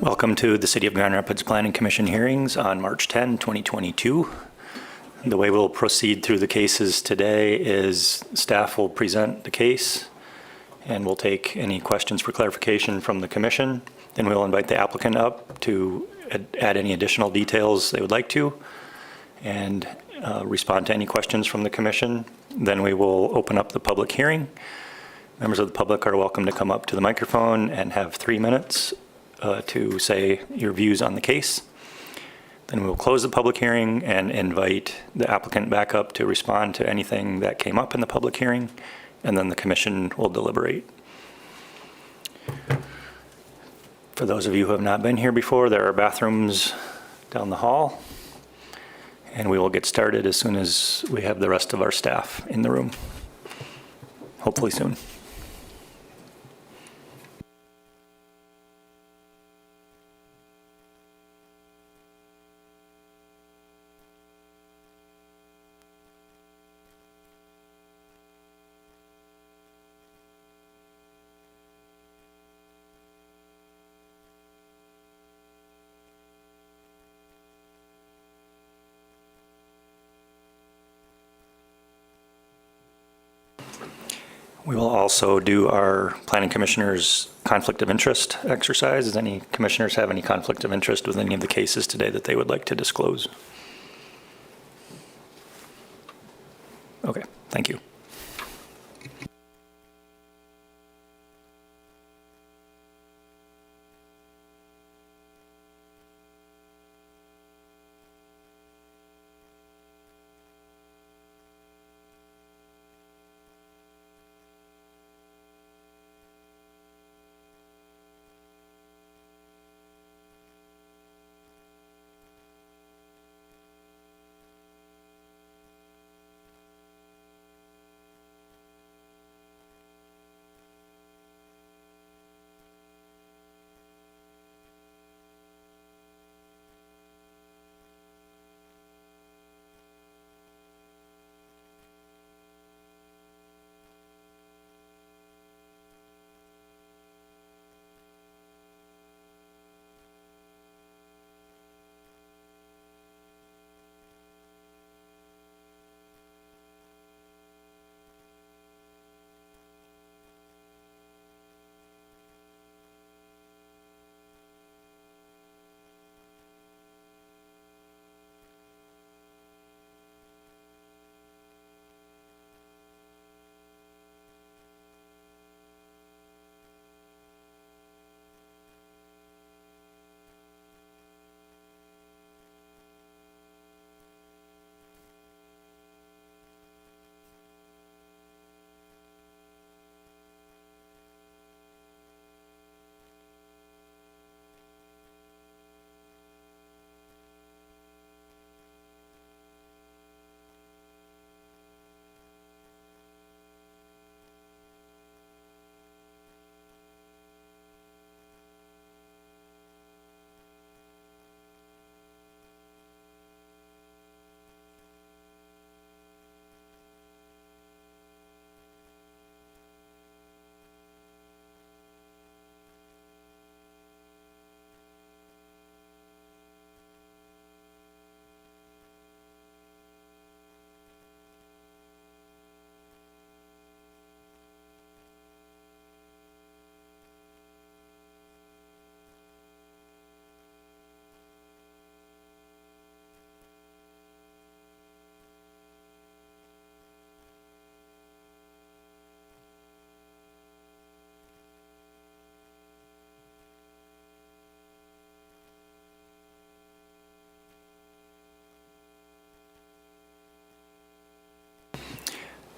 Welcome to the City of Grand Rapids Planning Commission hearings on March 10, 2022. The way we'll proceed through the cases today is staff will present the case and we'll take any questions for clarification from the commission. Then we'll invite the applicant up to add any additional details they would like to and respond to any questions from the commission. Then we will open up the public hearing. Members of the public are welcome to come up to the microphone and have 3 minutes to say your views on the case. Then we will close the public hearing and invite the applicant back up to respond to anything that came up in the public hearing, and then the commission will deliberate. For those of you who have not been here before, there are bathrooms down the hall, and we will get started as soon as we have the rest of our staff in the room, hopefully soon. We will also do our planning commissioners' conflict of interest exercise. Does any commissioners have any conflict of interest with any of the cases today that they would like to disclose? Okay, thank you.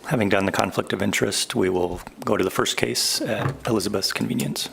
Having done the conflict of interest, we will go to the first case at Elizabeth's convenience.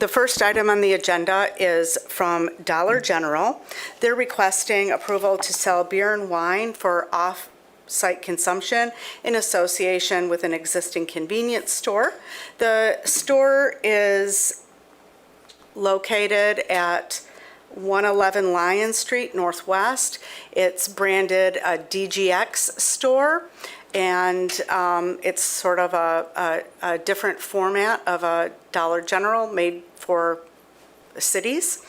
The first item on the agenda is from Dollar General. They're requesting approval to sell beer and wine for off-site consumption in association with an existing convenience store. The store is located at 111 Lion Street Northwest. It's branded a DGX store, and it's sort of a different format of a Dollar General made for cities.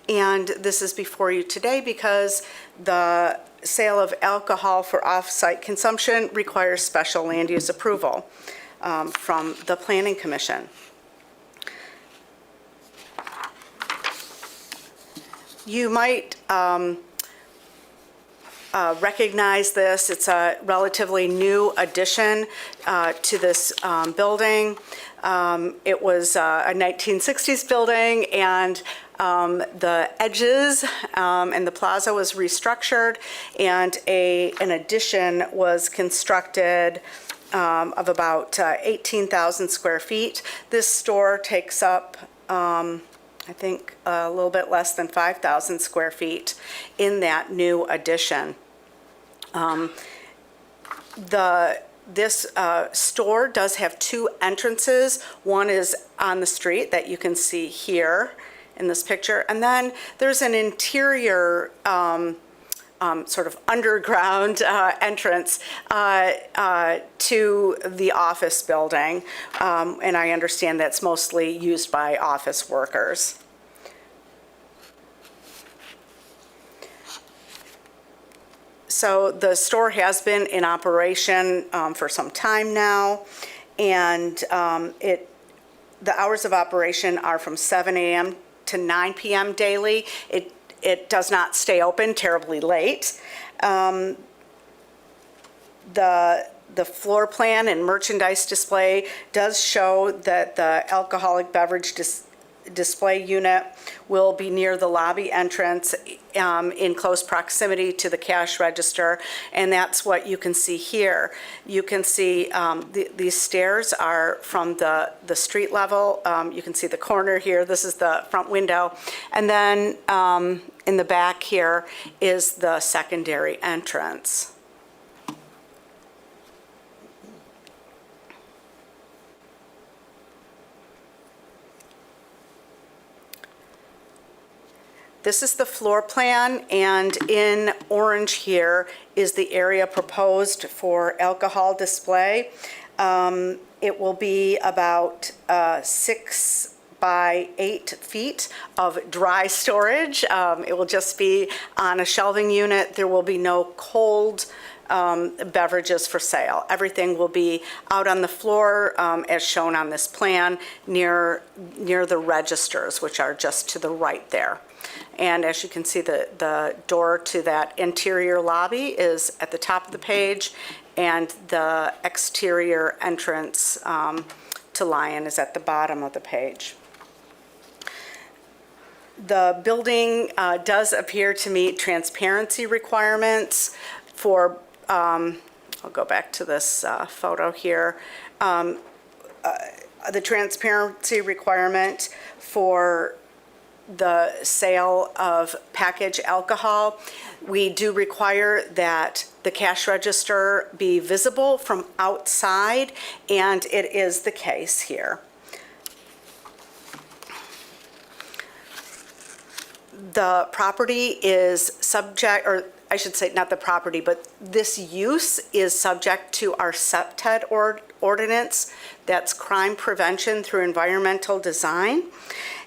And this is before you today because the sale of alcohol for off-site consumption requires special land use approval from the Planning Commission. You might recognize this. It's a relatively new addition to this building. It was a 1960s building, and the edges and the plaza was restructured, and an addition was constructed of about 18,000 square feet. This store takes up I think a little bit less than 5,000 square feet in that new addition. This store does have two entrances. One is on the street that you can see here in this picture, and then there's an interior sort of underground entrance to the office building, and I understand that's mostly used by office workers. So the store has been in operation for some time now, and the hours of operation are from 7 a.m. to 9 p.m. daily. It does not stay open terribly late. The floor plan and merchandise display does show that the alcoholic beverage display unit will be near the lobby entrance in close proximity to the cash register, and that's what you can see here. You can see these stairs are from the street level. You can see the corner here. This is the front window, and then in the back here is the secondary entrance. This is the floor plan, and in orange here is the area proposed for alcohol display. It will be about 6 by 8 feet of dry storage. It will just be on a shelving unit. There will be no cold beverages for sale. Everything will be out on the floor as shown on this plan near the registers, which are just to the right there. And as you can see, the door to that interior lobby is at the top of the page, and the exterior entrance to Lion is at the bottom of the page. The building does appear to meet transparency requirements for, I'll go back to this photo here, the transparency requirement for the sale of packaged alcohol. We do require that the cash register be visible from outside, and it is the case here. The property is subject, or I should say not the property, but this use is subject to our SEPTED ordinance. That's crime prevention through environmental design.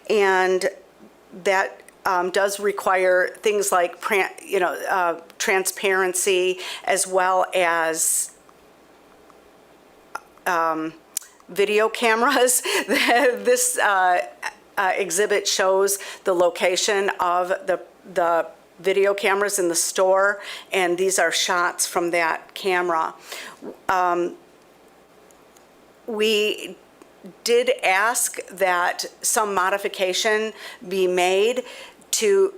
And that does require things like, transparency, as well as video cameras. This exhibit shows the location of the video cameras in the store, and these are shots from that camera. We did ask that some modification be made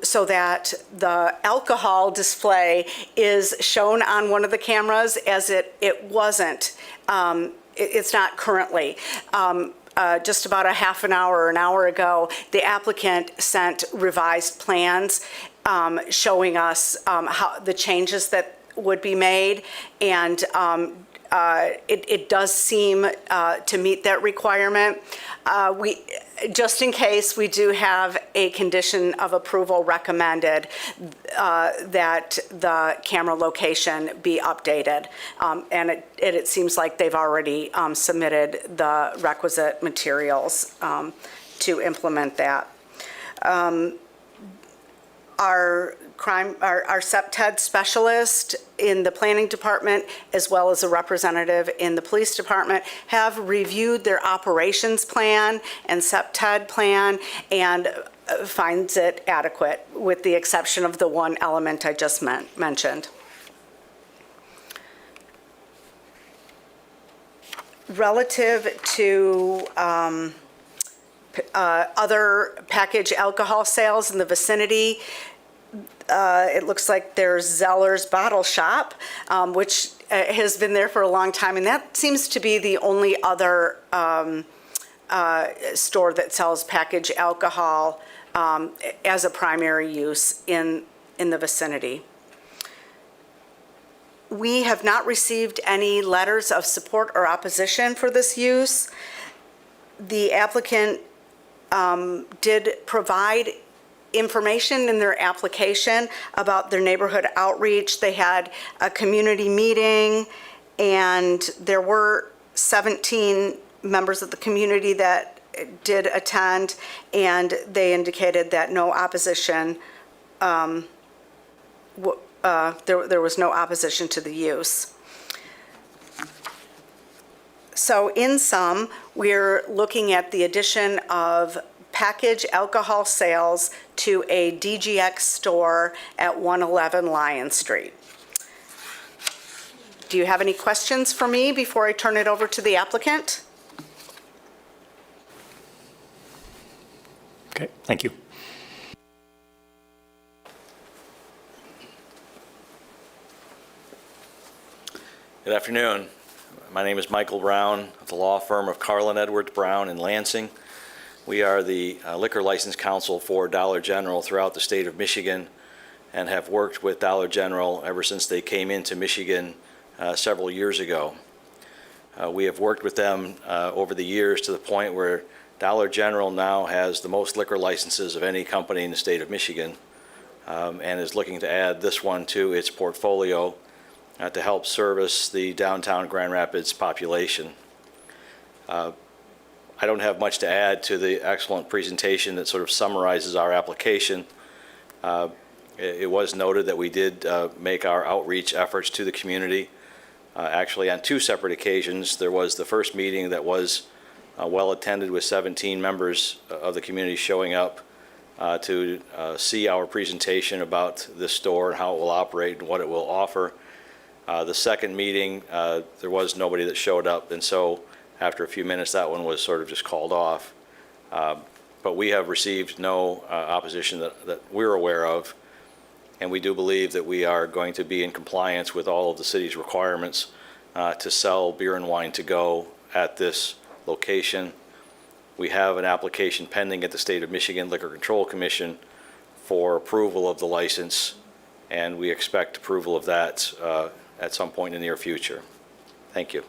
so that the alcohol display is shown on one of the cameras, as it wasn't. It's not currently. just about a half an hour or an hour ago, the applicant sent revised plans showing us how the changes that would be made, and it does seem to meet that requirement. Just in case, we do have a condition of approval recommended that the camera location be updated. And it seems like they've already submitted the requisite materials to implement that. Our SEPTED specialist in the planning department, as well as a representative in the police department, have reviewed their operations plan and SEPTED plan and finds it adequate, with the exception of the one element I just mentioned. Relative to other package alcohol sales in the vicinity, it looks like there's Zeller's Bottle Shop, which has been there for a long time, and that seems to be the only other store that sells package alcohol as a primary use in the vicinity. We have not received any letters of support or opposition for this use. The applicant did provide information in their application about their neighborhood outreach. They had a community meeting, and there were 17 members of the community that did attend, and they indicated that no opposition, there was no opposition to the use. So in sum, we're looking at the addition of package alcohol sales to a DGX store at 111 Lion Street. Do you have any questions for me before I turn it over to the applicant? Okay, thank you. Good afternoon. My name is Michael Brown of the law firm of Carlin Edwards Brown in Lansing. We are the liquor license counsel for Dollar General throughout the state of Michigan, and have worked with Dollar General ever since they came into Michigan several years ago. We have worked with them over the years to the point where Dollar General now has the most liquor licenses of any company in the state of Michigan, and is looking to add this one to its portfolio to help service the downtown Grand Rapids population. I don't have much to add to the excellent presentation that sort of summarizes our application. It was noted that we did make our outreach efforts to the community. Actually, on two separate occasions. There was the first meeting that was well attended, with 17 members of the community showing up to see our presentation about this store and how it will operate and what it will offer. The second meeting, there was nobody that showed up, and so after a few minutes, that one was sort of just called off. But we have received no opposition that we're aware of, and we do believe that we are going to be in compliance with all of the city's requirements to sell beer and wine to go at this location. We have an application pending at the State of Michigan Liquor Control Commission for approval of the license, and we expect approval of that at some point in the near future. Thank you.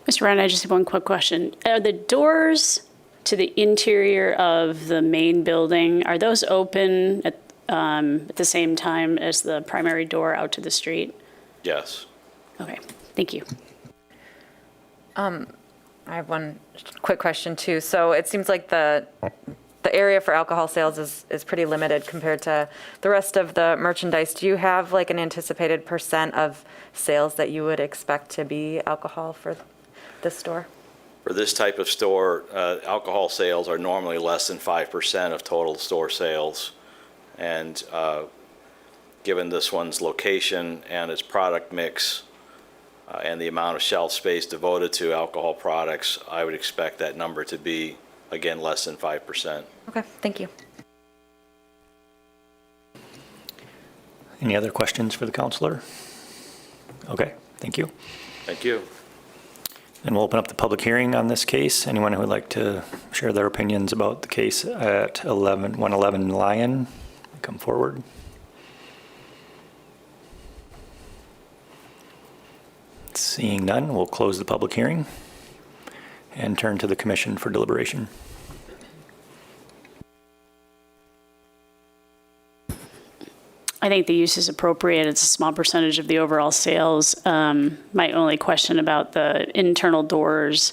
Mr. Brown, I just have one quick question. Are the doors to the interior of the main building, are those open at the same time as the primary door out to the street? Yes. Okay, thank you. I have one quick question too. So it seems like the area for alcohol sales is pretty limited compared to the rest of the merchandise. Do you have like an anticipated % of sales that you would expect to be alcohol for this store? For this type of store, alcohol sales are normally less than 5% of total store sales. And given this one's location and its product mix and the amount of shelf space devoted to alcohol products, I would expect that number to be, again, less than 5%. Okay, thank you. Any other questions for the counselor? Okay, thank you. Thank you. And we'll open up the public hearing on this case. Anyone who would like to share their opinions about the case at 111 Lyon, come forward. Seeing none, we'll close the public hearing and turn to the commission for deliberation. I think the use is appropriate. It's a small percentage of the overall sales. My only question about the internal doors,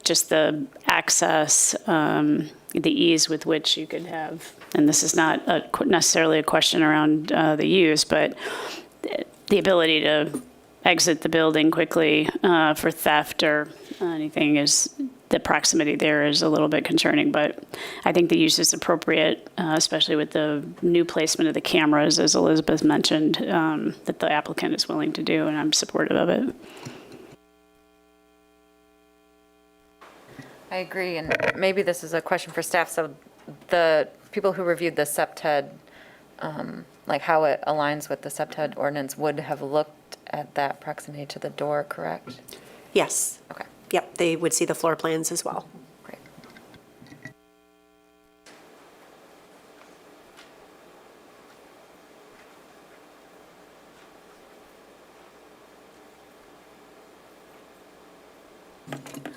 just the access, the ease with which you could have, and this is not necessarily a question around the use, but the ability to exit the building quickly for theft or anything is, the proximity there is a little bit concerning, but I think the use is appropriate, especially with the new placement of the cameras, as Elizabeth mentioned, that the applicant is willing to do, and I'm supportive of it. I agree, and maybe this is a question for staff. So the people who reviewed the SEPTED, like how it aligns with the SEPTED ordinance, would have looked at that proximity to the door, correct? Yes. Okay, Yep, they would see the floor plans as well. great.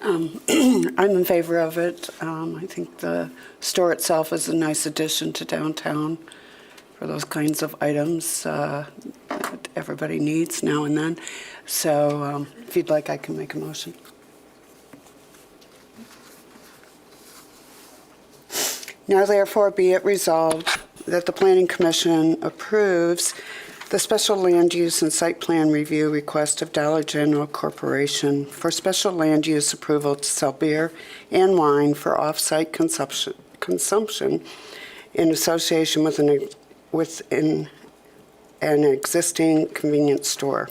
I'm in favor of it. I think the store itself is a nice addition to downtown for those kinds of items that everybody needs now and then. So if you'd like, I can make a motion. Now therefore be it resolved that the Planning Commission approves the special land use and site plan review request of Dollar General Corporation for special land use approval to sell beer and wine for off-site consumption in association with an existing convenience store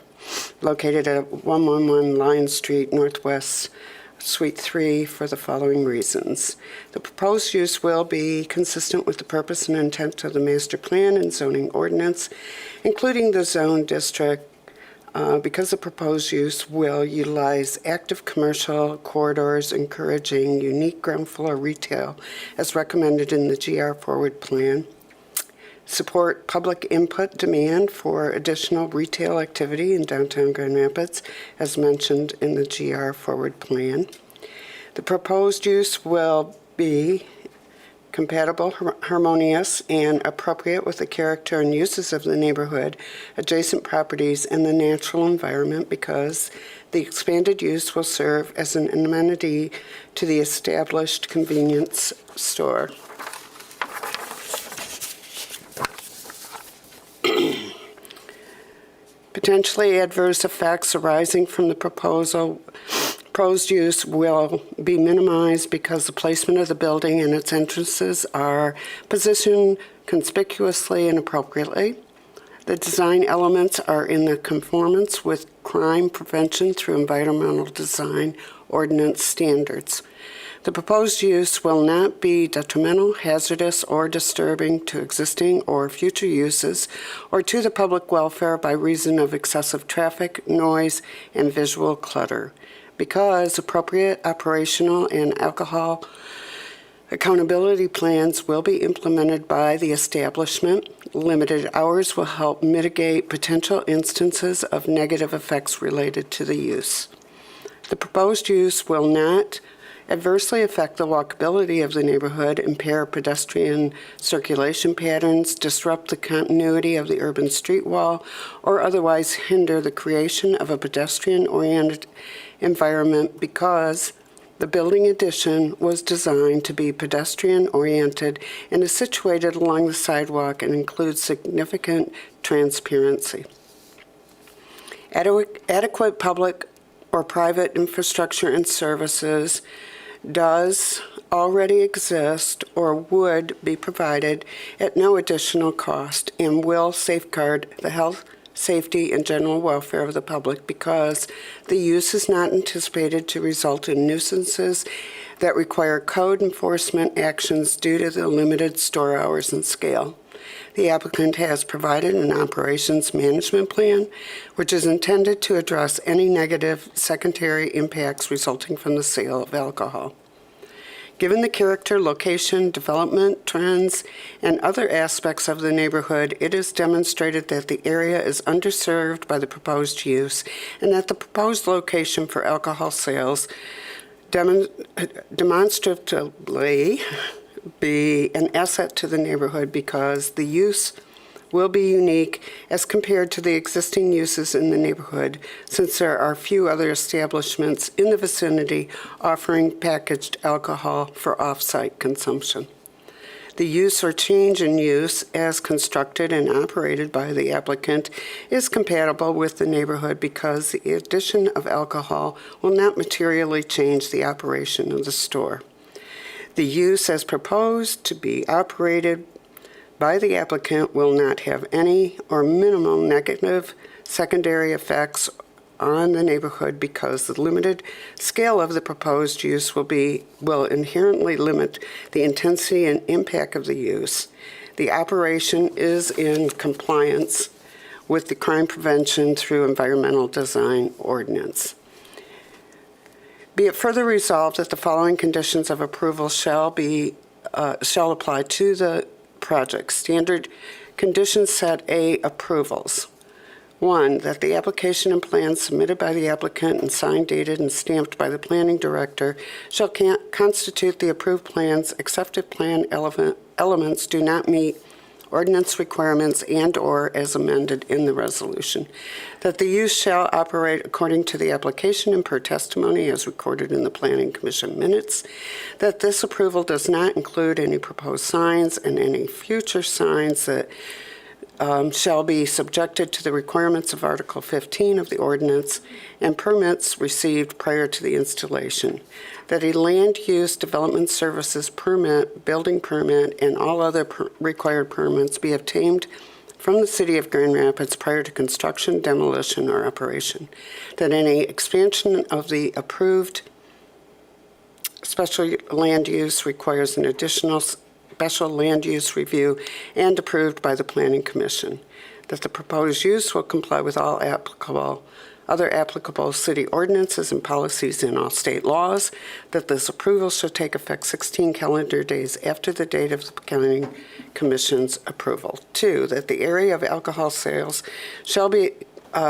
located at 111 Lion Street Northwest, Suite 3, for the following reasons. The proposed use will be consistent with the purpose and intent of the master plan and zoning ordinance, including the zone district, because the proposed use will utilize active commercial corridors encouraging unique ground floor retail as recommended in the GR Forward Plan. Support public input demand for additional retail activity in downtown Grand Rapids, as mentioned in the GR Forward Plan. The proposed use will be compatible, harmonious, and appropriate with the character and uses of the neighborhood, adjacent properties, and the natural environment, because the expanded use will serve as an amenity to the established convenience store. Potentially adverse effects arising from the proposed use will be minimized because the placement of the building and its entrances are positioned conspicuously and appropriately. The design elements are in the conformance with crime prevention through environmental design ordinance standards. The proposed use will not be detrimental, hazardous, or disturbing to existing or future uses or to the public welfare by reason of excessive traffic, noise, and visual clutter. Because appropriate operational and alcohol accountability plans will be implemented by the establishment, limited hours will help mitigate potential instances of negative effects related to the use. The proposed use will not adversely affect the walkability of the neighborhood, impair pedestrian circulation patterns, disrupt the continuity of the urban street wall, or otherwise hinder the creation of a pedestrian-oriented environment, because the building addition was designed to be pedestrian-oriented and is situated along the sidewalk and includes significant transparency. Adequate public or private infrastructure and services does already exist or would be provided at no additional cost and will safeguard the health, safety, and general welfare of the public, because the use is not anticipated to result in nuisances that require code enforcement actions due to the limited store hours and scale. The applicant has provided an operations management plan, which is intended to address any negative secondary impacts resulting from the sale of alcohol. Given the character, location, development, trends, and other aspects of the neighborhood, it is demonstrated that the area is underserved by the proposed use and that the proposed location for alcohol sales demonstratively be an asset to the neighborhood because the use will be unique as compared to the existing uses in the neighborhood, since there are few other establishments in the vicinity offering packaged alcohol for off-site consumption. The use or change in use as constructed and operated by the applicant is compatible with the neighborhood because the addition of alcohol will not materially change the operation of the store. The use as proposed to be operated by the applicant will not have any or minimal negative secondary effects on the neighborhood because the limited scale of the proposed use will inherently limit the intensity and impact of the use. The operation is in compliance with the crime prevention through environmental design ordinance. Be it further resolved that the following conditions of approval shall apply to the project. Standard conditions set A, approvals. 1, that the application and plans submitted by the applicant and signed, dated, and stamped by the planning director shall constitute the approved plans, except if plan elements do not meet ordinance requirements and/or as amended in the resolution. That the use shall operate according to the application and per testimony as recorded in the Planning Commission minutes. That this approval does not include any proposed signs and any future signs that shall be subjected to the requirements of Article 15 of the ordinance and permits received prior to the installation. That a land use development services permit, building permit, and all other required permits be obtained from the City of Grand Rapids prior to construction, demolition, or operation. That any expansion of the approved special land use requires an additional special land use review and approved by the Planning Commission. That the proposed use will comply with all other applicable city ordinances and policies in all state laws. That this approval shall take effect 16 calendar days after the date of the Planning Commission's approval. 2, that the area of alcohol sales shall be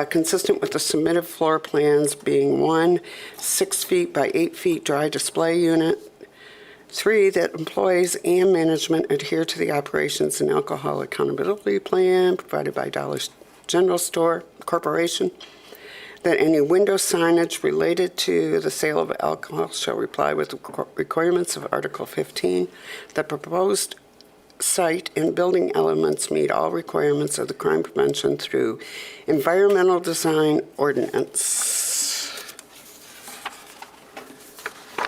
consistent with the submitted floor plans being 1, 6 feet by 8 feet dry display unit. 3, that employees and management adhere to the operations and alcohol accountability plan provided by Dollar General Store Corporation. That any window signage related to the sale of alcohol shall comply with the requirements of Article 15. That proposed site and building elements meet all requirements of the crime prevention through environmental design ordinance.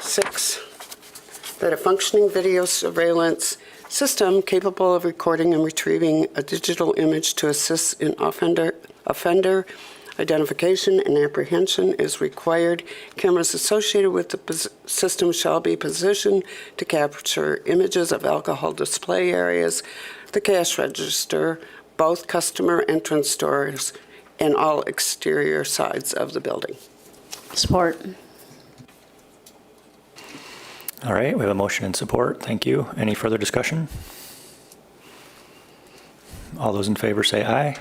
6, that a functioning video surveillance system capable of recording and retrieving a digital image to assist in offender identification and apprehension is required. Cameras associated with the system shall be positioned to capture images of alcohol display areas, the cash register, both customer entrance doors, and all exterior sides of the building. Support. All right, we have a motion and support. Thank you. Any further discussion? All those in favor say aye.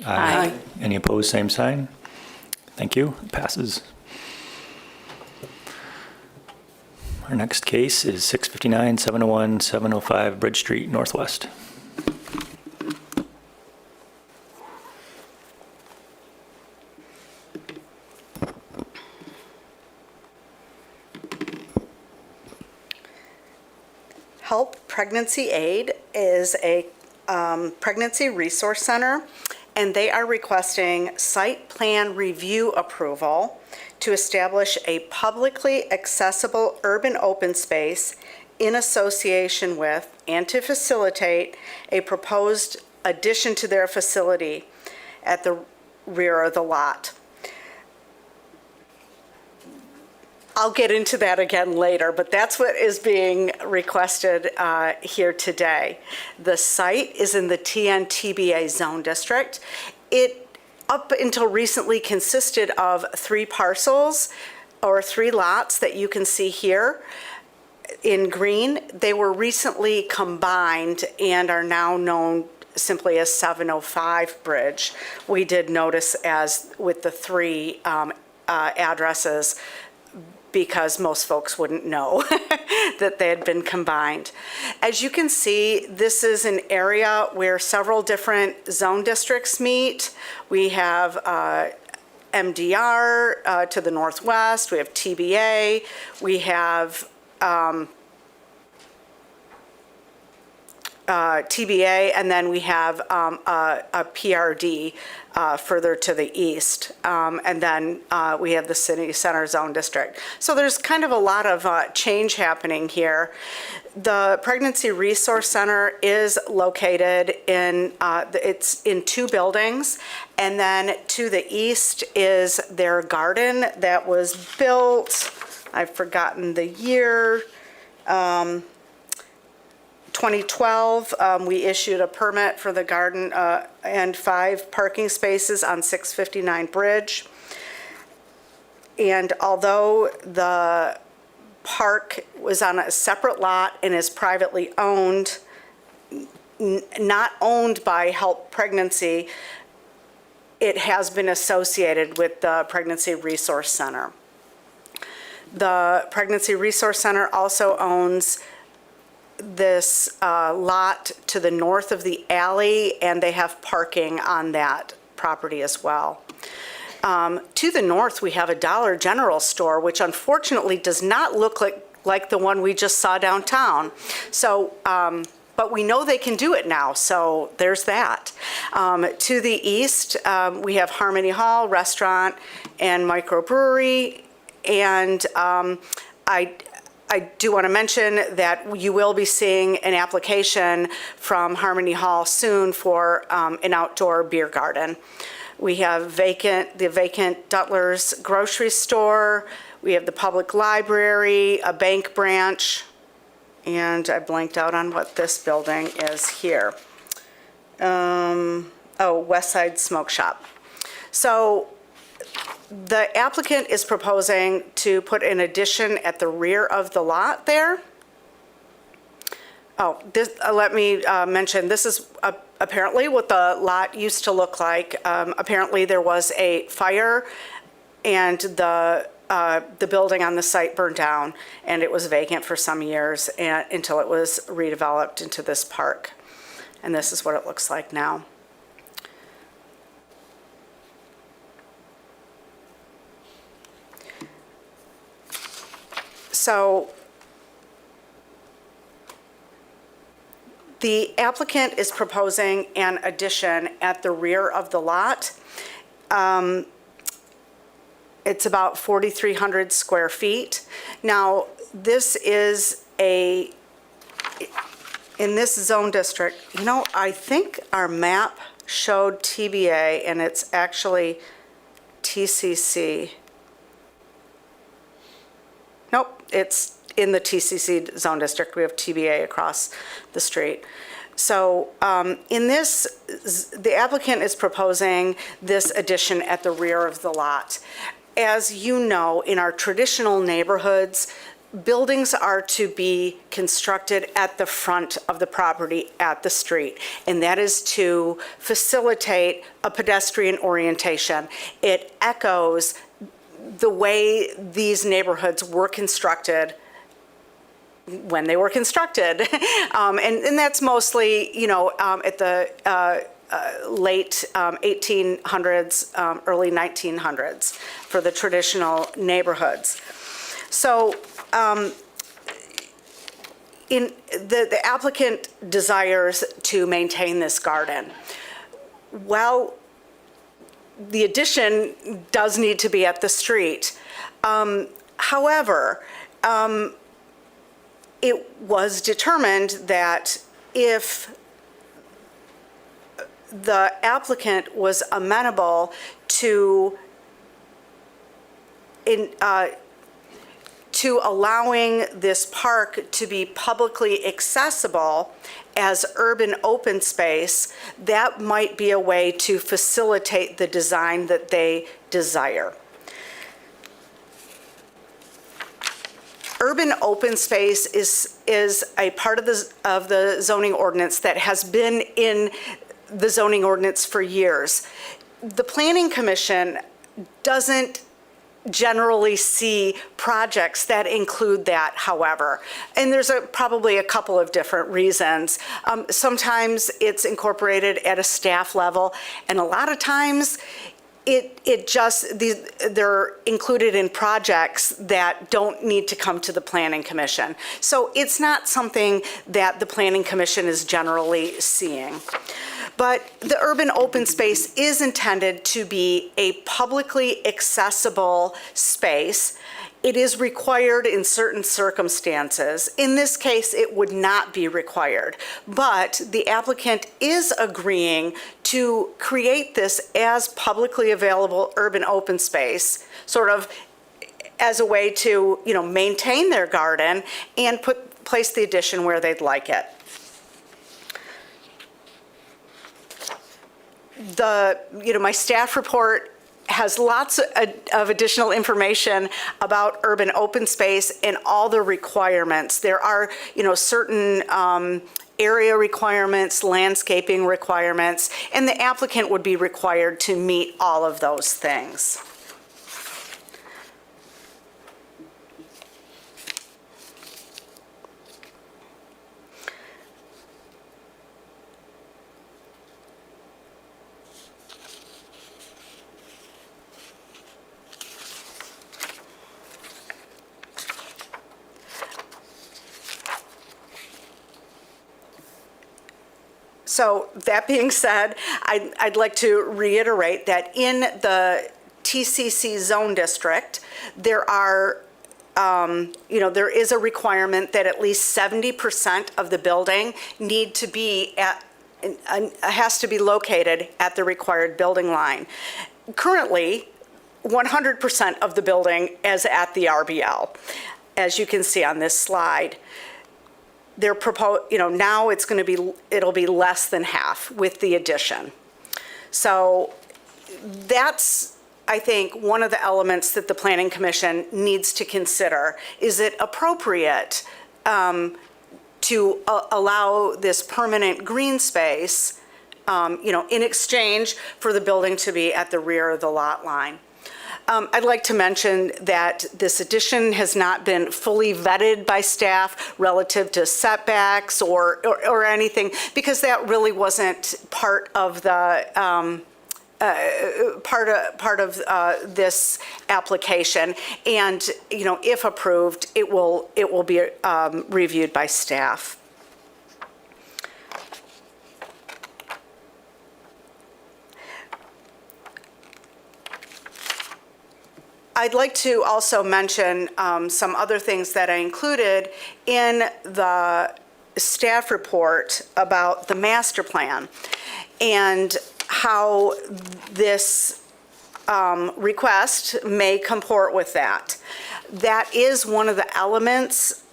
Aye. Any opposed, same sign. Thank you. Passes. Our next case is 659 701 705 Bridge Street Northwest. Help Pregnancy Aid is a pregnancy resource center, and they are requesting site plan review approval to establish a publicly accessible urban open space in association with and to facilitate a proposed addition to their facility at the rear of the lot. I'll get into that again later, but that's what is being requested here today. The site is in the TNTBA zone district. It, up until recently, consisted of 3 parcels or 3 lots that you can see here in green. They were recently combined and are now known simply as 705 Bridge. We did notice as with the 3 addresses, because most folks wouldn't know that they had been combined. As you can see, this is an area where several different zone districts meet. We have MDR to the northwest, we have TBA, we have TBA, and then we have a PRD further to the east. And then we have the city center zone district. So there's kind of a lot of change happening here. The Pregnancy Resource Center is located in, it's in 2 buildings. And then to the east is their garden that was built, I've forgotten the year, 2012, we issued a permit for the garden and 5 parking spaces on 659 Bridge. And although the park was on a separate lot and is privately owned, not owned by Help Pregnancy, it has been associated with the Pregnancy Resource Center. The Pregnancy Resource Center also owns this lot to the north of the alley, and they have parking on that property as well. To the north, we have a Dollar General store, which unfortunately does not look like the one we just saw downtown. So, but we know they can do it now, so there's that. To the east, we have Harmony Hall Restaurant and Microbrewery, and I do want to mention that you will be seeing an application from Harmony Hall soon for an outdoor beer garden. We have the vacant Duttler's grocery store. We have the public library, a bank branch, and I blanked out on what this building is here. West Side Smoke Shop. So the applicant is proposing to put an addition at the rear of the lot there. Oh, this, let me mention, this is apparently what the lot used to look like. Apparently there was a fire and the building on the site burned down, and it was vacant for some years until it was redeveloped into this park. And this is what it looks like now. So the applicant is proposing an addition at the rear of the lot. It's about 4,300 square feet. Now, this is in this zone district, you know, I think our map showed TBA and it's actually TCC. Nope, it's in the TCC zone district. We have TBA across the street. So in this, the applicant is proposing this addition at the rear of the lot. As you know, in our traditional neighborhoods, buildings are to be constructed at the front of the property at the street, and that is to facilitate a pedestrian orientation. It echoes the way these neighborhoods were constructed when they were constructed. And that's mostly, you know, at the late 1800s, early 1900s for the traditional neighborhoods. So the applicant desires to maintain this garden. Well, the addition does need to be at the street. However, it was determined that if the applicant was amenable to to allowing this park to be publicly accessible as urban open space, that might be a way to facilitate the design that they desire. Urban open space is a part of the zoning ordinance that has been in the zoning ordinance for years. The Planning Commission doesn't generally see projects that include that, however. And there's probably a couple of different reasons. Sometimes it's incorporated at a staff level, and a lot of times they're included in projects that don't need to come to the Planning Commission. So it's not something that the Planning Commission is generally seeing. But the urban open space is intended to be a publicly accessible space. It is required in certain circumstances. In this case, it would not be required, but the applicant is agreeing to create this as publicly available urban open space, sort of as a way to, maintain their garden and place the addition where they'd like it. My staff report has lots of additional information about urban open space and all the requirements. There are, certain area requirements, landscaping requirements, and the applicant would be required to meet all of those things. So that being said, I'd like to reiterate that in the TCC zone district, there are, there is a requirement that at least 70% of the building need to be has to be located at the required building line. Currently, 100% of the building is at the RBL, as you can see on this slide. They're now it'll be less than half with the addition. So that's, I think, one of the elements that the Planning Commission needs to consider. Is it appropriate to allow this permanent green space, in exchange for the building to be at the rear of the lot line? I'd like to mention that this addition has not been fully vetted by staff relative to setbacks or anything, because that really wasn't part of the part of this application. And if approved, it will be reviewed by staff. I'd like to also mention some other things that I included in the staff report about the master plan and how this request may comport with that. That is one of the elements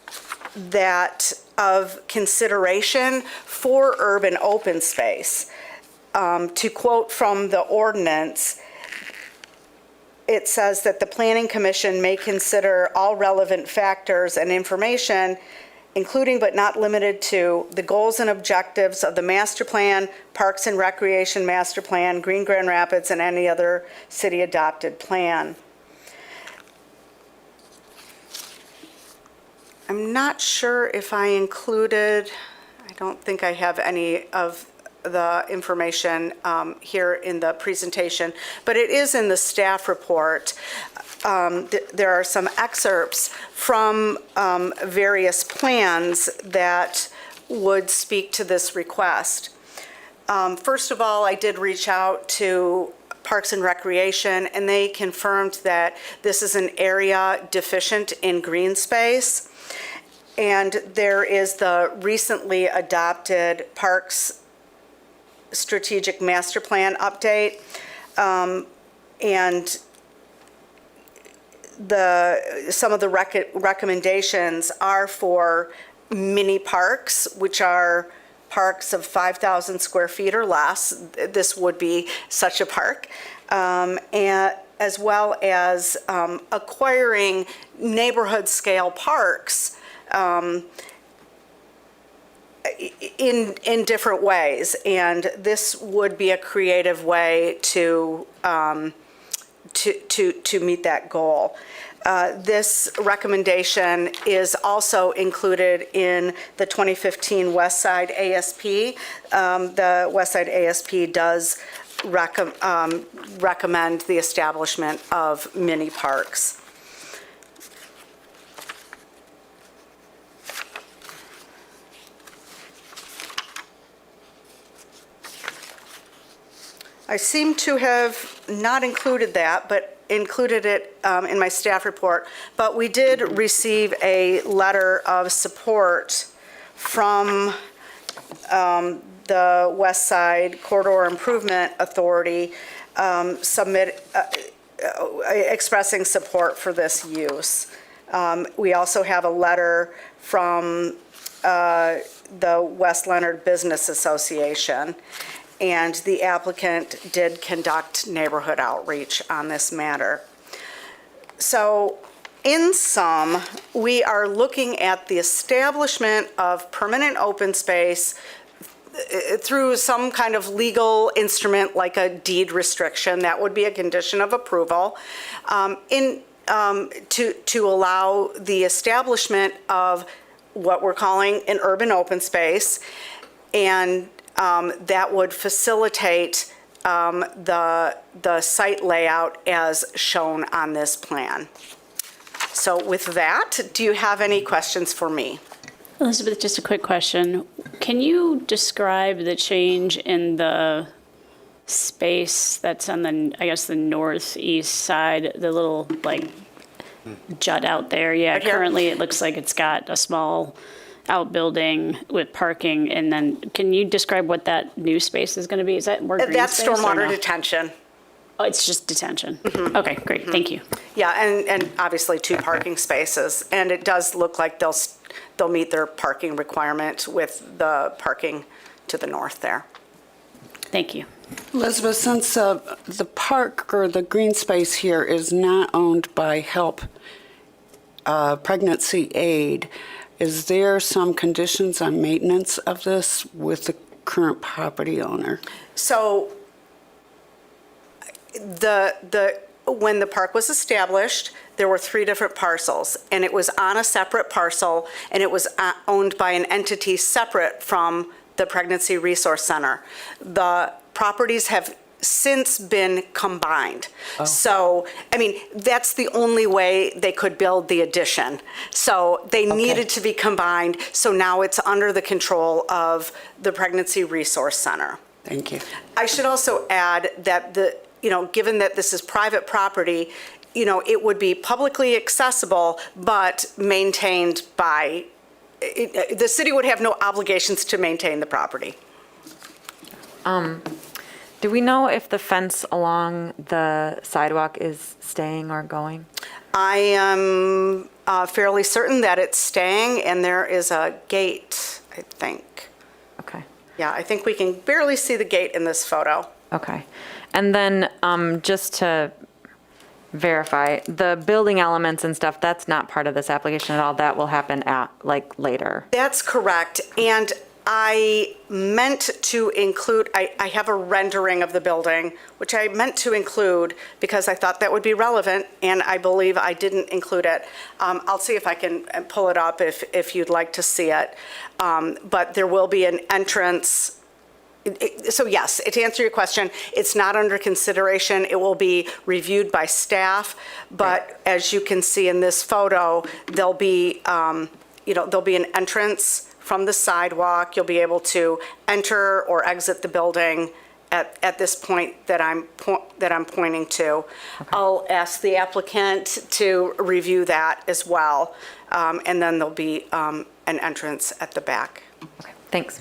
of consideration for urban open space. To quote from the ordinance, it says that the Planning Commission may consider all relevant factors and information, including but not limited to the goals and objectives of the master plan, Parks and Recreation master plan, Green Grand Rapids, and any other city-adopted plan. I'm not sure if I included, I don't think I have any of the information here in the presentation, but it is in the staff report. There are some excerpts from various plans that would speak to this request. First of all, I did reach out to Parks and Recreation, and they confirmed that this is an area deficient in green space. And there is the recently adopted Parks Strategic Master Plan update, and some of the recommendations are for mini parks, which are parks of 5,000 square feet or less. This would be such a park. And as well as acquiring neighborhood-scale parks in different ways. And this would be a creative way to meet that goal. This recommendation is also included in the 2015 West Side ASP. The West Side ASP does recommend the establishment of mini parks. I seem to have not included that, but included it in my staff report. But we did receive a letter of support from the West Side Corridor Improvement Authority expressing support for this use. We also have a letter from the West Leonard Business Association, and the applicant did conduct neighborhood outreach on this matter. So in sum, we are looking at the establishment of permanent open space through some kind of legal instrument like a deed restriction. That would be a condition of approval, to allow the establishment of what we're calling an urban open space, and that would facilitate the site layout as shown on this plan. So with that, do you have any questions for me? Elizabeth, just a quick question. Can you describe the change in the space that's on the, I guess, the northeast side, the little like jut out there? Yeah, Right here? currently it looks like it's got a small outbuilding with parking, and then can you describe what that new space is going to be? Is that more green That's space or stormwater no? detention. Oh, it's just detention. Okay, great, thank you. Yeah, and obviously 2 parking spaces. And it does look like they'll meet their parking requirement with the parking to the north there. Thank you. Elizabeth, since the park or the green space here is not owned by HELP Pregnancy Aid, is there some conditions on maintenance of this with the current property owner? So when the park was established, there were 3 different parcels, and it was on a separate parcel, and it was owned by an entity separate from the Pregnancy Resource Center. The properties have since been combined. So, I mean, that's the only way they could build the addition. So they needed to be combined, so now it's under the control of the Pregnancy Resource Center. Thank you. I should also add that given that this is private property, it would be publicly accessible, but maintained by, the city would have no obligations to maintain the property. Do we know if the fence along the sidewalk is staying or going? I am fairly certain that it's staying, and there is a gate, I think. Okay, Yeah, I think we can barely see the gate in this photo. okay. And then just to verify, the building elements and stuff, that's not part of this application at all? That will happen later? That's correct. And I meant to include, I have a rendering of the building, which I meant to include because I thought that would be relevant, and I believe I didn't include it. I'll see if I can pull it up if you'd like to see it. But there will be an entrance. So yes, to answer your question, it's not under consideration. It will be reviewed by staff, but as you can see in this photo, there'll be an entrance from the sidewalk. You'll be able to enter or exit the building at this point that I'm pointing to. I'll ask the applicant to review that as well, and then there'll be an entrance at the back. Okay, thanks.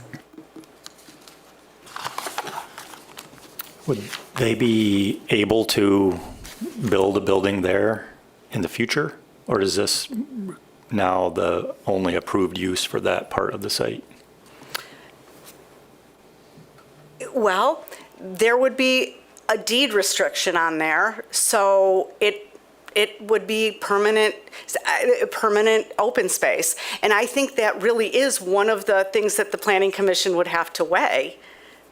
Would they be able to build a building there in the future? Or is this now the only approved use for that part of the site? Well, there would be a deed restriction on there, so it would be permanent open space. And I think that really is one of the things that the Planning Commission would have to weigh,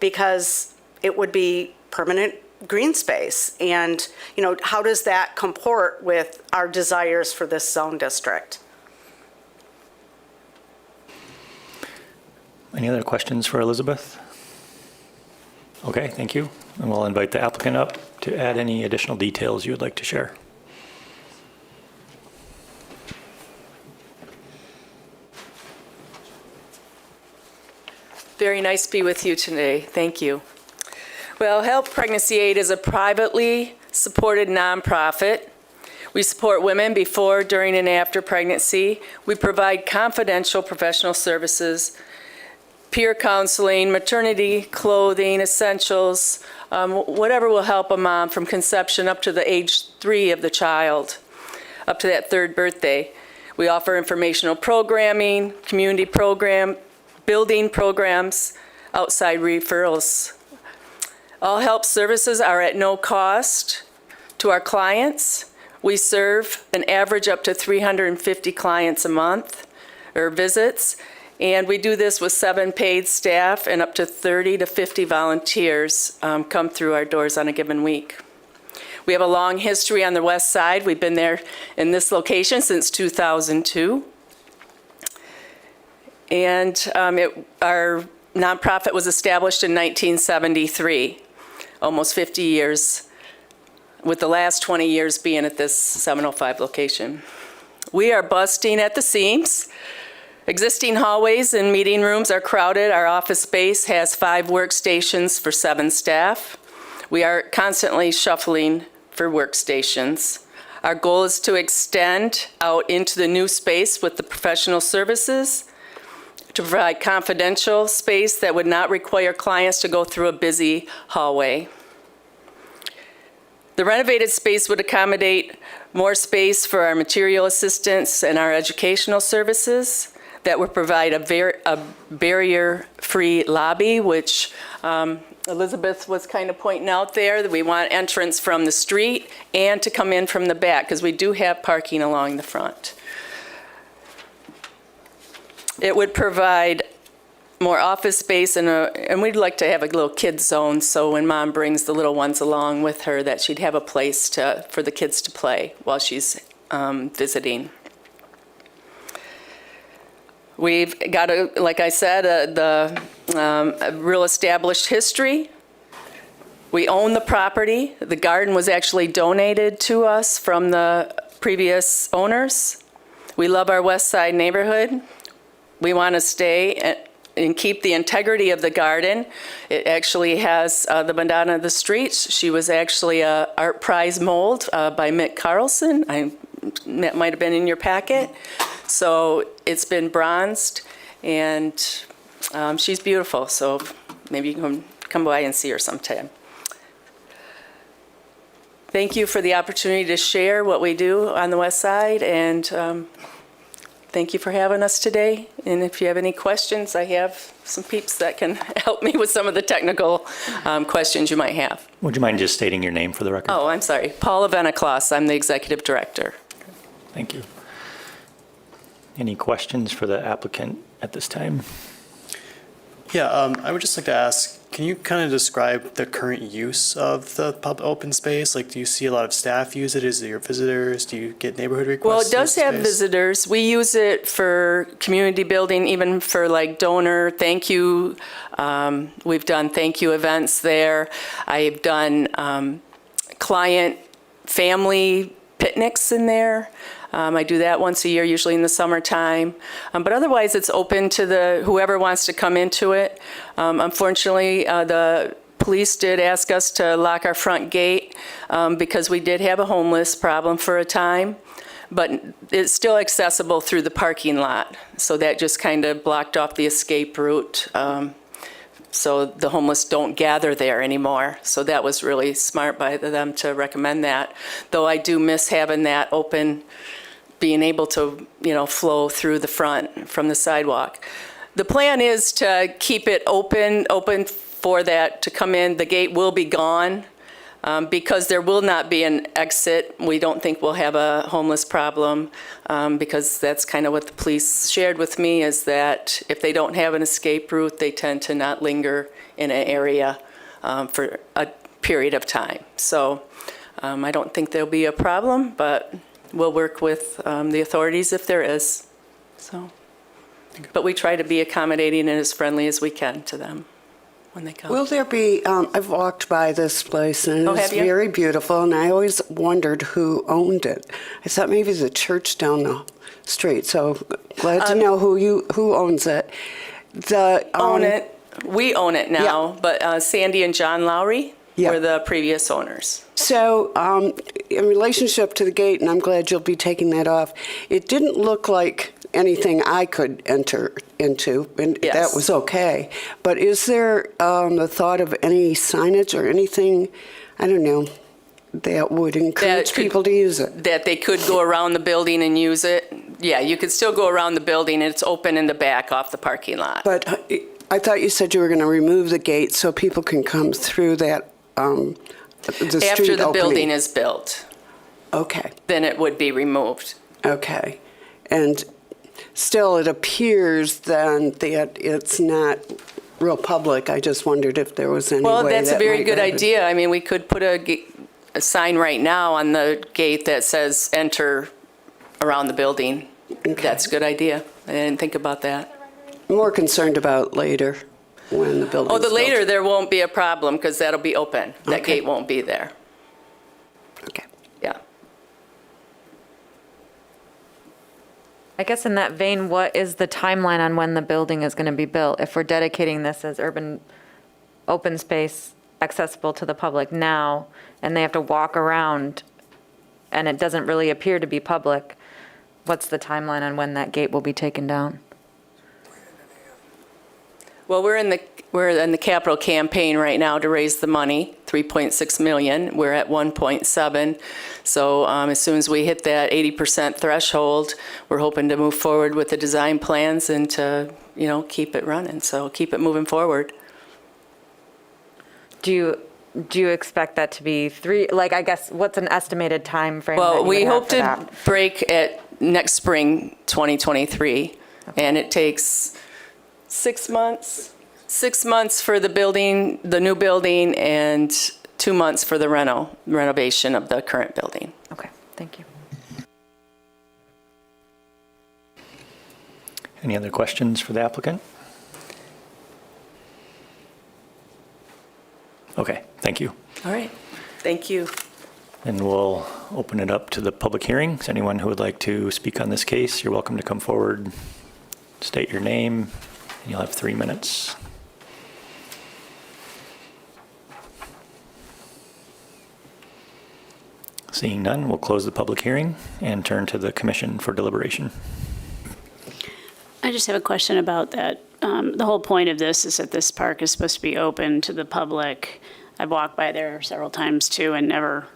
because it would be permanent green space. And, you know, how does that comport with our desires for this zone district? Any other questions for Elizabeth? Okay, thank you. And we'll invite the applicant up to add any additional details you would like to share. Very nice to be with you today. Thank you. Well, Help Pregnancy Aid is a privately supported nonprofit. We support women before, during, and after pregnancy. We provide confidential professional services, peer counseling, maternity clothing, essentials, whatever will help a mom from conception up to the age 3 of the child, up to that 3rd birthday. We offer informational programming, community program, building programs, outside referrals. All help services are at no cost to our clients. We serve an average up to 350 clients a month, or visits, and we do this with 7 paid staff and up to 30 to 50 volunteers come through our doors on a given week. We have a long history on the west side. We've been there in this location since 2002. And our nonprofit was established in 1973, almost 50 years, with the last 20 years being at this 705 location. We are busting at the seams. Existing hallways and meeting rooms are crowded. Our office space has 5 workstations for 7 staff. We are constantly shuffling for workstations. Our goal is to extend out into the new space with the professional services, to provide confidential space that would not require clients to go through a busy hallway. The renovated space would accommodate more space for our material assistance and our educational services. That would provide a barrier-free lobby, which Elizabeth was kind of pointing out there, that we want entrance from the street and to come in from the back, because we do have parking along the front. It would provide more office space, and we'd like to have a little kids zone, so when mom brings the little ones along with her, that she'd have a place for the kids to play while she's visiting. We've got, like I said, a real established history. We own the property. The garden was actually donated to us from the previous owners. We love our west side neighborhood. We want to stay and keep the integrity of the garden. It actually has the Madonna of the Streets. She was actually a art prize mold by Mick Carlson. That might have been in your packet. So it's been bronzed, and she's beautiful. So maybe you can come by and see her sometime. Thank you for the opportunity to share what we do on the west side, and thank you for having us today. And if you have any questions, I have some peeps that can help me with some of the technical questions you might have. Would you mind just stating your name for the record? Oh, I'm sorry. Paula Veneclas. I'm the executive director. Thank you. Any questions for the applicant at this time? Yeah, I would just like to ask, can you kind of describe the current use of the open space? Like, do you see a lot of staff use it? Is it your visitors? Do you get neighborhood requests? Well, it does for have space? visitors. We use it for community building, even for like donor thank you. We've done thank you events there. I've done client family picnics in there. I do that once a year, usually in the summertime. But otherwise, it's open to whoever wants to come into it. Unfortunately, the police did ask us to lock our front gate because we did have a homeless problem for a time. But it's still accessible through the parking lot. So that just kind of blocked off the escape route so the homeless don't gather there anymore. So that was really smart by them to recommend that. Though I do miss having that open, being able to, flow through the front from the sidewalk. The plan is to keep it open for that to come in. The gate will be gone because there will not be an exit. We don't think we'll have a homeless problem because that's kind of what the police shared with me, is that if they don't have an escape route, they tend to not linger in an area for a period of time. So I don't think there'll be a problem, but we'll work with the authorities if there is. So, but we try to be accommodating and as friendly as we can to them when they come. Will there be, I've walked by this place and Oh, it's have you? very beautiful, and I always wondered who owned it. I thought maybe the church down the street, so glad to know who owns it. Own it. We own it now, Yeah. but Sandy and John Lowry Yeah. were the previous owners. So, in relationship to the gate, and I'm glad you'll be taking that off, it didn't look like anything I could enter into, and Yes. that was okay. But is there the thought of any signage or anything, I don't know, that would encourage could- people to use it? That they could go around the building and use it. Yeah, you could still go around the building, and it's open in the back off the parking lot. But I thought you said you were going to remove the gate so people can come through that, the street After the building opening. is built, Okay, then it would be removed. okay. And still, it appears then that it's not real public. I just wondered if there was any way Well, that's a that very might good happen. idea. I mean, we could put a sign right now on the gate that says enter around the building. That's a good idea. I didn't think about that. More concerned about later when the building's Oh, the built. later, there won't be a problem because that'll be open. That Okay. gate won't be there. Okay. Yeah. I guess in that vein, what is the timeline on when the building is going to be built? If we're dedicating this as urban open space accessible to the public now, and they have to walk around, and it doesn't really appear to be public, what's the timeline on when that gate will be taken down? Well, we're in the capital campaign right now to raise the money, 3.6 million. We're at 1.7. So as soon as we hit that 80% threshold, we're hoping to move forward with the design plans and to, keep it running. So keep it moving forward. Do you expect that to be I guess, what's an estimated time frame? Well, that you we would have hope for to that? break at next spring, 2023. And it takes 6 months. 6 months for the building, the new building, and 2 months for the renovation of the current building. Okay, thank you. Any other questions for the applicant? Okay, thank you. All right, thank you. And we'll open it up to the public hearings. Anyone who would like to speak on this case, you're welcome to come forward, state your name, and you'll have 3 minutes. Seeing none, we'll close the public hearing and turn to the commission for deliberation. I just have a question about that. The whole point of this is that this park is supposed to be open to the public. I've walked by there several times too and never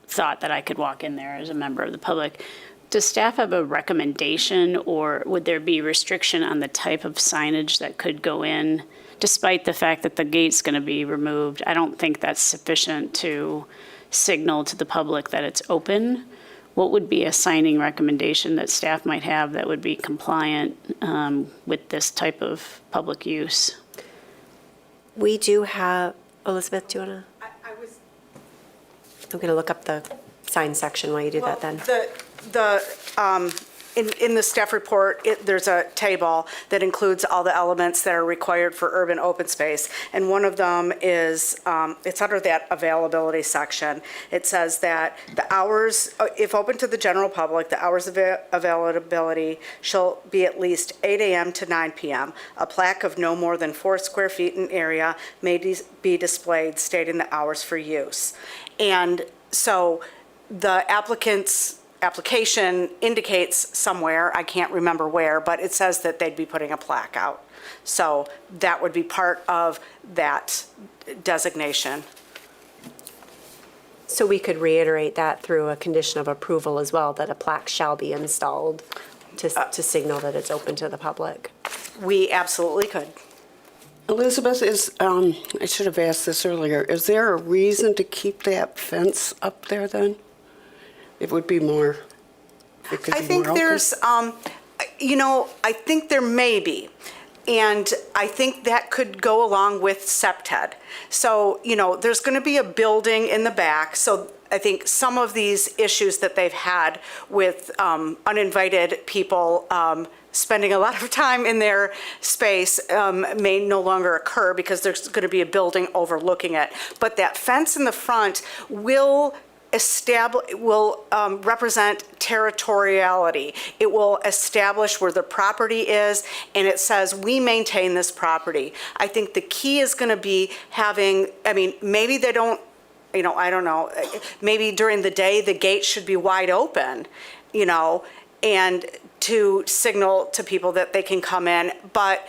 thought that I could walk in there as a member of the public. Does staff have a recommendation, or would there be restriction on the type of signage that could go in, despite the fact that the gate's going to be removed? I don't think that's sufficient to signal to the public that it's open. What would be a signing recommendation that staff might have that would be compliant with this type of public use? We do have, Elizabeth, do you want to? I'm going to look up the sign section while you do that then. In the staff report, there's a table that includes all the elements that are required for urban open space. And one of them is, it's under that availability section. It says that the hours, if open to the general public, the hours of availability shall be at least 8 a.m. to 9 p.m. A plaque of no more than 4 square feet in area may be displayed stating the hours for use. And so the applicant's application indicates somewhere, I can't remember where, but it says that they'd be putting a plaque out. So that would be part of that designation. So we could reiterate that through a condition of approval as well, that a plaque shall be installed to signal that it's open to the public. We absolutely could. Elizabeth, I should have asked this earlier, is there a reason to keep that fence up there then? It would be more, it could I be think more open? there's, I think there may be. And I think that could go along with SEPTED. So, there's going to be a building in the back. So I think some of these issues that they've had with uninvited people spending a lot of time in their space may no longer occur because there's going to be a building overlooking it. But that fence in the front will represent territoriality. It will establish where the property is, and it says, we maintain this property. I think the key is going to be having, maybe they don't, I don't know, maybe during the day, the gate should be wide open, and to signal to people that they can come in. But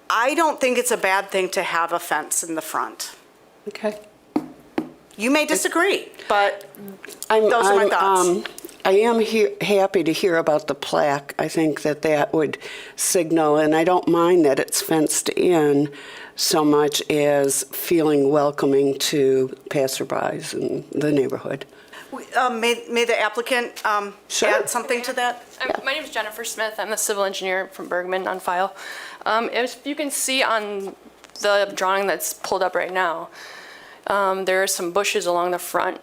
I don't think it's a bad thing to have a fence in the front. Okay. You may disagree, but I'm- those are my I'm, thoughts. I am happy to hear about the plaque. I think that would signal, and I don't mind that it's fenced in so much as feeling welcoming to passerbys in the neighborhood. May the applicant Sure. add something to that? My name is Jennifer Smith. I'm the civil engineer from Bergman on file. If you can see on the drawing that's pulled up right now, there are some bushes along the front.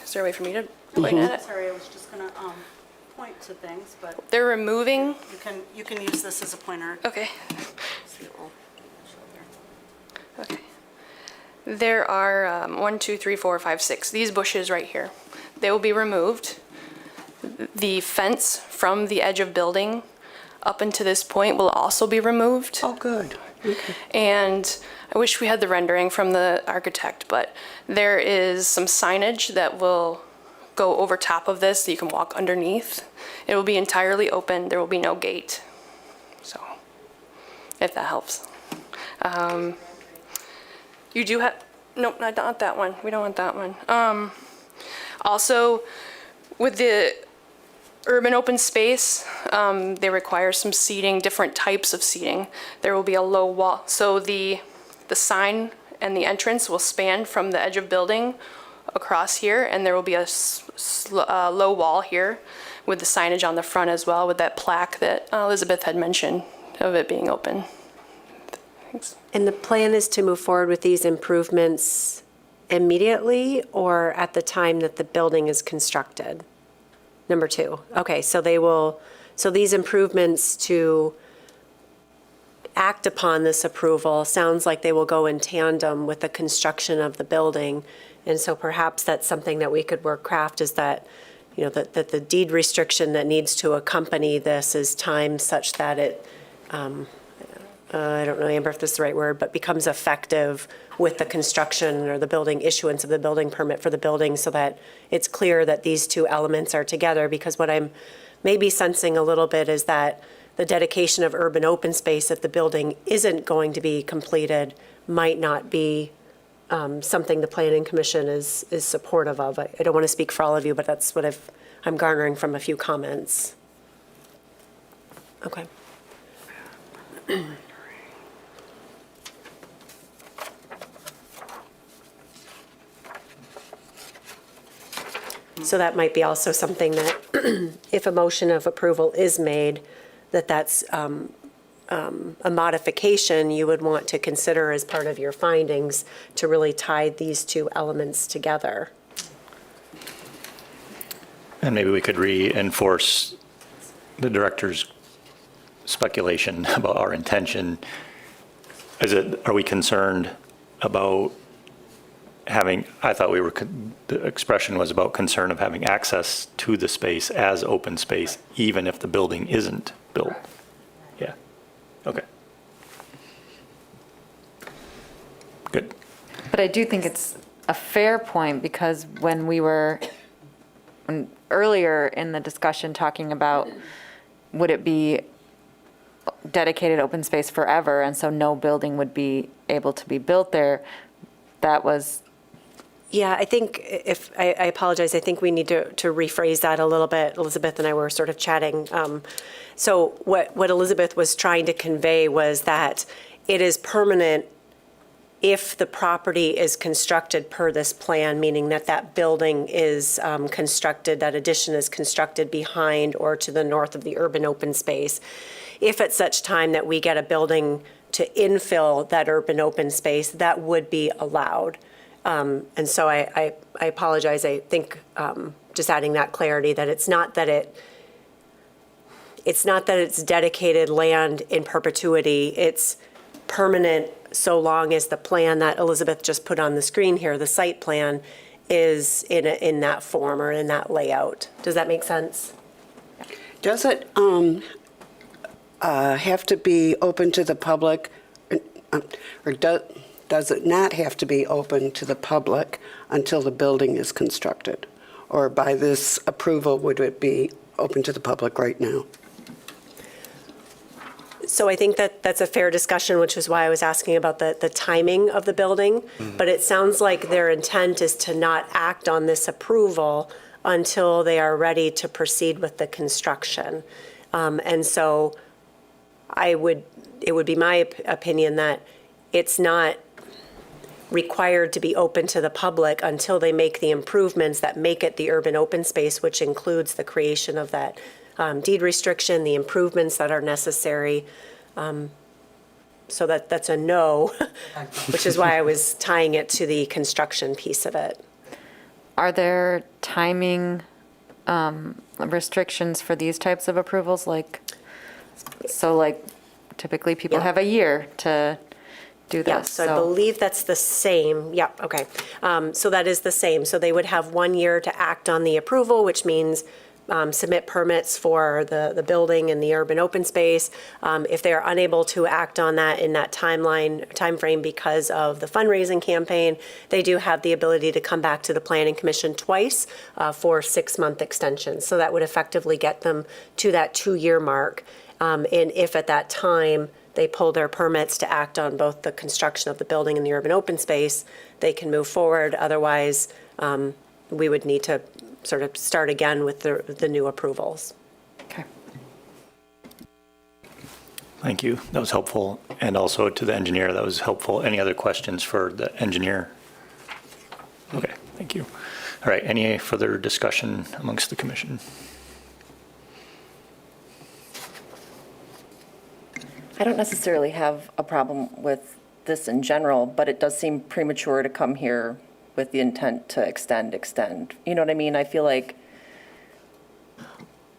Is there a way for me to point at it? Sorry, I was just going to point to things, but They're removing, you can use this as a pointer. okay. Okay. There are 1, 2, 3, 4, 5, 6, these bushes right here. They will be removed. The fence from the edge of building up into this point will also be removed. Oh, good. Okay. And I wish we had the rendering from the architect, but there is some signage that will go over top of this that you can walk underneath. It will be entirely open. There will be no gate. So, if that helps. You do have, nope, not that one. We don't want that one. Also, with the urban open space, they require some seating, different types of seating. There will be a low wall. So the sign and the entrance will span from the edge of building across here, and there will be a low wall here with the signage on the front as well, with that plaque that Elizabeth had mentioned of it being open. Thanks. And the plan is to move forward with these improvements immediately or at the time that the building is constructed? Number 2. Okay, so these improvements to act upon this approval sounds like they will go in tandem with the construction of the building. And so perhaps that's something that we could craft is that, that the deed restriction that needs to accompany this is timed such that it, I don't know, Amber, if this is the right word, but becomes effective with the construction or the building issuance of the building permit for the building so that it's clear that these two elements are together. Because what I'm maybe sensing a little bit is that the dedication of urban open space if the building isn't going to be completed might not be something the Planning Commission is supportive of. I don't want to speak for all of you, but that's what I'm garnering from a few comments. Okay. So that might be also something that, if a motion of approval is made, that's a modification you would want to consider as part of your findings to really tie these two elements together. And maybe we could reinforce the director's speculation about our intention. Are we concerned about having, I thought the expression was about concern of having access to the space as open space, even if the building isn't built? Yeah, okay. Good. But I do think it's a fair point because when earlier in the discussion talking about, would it be dedicated open space forever, and so no building would be able to be built there? That was, Yeah, I think I apologize, I think we need to rephrase that a little bit. Elizabeth and I were sort of chatting. So what Elizabeth was trying to convey was that it is permanent if the property is constructed per this plan, meaning that that building is constructed, that addition is constructed behind or to the north of the urban open space. If at such time that we get a building to infill that urban open space, that would be allowed. And so I apologize, I think just adding that clarity, that it's not that it's dedicated land in perpetuity, it's permanent so long as the plan that Elizabeth just put on the screen here, the site plan, is in that form or in that layout. Does that make sense? Does it have to be open to the public, or does it not have to be open to the public until the building is constructed? Or by this approval, would it be open to the public right now? So I think that that's a fair discussion, which is why I was asking about the timing of the building. But it sounds like their intent is to not act on this approval until they are ready to proceed with the construction. And so it would be my opinion that it's not required to be open to the public until they make the improvements that make it the urban open space, which includes the creation of that deed restriction, the improvements that are necessary. So that's a no, which is why I was tying it to the construction piece of it. are there timing restrictions for these types of approvals? Like typically people Yeah. have a year to do Yeah, this. so I believe that's the same. Yeah, okay. So that is the same. So they would have 1 year to act on the approval, which means submit permits for the building and the urban open space. If they are unable to act on that in that timeframe because of the fundraising campaign, they do have the ability to come back to the Planning Commission twice for 6-month extensions. So that would effectively get them to that 2-year mark. And if at that time they pull their permits to act on both the construction of the building and the urban open space, they can move forward. Otherwise, we would need to sort of start again with the new approvals. Okay. Thank you. That was helpful. And also to the engineer, that was helpful. Any other questions for the engineer? Okay, thank you. All right, any further discussion amongst the commission? I don't necessarily have a problem with this in general, but it does seem premature to come here with the intent to extend. You know what I mean? I feel like,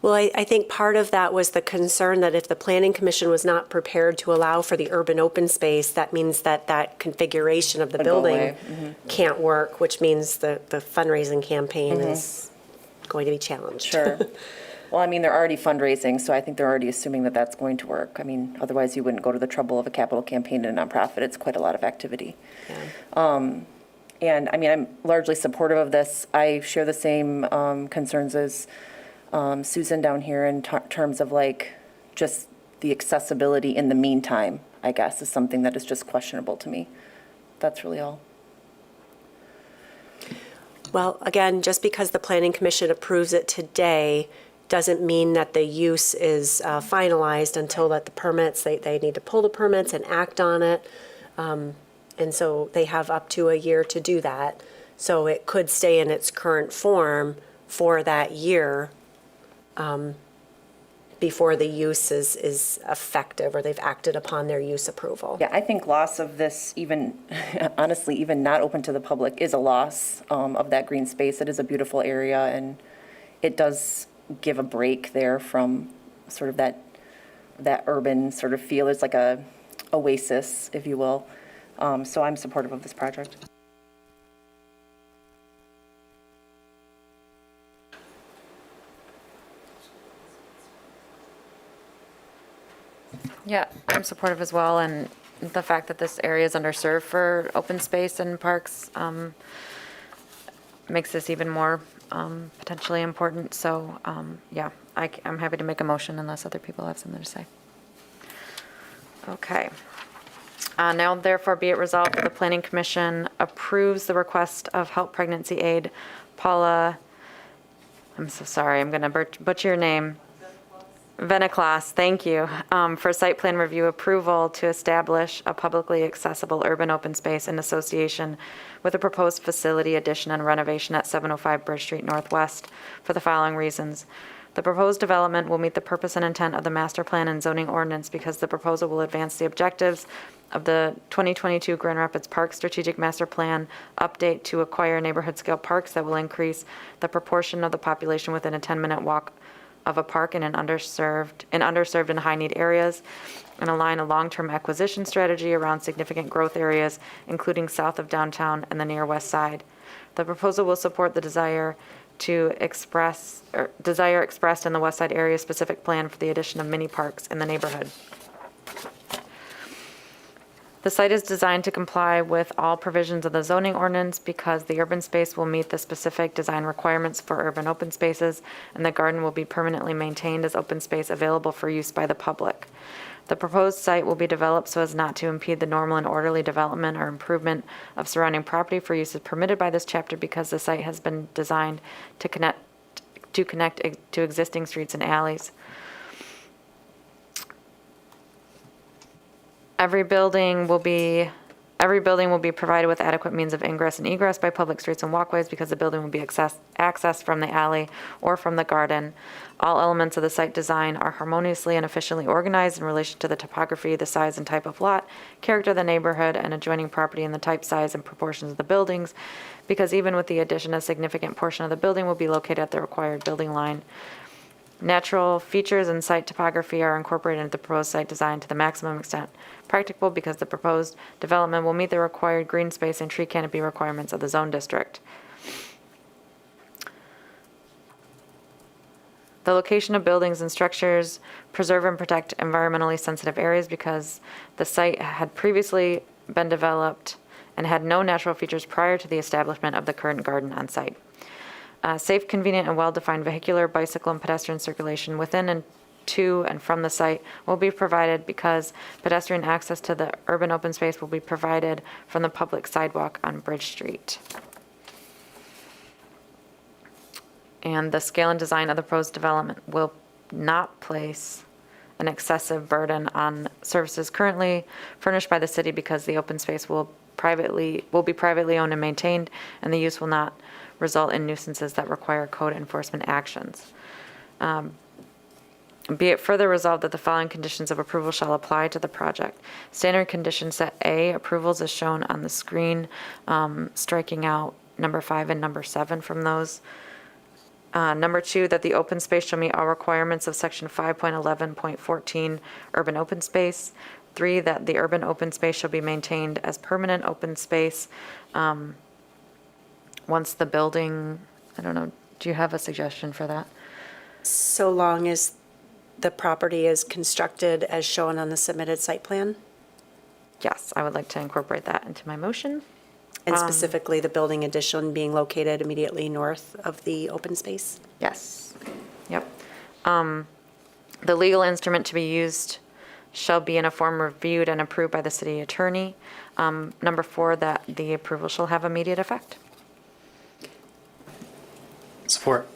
Well, I think part of that was the concern that if the Planning Commission was not prepared to allow for the urban open space, that means that configuration of the Would go building away. can't work, which means the fundraising campaign is going to be challenged. sure. Well, I mean, they're already fundraising, so I think they're already assuming that that's going to work. I mean, otherwise you wouldn't go to the trouble of a capital campaign in a nonprofit. It's quite a lot of activity. And I mean, I'm largely supportive of this. I share the same concerns as Susan down here in terms of like just the accessibility in the meantime, I guess, is something that is just questionable to me. That's really all. Well, again, just because the Planning Commission approves it today doesn't mean that the use is finalized until that the permits, they need to pull the permits and act on it. And so they have up to a year to do that. So it could stay in its current form for that year before the use is effective or they've acted upon their use approval. Yeah, I think loss of this, even, honestly, even not open to the public, is a loss of that green space. It is a beautiful area, and it does give a break there from sort of that urban sort of feel. It's like a oasis, if you will. So I'm supportive of this project. Yeah, I'm supportive as well, and the fact that this area is underserved for open space and parks makes this even more potentially important. So, yeah, I'm happy to make a motion unless other people have something to say. Okay. Now therefore be it resolved that the Planning Commission approves the request of Help Pregnancy Aid Paula, I'm so sorry, I'm going to butcher your name. Veneclas, thank you, for site plan review approval to establish a publicly accessible urban open space in association with a proposed facility addition and renovation at 705 Bridge Street Northwest for the following reasons. The proposed development will meet the purpose and intent of the master plan and zoning ordinance because the proposal will advance the objectives of the 2022 Grand Rapids Park Strategic Master Plan update to acquire neighborhood-scale parks that will increase the proportion of the population within a 10-minute walk of a park in underserved and high-need areas, and align a long-term acquisition strategy around significant growth areas, including south of downtown and the near west side. The proposal will support the desire expressed in the West Side Area Specific Plan for the addition of mini parks in the neighborhood. The site is designed to comply with all provisions of the zoning ordinance because the urban space will meet the specific design requirements for urban open spaces, and the garden will be permanently maintained as open space available for use by the public. The proposed site will be developed so as not to impede the normal and orderly development or improvement of surrounding property for uses permitted by this chapter because the site has been designed to connect to existing streets and alleys. Every building will be provided with adequate means of ingress and egress by public streets and walkways because the building will be accessed from the alley or from the garden. All elements of the site design are harmoniously and efficiently organized in relation to the topography, the size and type of lot, character of the neighborhood, and adjoining property, and the type, size, and proportions of the buildings, because even with the addition, a significant portion of the building will be located at the required building line. Natural features and site topography are incorporated into the proposed site design to the maximum extent practicable because the proposed development will meet the required green space and tree canopy requirements of the zone district. The location of buildings and structures preserve and protect environmentally sensitive areas because the site had previously been developed and had no natural features prior to the establishment of the current garden on site. Safe, convenient, and well-defined vehicular, bicycle, and pedestrian circulation within and to and from the site will be provided because pedestrian access to the urban open space will be provided from the public sidewalk on Bridge Street. And the scale and design of the proposed development will not place an excessive burden on services currently furnished by the city because the open space will be privately owned and maintained, and the use will not result in nuisances that require code enforcement actions. Be it further resolved that the following conditions of approval shall apply to the project. Standard condition set A, approvals as shown on the screen, striking out number 5 and number 7 from those. Number 2, that the open space shall meet all requirements of section 5.11.14 urban open space. 3, that the urban open space shall be maintained as permanent open space once the building, I don't know, do you have a suggestion for that? So long as the property is constructed as shown on the submitted site plan, Yes, I would like to incorporate that into my motion. and specifically the building addition being located immediately north of the open space? Yes. Yep. The legal instrument to be used shall be in a form reviewed and approved by the city attorney. Number 4, that the approval shall have immediate effect. Support.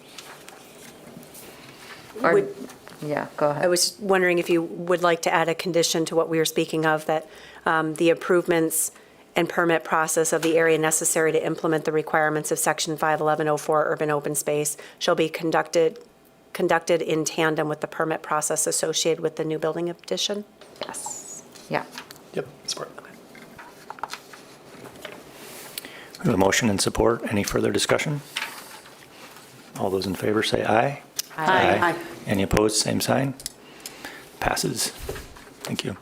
Or- Would- Yeah, go I ahead. was wondering if you would like to add a condition to what we were speaking of, that the improvements and permit process of the area necessary to implement the requirements of Section 51104 urban open space shall be conducted in tandem with the permit process associated with the new building addition? Yes. Yeah. Yep, support. We have a motion and support. Any further discussion? All those in favor say aye. Aye. Any opposed, same sign. Passes. Thank you.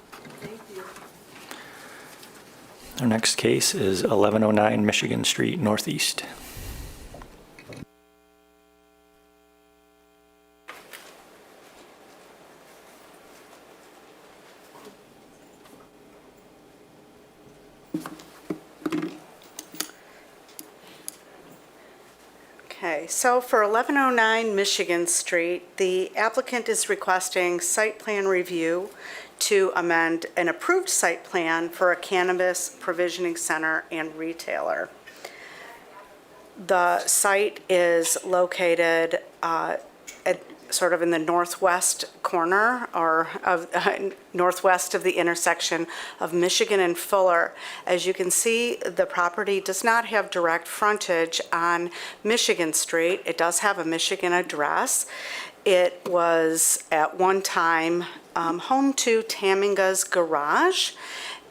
Our next case is 1109 Michigan Street Northeast. Okay, Okay, so for 1109 Michigan Street, the applicant is requesting site plan review to amend an approved site plan for a cannabis provisioning center and retailer. The site is located sort of in the northwest corner or of northwest of the intersection of Michigan and Fuller. As you can see, the property does not have direct frontage on Michigan Street. It does have a Michigan address. It was at one time home to Taminga's Garage,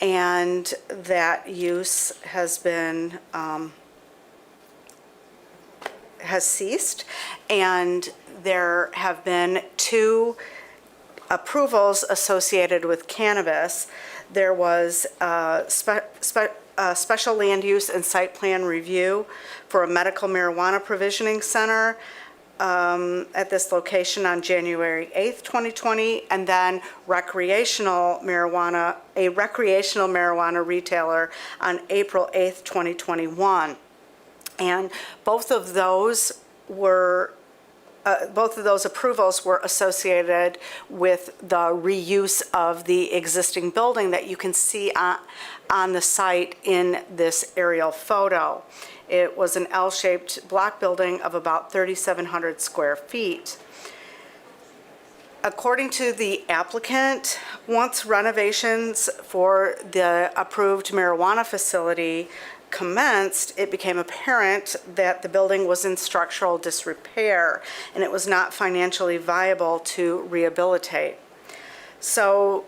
and that use has been has ceased, and there have been 2 approvals associated with cannabis. There was a special land use and site plan review for a medical marijuana provisioning center at this location on January 8th, 2020, and then a recreational marijuana retailer on April 8th, 2021. And both of those approvals were associated with the reuse of the existing building that you can see on the site in this aerial photo. It was an L-shaped block building of about 3,700 square feet. According to the applicant, once renovations for the approved marijuana facility commenced, it became apparent that the building was in structural disrepair and it was not financially viable to rehabilitate. So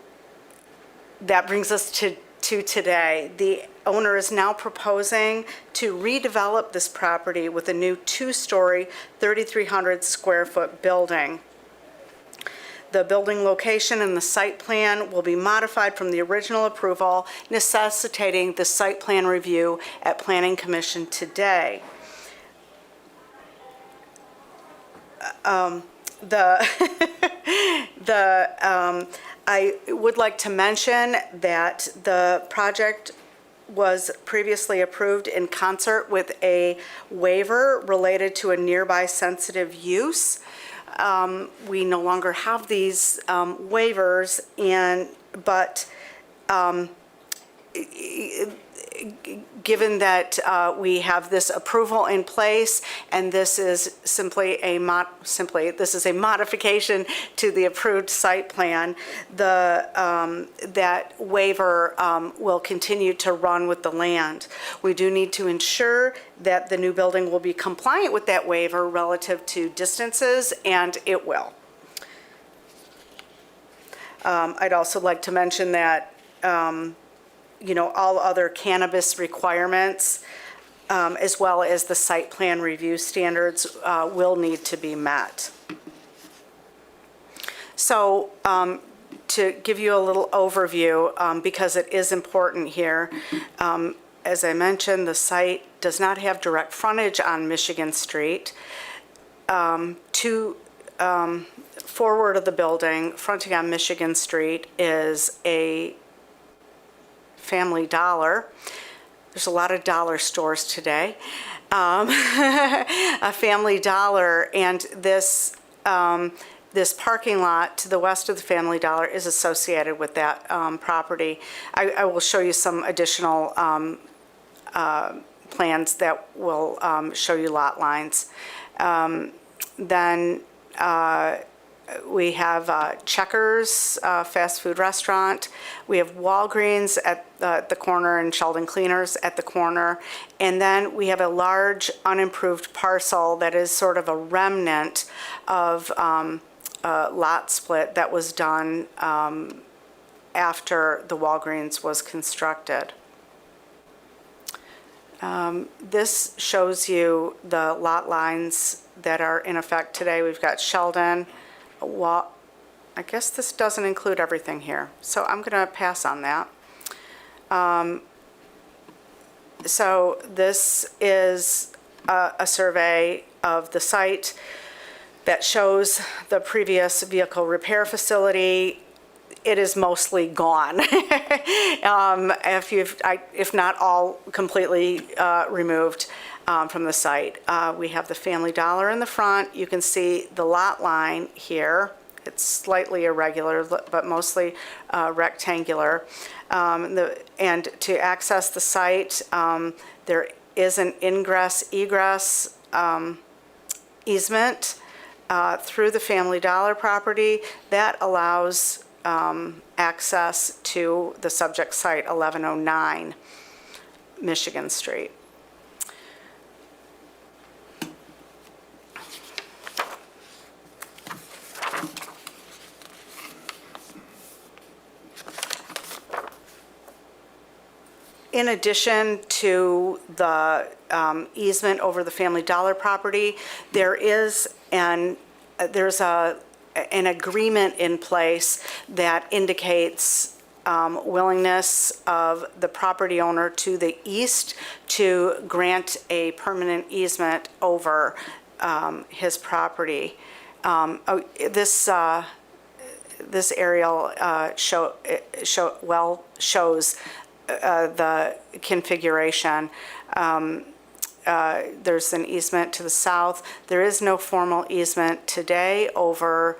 that brings us to today. The owner is now proposing to redevelop this property with a new 2-story, 3,300 square foot building. The building location and the site plan will be modified from the original approval, necessitating the site plan review at Planning Commission today. I would like to mention that the project was previously approved in concert with a waiver related to a nearby sensitive use. We no longer have these waivers, but given that we have this approval in place, and this is simply a modification to the approved site plan, that waiver will continue to run with the land. We do need to ensure that the new building will be compliant with that waiver relative to distances, and it will. I'd also like to mention that all other cannabis requirements, as well as the site plan review standards, will need to be met. So to give you a little overview, because it is important here, as I mentioned, the site does not have direct frontage on Michigan Street. Forward of the building, fronting on Michigan Street, is a Family Dollar. There's a lot of dollar stores today. A Family Dollar, and this parking lot to the west of the Family Dollar is associated with that property. I will show you some additional plans that will show you lot lines. Then we have Checkers fast food restaurant. We have Walgreens at the corner and Sheldon Cleaners at the corner. And then we have a large unimproved parcel that is sort of a remnant of a lot split that was done after the Walgreens was constructed. This shows you the lot lines that are in effect today. We've got Sheldon. I guess this doesn't include everything here, so I'm going to pass on that. So this is a survey of the site that shows the previous vehicle repair facility. it is mostly gone. If not all completely removed from the site. We have the Family Dollar in the front. You can see the lot line here. It's slightly irregular, but mostly rectangular. And to access the site, there is an ingress-egress easement through the Family Dollar property that allows access to the subject site, 1109 Michigan Street. In addition to the easement over the Family Dollar property, there's an agreement in place that indicates willingness of the property owner to the east to grant a permanent easement over his property. This aerial shows the configuration. There's an easement to the south. There is no formal easement today over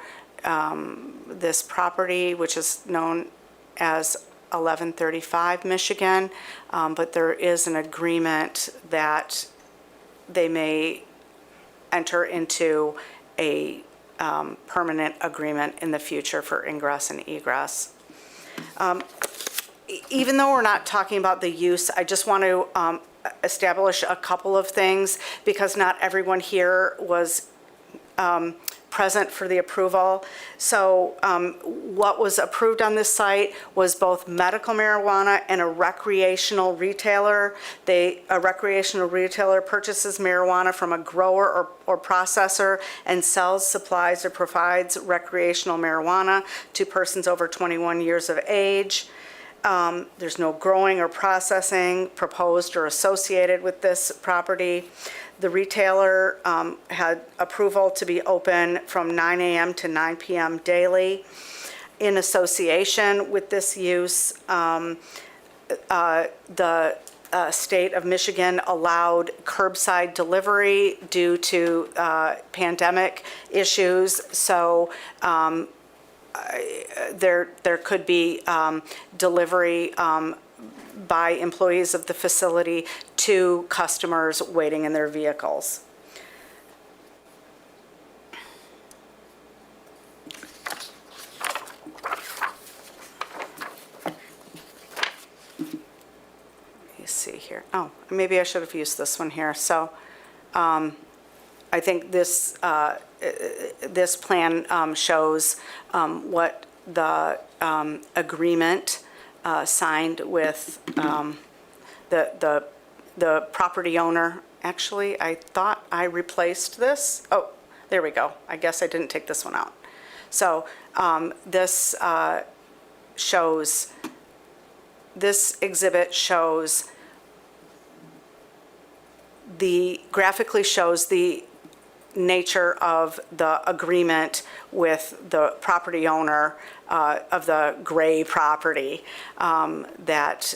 this property, which is known as 1135 Michigan, but there is an agreement that they may enter into a permanent agreement in the future for ingress and egress. Even though we're not talking about the use, I just want to establish a couple of things because not everyone here was present for the approval. So what was approved on this site was both medical marijuana and a recreational retailer. A recreational retailer purchases marijuana from a grower or processor and sells, supplies, or provides recreational marijuana to persons over 21 years of age. There's no growing or processing proposed or associated with this property. The retailer had approval to be open from 9 a.m. to 9 p.m. daily. In association with this use, the state of Michigan allowed curbside delivery due to pandemic issues. So there could be delivery by employees of the facility to customers waiting in their vehicles. Let me see here. Oh, maybe I should have used this one here. So I think this this plan shows what the agreement signed with the property owner. Actually, I thought I replaced this. Oh, there we go. I guess I didn't take this one out. So this shows, this exhibit shows graphically shows the nature of the agreement with the property owner of the gray property that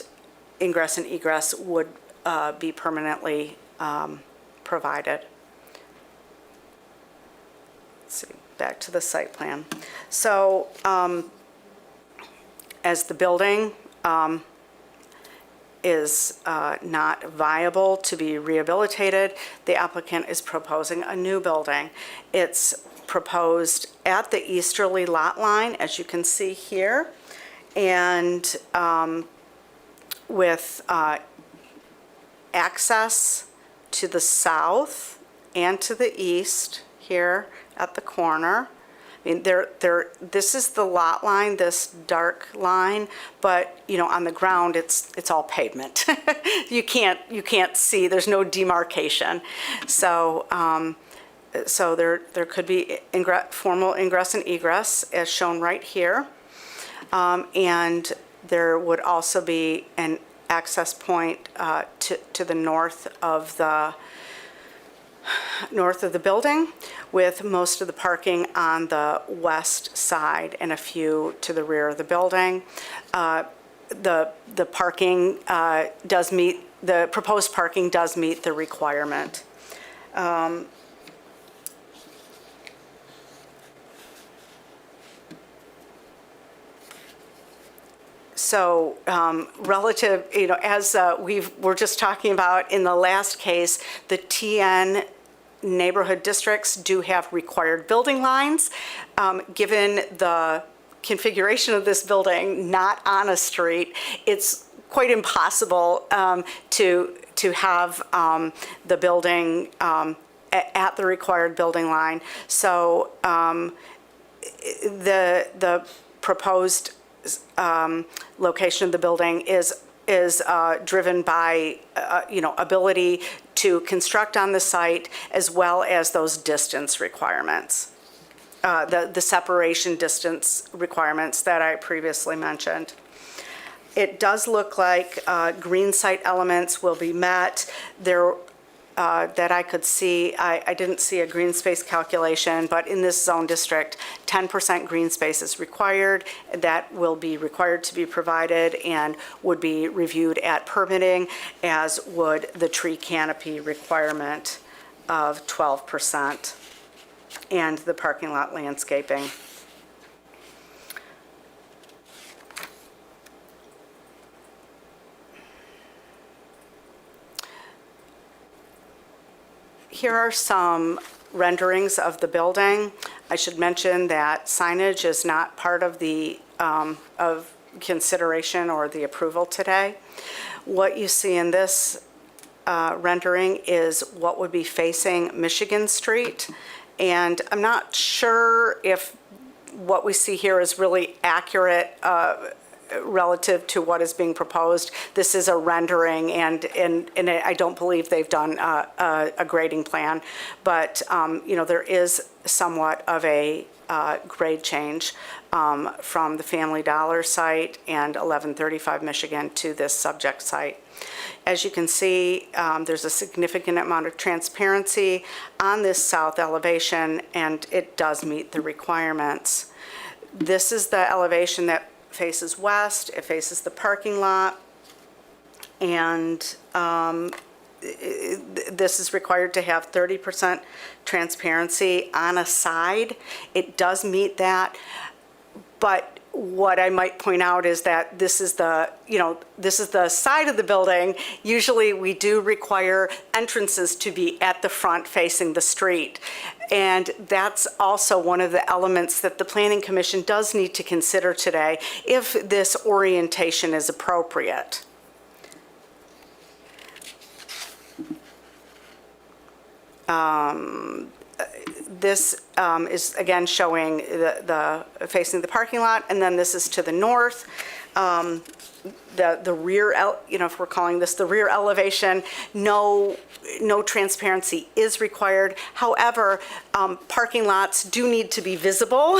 ingress and egress would be permanently provided. Let's see, back to the site plan. So as the building is not viable to be rehabilitated, the applicant is proposing a new building. It's proposed at the easterly lot line, as you can see here, and with access to the south and to the east here at the corner. I mean, this is the lot line, this dark line, but you know, on the ground, it's all pavement. You can't see. There's no demarcation. So, so there could be formal ingress and egress, as shown right here, and there would also be an access point to the north of the north of the building, with most of the parking on the west side and a few to the rear of the building. The parking does meet, the proposed parking does meet the requirement. So relative, as we're just talking about in the last case, the TN neighborhood districts do have required building lines. Given the configuration of this building, not on a street, it's quite impossible to have the building at the required building line. So the proposed location of the building is driven by, ability to construct on the site, as well as those distance requirements, the separation distance requirements that I previously mentioned. It does look like green site elements will be met. There, that I could see, I didn't see a green space calculation, but in this zone district, 10% green space is required. That will be required to be provided and would be reviewed at permitting, as would the tree canopy requirement of 12% and the parking lot landscaping. Here are some renderings of the building. I should mention that signage is not part of the of consideration or the approval today. What you see in this rendering is what would be facing Michigan Street, and I'm not sure if what we see here is really accurate relative to what is being proposed. This is a rendering, and I don't believe they've done a grading plan, but there is somewhat of a grade change from the Family Dollar site and 1135 Michigan to this subject site. As you can see, there's a significant amount of transparency on this south elevation, and it does meet the requirements. This is the elevation that faces west. It faces the parking lot, and this is required to have 30% transparency on a side. It does meet that, but what I might point out is that this is the side of the building. Usually we do require entrances to be at the front facing the street. And that's also one of the elements that the Planning Commission does need to consider today if this orientation is appropriate. This is again showing the facing the parking lot, and then this is to the north. The rear, if we're calling this the rear elevation, no transparency is required. However, parking lots do need to be visible,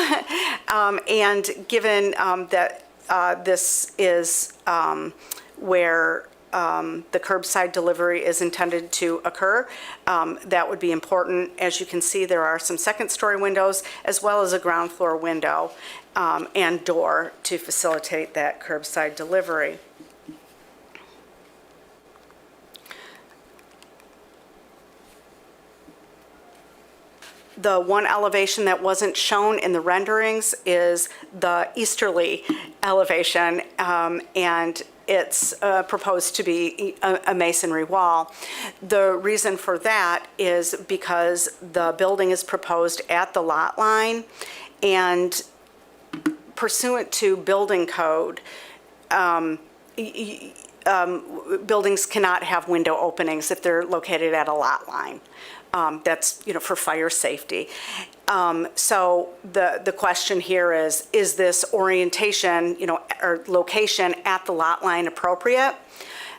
and given that this is where the curbside delivery is intended to occur, that would be important. As you can see, there are some second-story windows as well as a ground floor window and door to facilitate that curbside delivery. The one elevation that wasn't shown in the renderings is the easterly elevation, and it's proposed to be a masonry wall. The reason for that is because the building is proposed at the lot line, and pursuant to building code, buildings cannot have window openings if they're located at a lot line. That's, for fire safety. So the question here is this orientation, or location at the lot line appropriate?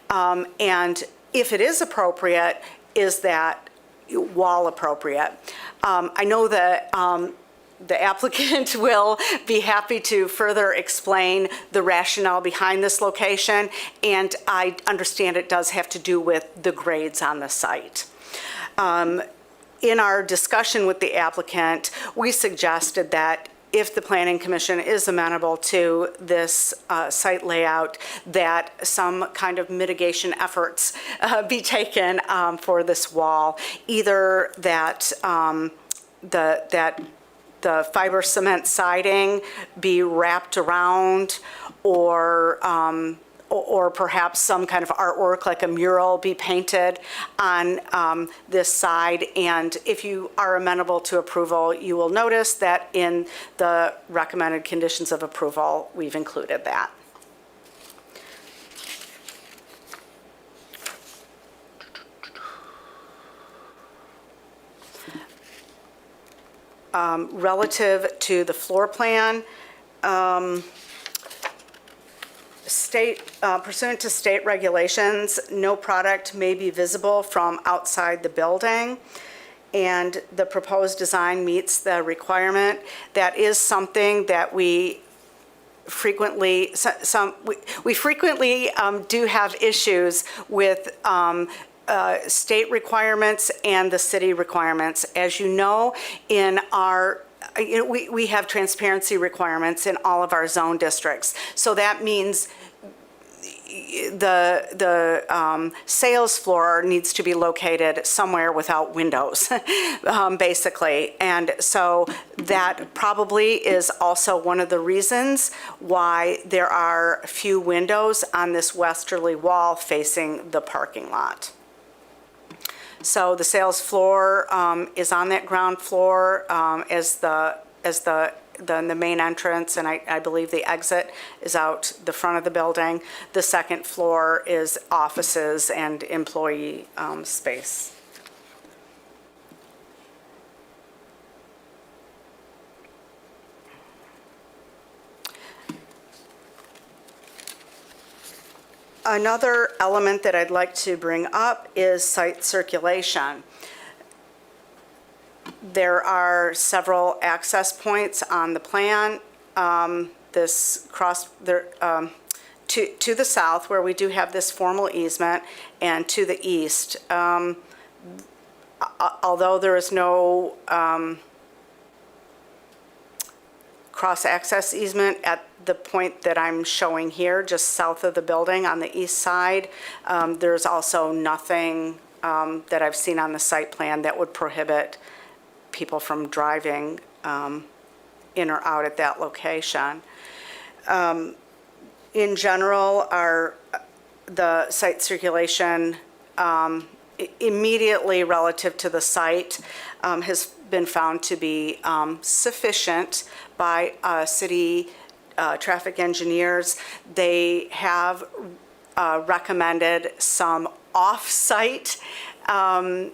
And if it is appropriate, is that wall appropriate? I know that the applicant will be happy to further explain the rationale behind this location, and I understand it does have to do with the grades on the site. In our discussion with the applicant, we suggested that if the Planning Commission is amenable to this site layout, that some kind of mitigation efforts be taken for this wall. Either that the fiber cement siding be wrapped around, or perhaps some kind of artwork like a mural be painted on this side. And if you are amenable to approval, you will notice that in the recommended conditions of approval, we've included that. Relative to the floor plan, pursuant to state regulations, no product may be visible from outside the building, and the proposed design meets the requirement. That is something that we frequently, we frequently do have issues with state requirements and the city requirements. As you know, in our we have transparency requirements in all of our zone districts. So that means the sales floor needs to be located somewhere without windows, basically. And so that probably is also one of the reasons why there are few windows on this westerly wall facing the parking lot. So the sales floor is on that ground floor as the main entrance, and I believe the exit is out the front of the building. The second floor is offices and employee space. Another element that I'd like to bring up is site circulation. There are several access points on the plan. To the south, where we do have this formal easement, and to the east. Although there is no cross-access easement at the point that I'm showing here, just south of the building on the east side, there's also nothing that I've seen on the site plan that would prohibit people from driving in or out at that location. In general, the site circulation immediately relative to the site has been found to be sufficient by city traffic engineers. They have recommended some off-site, not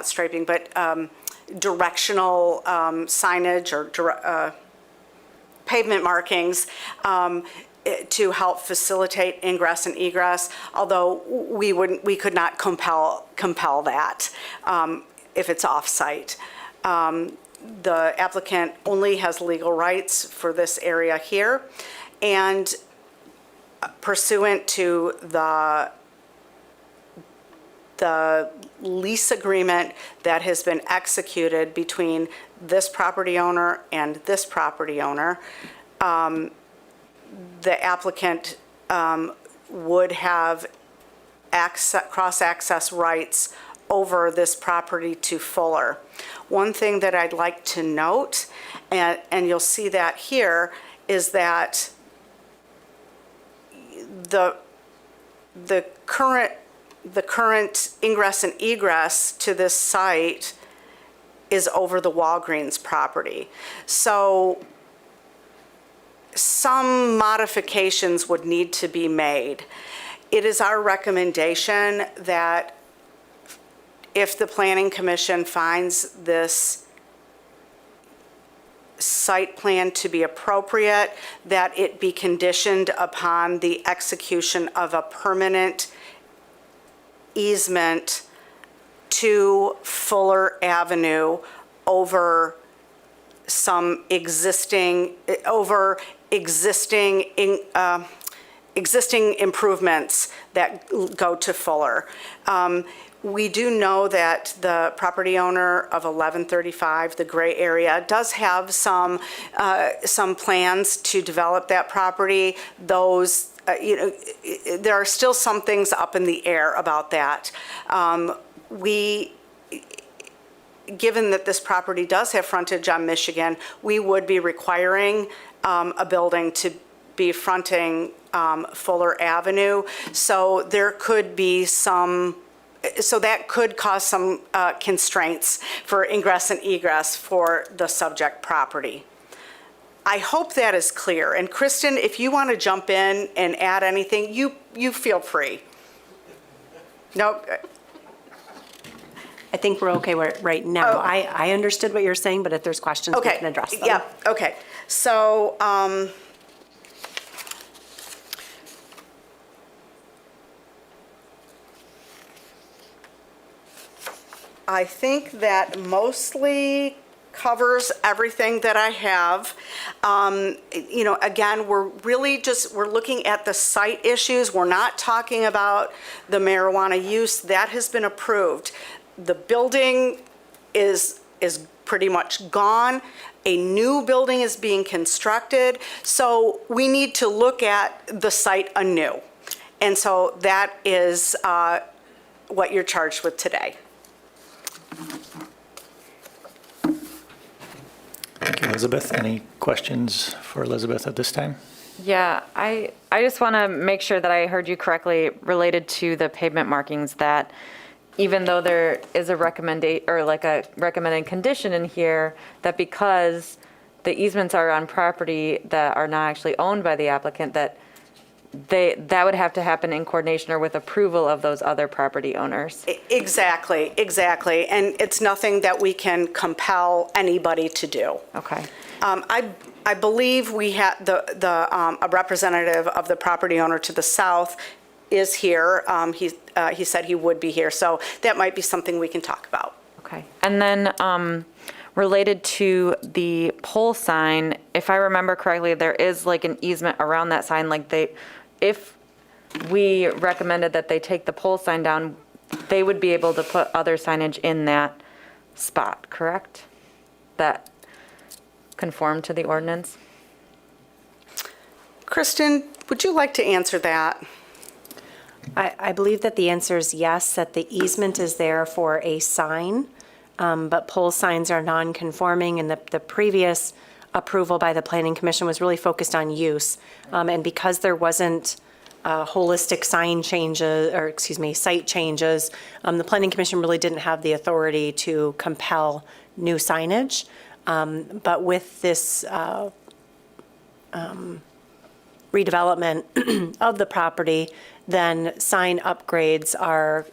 striping, but directional signage or pavement markings to help facilitate ingress and egress, although we could not compel that if it's off-site. The applicant only has legal rights for this area here, and pursuant to the lease agreement that has been executed between this property owner and this property owner, the applicant would have cross-access rights over this property to Fuller. One thing that I'd like to note, and you'll see that here, is that the current ingress and egress to this site is over the Walgreens property. So some modifications would need to be made. It is our recommendation that if the Planning Commission finds this site plan to be appropriate, that it be conditioned upon the execution of a permanent easement to Fuller Avenue over some existing existing improvements that go to Fuller. We do know that the property owner of 1135, the gray area, does have some plans to develop that property. Those, there are still some things up in the air about that. Given that this property does have frontage on Michigan, we would be requiring a building to be fronting Fuller Avenue. So there could be so that could cause some constraints for ingress and egress for the subject property. I hope that is clear. And Kristen, if you want to jump in and add anything, you feel free. No. I think we're okay right now. Oh. I understood what you're saying, but if there's questions, we Okay. can address them. Yeah, okay. So, I think that mostly covers everything that I have. Again, we're looking at the site issues. We're not talking about the marijuana use. That has been approved. The building is pretty much gone. A new building is being constructed. So we need to look at the site anew. And so that is what you're charged with today. Thank you, Elizabeth. Any questions for Elizabeth at this time? Yeah, I just want to make sure that I heard you correctly related to the pavement markings, that even though there is a recommended condition in here, that because the easements are on property that are not actually owned by the applicant, that would have to happen in coordination or with approval of those other property owners. Exactly. And it's nothing that we can compel anybody to do. Okay. I believe we had a representative of the property owner to the south is here. He said he would be here, so that might be something we can talk about. Okay. And then related to the pole sign, if I remember correctly, there is like an easement around that sign, if we recommended that they take the pole sign down, they would be able to put other signage in that spot, correct? That conform to the ordinance? Kristen, would you like to answer that? I believe that the answer is yes, that the easement is there for a sign, but pole signs are non-conforming, and the previous approval by the Planning Commission was really focused on use. And because there wasn't holistic sign changes, site changes, the Planning Commission really didn't have the authority to compel new signage. But with this redevelopment of the property, then sign upgrades are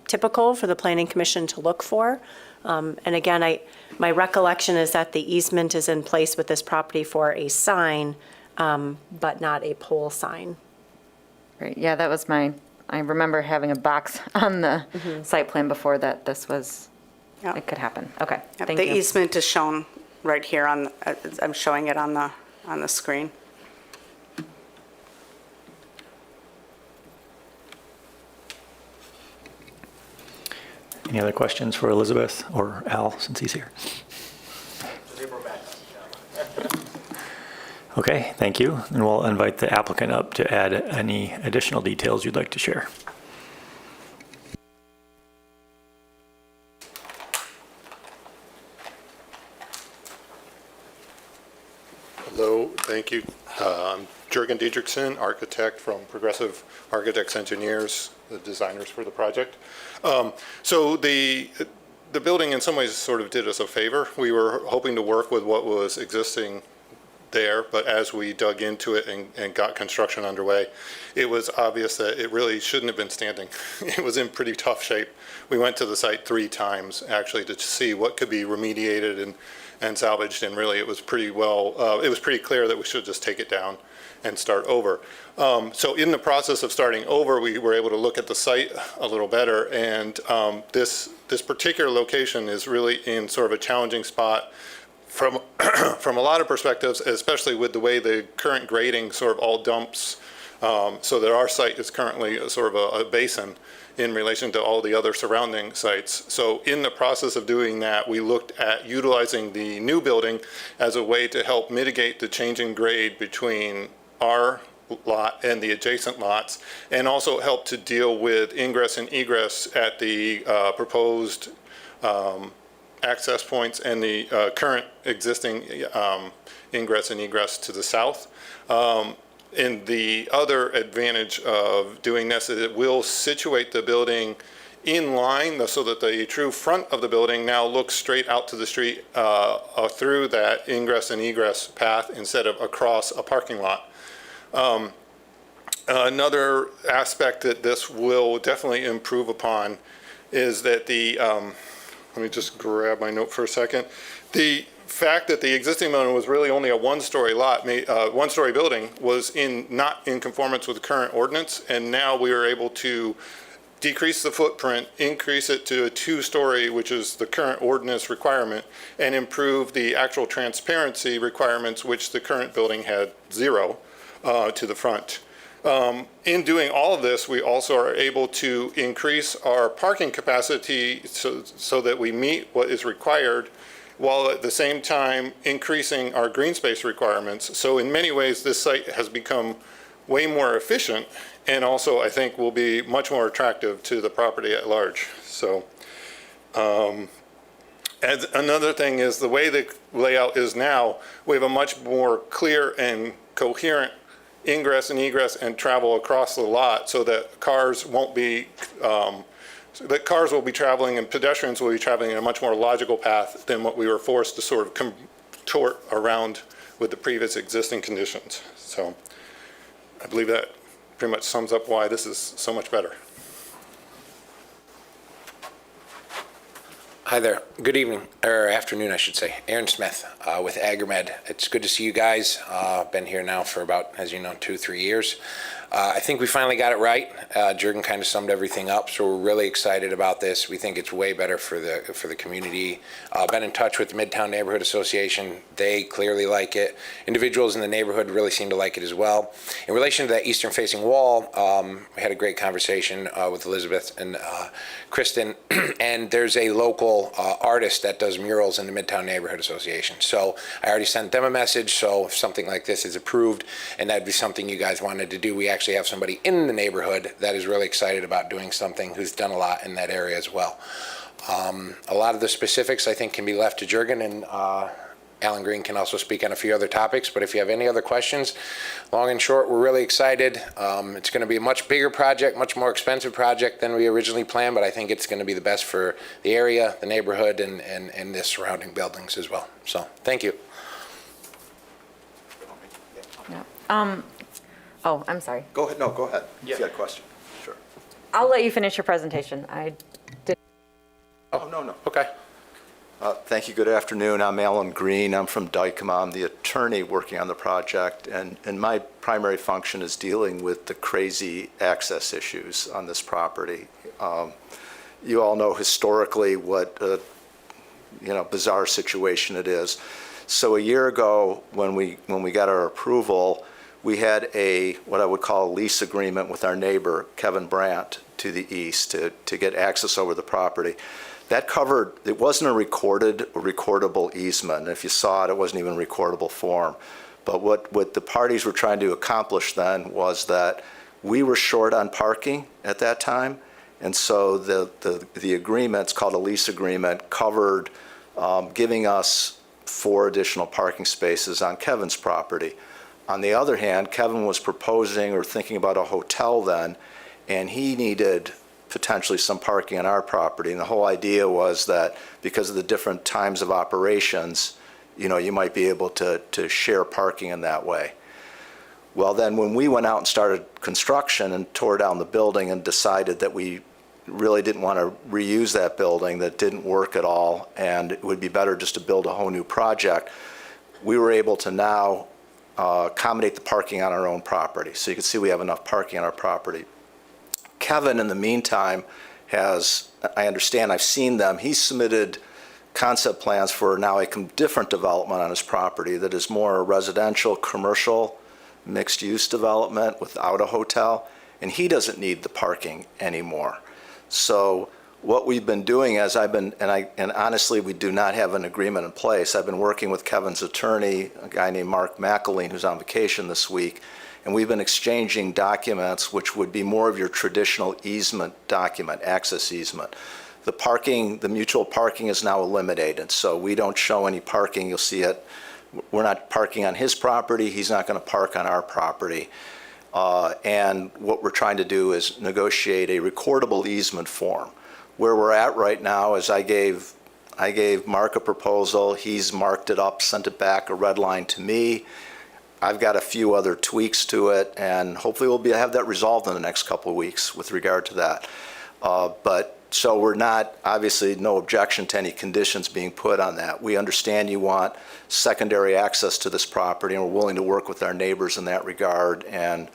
typical for the Planning Commission to look for. And again, my recollection is that the easement is in place with this property for a sign, but not a pole sign. Great. Yeah, that was I remember having a box on the site plan before that this was, Yep. it could happen. Okay, Yep, thank the you. easement is shown right here I'm showing it on the screen. Any other questions for Elizabeth or Al, since he's here? Okay, thank you. And we'll invite the applicant up to add any additional details you'd like to share. Hello, thank you. I'm Jurgen Diedrichsen, architect from Progressive Architects Engineers, the designers for the project. So the building in some ways sort of did us a favor. We were hoping to work with what was existing there, but as we dug into it and got construction underway, it was obvious that it really shouldn't have been standing. It was in pretty tough shape. We went to the site 3 times actually to see what could be remediated and salvaged, and really it was pretty clear that we should just take it down and start over. So in the process of starting over, we were able to look at the site a little better, and this particular location is really in sort of a challenging spot from a lot of perspectives, especially with the way the current grading sort of all dumps so that our site is currently a sort of a basin in relation to all the other surrounding sites. So in the process of doing that, we looked at utilizing the new building as a way to help mitigate the changing grade between our lot and the adjacent lots, and also help to deal with ingress and egress at the proposed access points and the current existing ingress and egress to the south. And the other advantage of doing this is it will situate the building in line so that the true front of the building now looks straight out to the street through that ingress and egress path instead of across a parking lot. Another aspect that this will definitely improve upon is that the, let me just grab my note for a second. The fact that the existing building was really only a one-story lot, one-story building, was not in conformance with the current ordinance, and now we are able to decrease the footprint, increase it to a two-story, which is the current ordinance requirement, and improve the actual transparency requirements, which the current building had 0 to the front. In doing all of this, we also are able to increase our parking capacity so that we meet what is required, while at the same time increasing our green space requirements. So in many ways, this site has become way more efficient, and also I think will be much more attractive to the property at large. So and another thing is the way the layout is now, we have a much more clear and coherent ingress and egress and travel across the lot, so that cars won't be cars will be traveling and pedestrians will be traveling in a much more logical path than what we were forced to sort of contort around with the previous existing conditions. So I believe that pretty much sums up why this is so much better. Hi there. Good evening, or afternoon, I should say. Aaron Smith with Agromed. It's good to see you guys. Been here now for about, as you know, 2-3 years. I think we finally got it right. Jurgen kind of summed everything up, so we're really excited about this. We think it's way better for the community. Been in touch with the Midtown Neighborhood Association. They clearly like it. Individuals in the neighborhood really seem to like it as well. In relation to that eastern-facing wall, we had a great conversation with Elizabeth and Kristen, and there's a local artist that does murals in the Midtown Neighborhood Association. So I already sent them a message, so if something like this is approved and that'd be something you guys wanted to do, we actually have somebody in the neighborhood that is really excited about doing something, who's done a lot in that area as well. A lot of the specifics I think can be left to Jurgen, and Alan Green can also speak on a few other topics, but if you have any other questions, long and short, we're really excited. It's going to be a much bigger project, much more expensive project than we originally planned, but I think it's going to be the best for the area, the neighborhood, and the surrounding buildings as well. So, thank you. Yeah. Oh, I'm sorry. Go ahead. No, go ahead. If you got a question. Sure. I'll let you finish your presentation. I did. Oh, no. Okay. Thank you. Good afternoon. I'm Alan Green. I'm from Dykema. I'm the attorney working on the project, and my primary function is dealing with the crazy access issues on this property. You all know historically what bizarre situation it is. So a year ago, when we got our approval, we had what I would call a lease agreement with our neighbor, Kevin Brandt, to the east to get access over the property. That covered, it wasn't a recordable easement. If you saw it, it wasn't even recordable form. But what the parties were trying to accomplish then was that we were short on parking at that time, and so the agreement, it's called a lease agreement, covered giving us 4 additional parking spaces on Kevin's property. On the other hand, Kevin was proposing or thinking about a hotel then, and he needed potentially some parking on our property. And the whole idea was that because of the different times of operations, you might be able to share parking in that way. Well, then when we went out and started construction and tore down the building and decided that we really didn't want to reuse that building, that didn't work at all, and it would be better just to build a whole new project, we were able to now accommodate the parking on our own property. So you can see we have enough parking on our property. Kevin, in the meantime, has, I understand, I've seen them, he's submitted concept plans for now a different development on his property that is more residential, commercial mixed-use development without a hotel, and he doesn't need the parking anymore. So what we've been doing is and honestly, we do not have an agreement in place. I've been working with Kevin's attorney, a guy named Mark McElleen, who's on vacation this week, and we've been exchanging documents which would be more of your traditional easement document, access easement. The parking, the mutual parking is now eliminated, so we don't show any parking. You'll see it. We're not parking on his property. He's not going to park on our property. And what we're trying to do is negotiate a recordable easement form. Where we're at right now is I gave Mark a proposal. He's marked it up, sent it back, a red line to me. I've got a few other tweaks to it, and hopefully we'll have that resolved in the next couple of weeks with regard to that. So we're not, obviously, no objection to any conditions being put on that. We understand you want secondary access to this property, and we're willing to work with our neighbors in that regard. And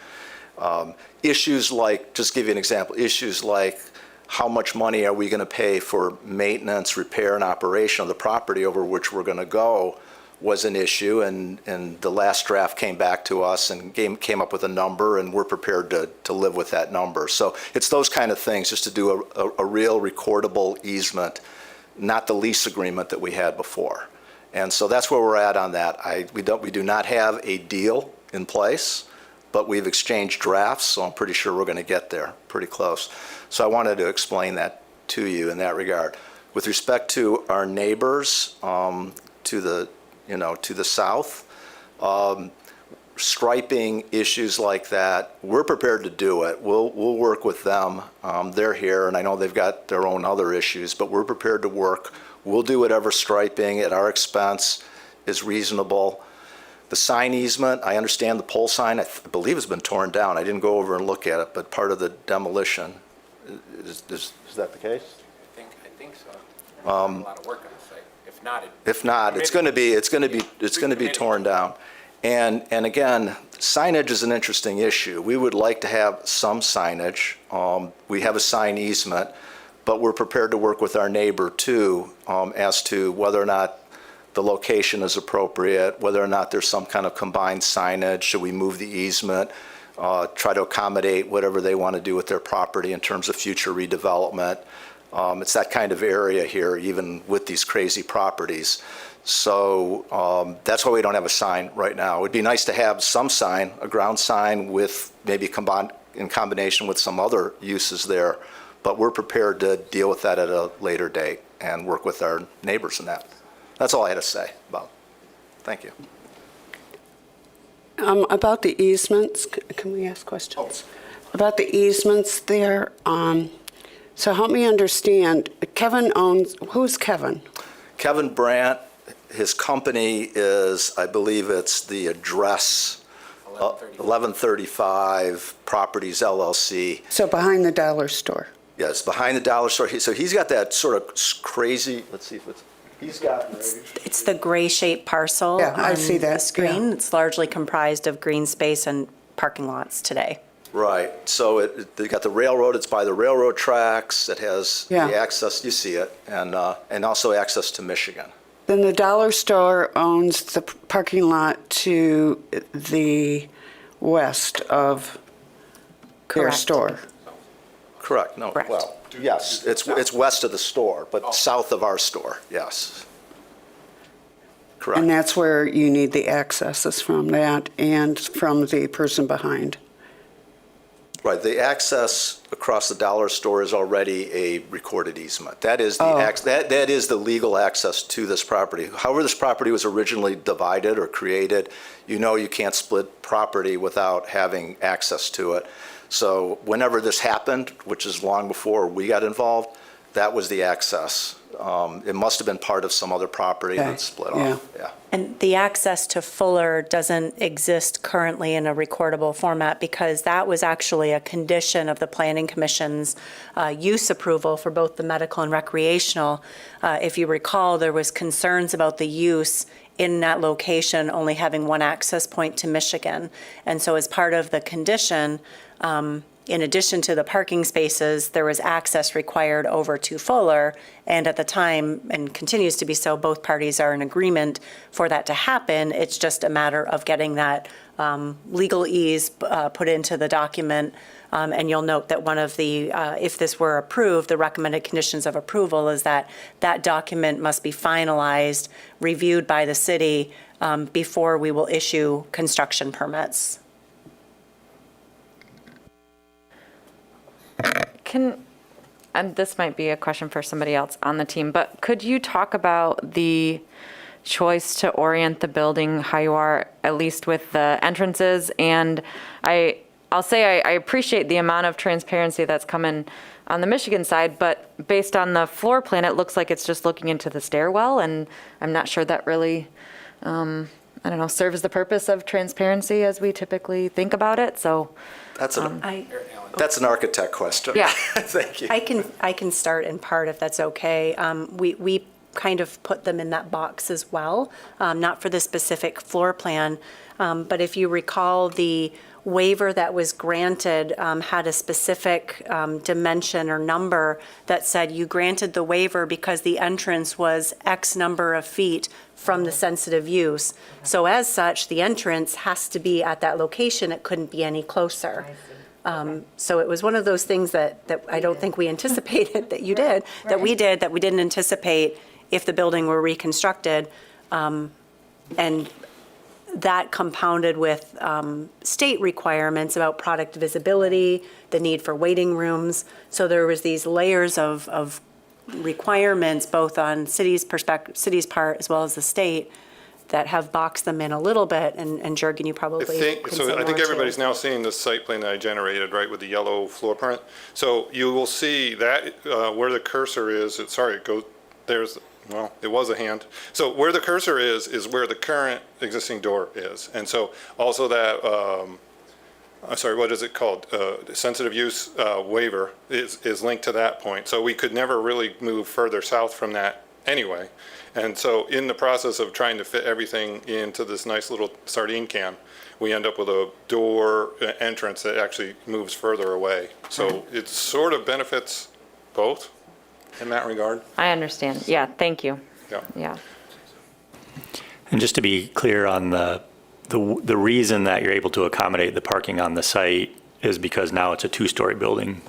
issues like, just give you an example, issues like how much money are we going to pay for maintenance, repair, and operation of the property over which we're going to go was an issue, and the last draft came back to us and came up with a number, and we're prepared to live with that number. So it's those kind of things, just to do a real recordable easement, not the lease agreement that we had before. And so that's where we're at on that. We do not have a deal in place, but we've exchanged drafts, so I'm pretty sure we're going to get there, pretty close. So I wanted to explain that to you in that regard. With respect to our neighbors, to the south, striping issues like that, we're prepared to do it. We'll work with them. They're here, and I know they've got their own other issues, but we're prepared to work. We'll do whatever striping at our expense is reasonable. The sign easement, I understand the pole sign, I believe has been torn down. I didn't go over and look at it, but part of the demolition. Is that the case? I think so. A lot of work on the site. If not, it's going to be torn down. And again, signage is an interesting issue. We would like to have some signage. We have a sign easement, but we're prepared to work with our neighbor too, as to whether or not the location is appropriate, whether or not there's some kind of combined signage. Should we move the easement? Try to accommodate whatever they want to do with their property in terms of future redevelopment. It's that kind of area here, even with these crazy properties. So that's why we don't have a sign right now. It would be nice to have some sign, a ground sign with maybe in combination with some other uses there, but we're prepared to deal with that at a later date and work with our neighbors in that. That's all I had to say about it. Thank you. About the easements, can we ask questions? About the easements there, so help me understand, Kevin owns, who's Kevin? Kevin Brandt, his company is, I believe it's the address, 1135 Properties LLC. So behind the dollar store? Yes, behind the dollar store. So he's got that sort of crazy, let's see if he's got. It's the gray-shaped parcel Yeah, I see on the that, screen. yeah. It's largely comprised of green space and parking lots today. Right, so they got the railroad, it's by the railroad tracks, it has the Yeah. access, you see it, and also access to Michigan. Then the dollar store owns the parking lot to the west of their Correct. store. Correct, no, Correct. well, yes, it's west of the store, but south of our store, yes. Correct. And that's where you need the accesses from that and from the person behind. Right, the access across the dollar store is already a recorded easement. That is that is the legal access to this property. However, this property was originally divided or created, you can't split property without having access to it. So whenever this happened, which is long before we got involved, that was the access. It must have been part of some other property that split off, yeah. And the access to Fuller doesn't exist currently in a recordable format because that was actually a condition of the Planning Commission's use approval for both the medical and recreational. If you recall, there was concerns about the use in that location only having one access point to Michigan. And so as part of the condition, in addition to the parking spaces, there was access required over to Fuller. And at the time, and continues to be so, both parties are in agreement for that to happen. It's just a matter of getting that legal ease put into the document. And you'll note that one of the, if this were approved, the recommended conditions of approval is that that document must be finalized, reviewed by the city before we will issue construction permits. And this might be a question for somebody else on the team, but could you talk about the choice to orient the building how you are, at least with the entrances? And I'll say I appreciate the amount of transparency that's coming on the Michigan side, but based on the floor plan, it looks like it's just looking into the stairwell, and I'm not sure that really, serves the purpose of transparency as we typically think about it, so. That's an architect question. Yeah. Thank you. I can start in part if that's okay. We kind of put them in that box as well, not for the specific floor plan, but if you recall, the waiver that was granted had a specific dimension or number that said you granted the waiver because the entrance was X number of feet from the sensitive use. So as such, the entrance has to be at that location. It couldn't be any closer. So it was one of those things that I don't think we anticipated that you did, that we didn't anticipate if the building were reconstructed. And that compounded with state requirements about product visibility, the need for waiting rooms. So there was these layers of requirements, both on city's part as well as the state, that have boxed them in a little bit. And Jurgen, you probably can say I think more, everybody's too. now seeing the site plan that I generated, right, with the yellow floor print. So you will see that where the cursor is, it was a hand. So where the cursor is where the current existing door is. And so also that, what is it called? Sensitive use waiver is linked to that point. So we could never really move further south from that anyway. And so in the process of trying to fit everything into this nice little sardine can, we end up with a door entrance that actually moves further away. So it sort of benefits both in that regard. I understand. Yeah, thank you. Yeah. And just to be clear on the reason that you're able to accommodate the parking on the site is because now it's a two-story building.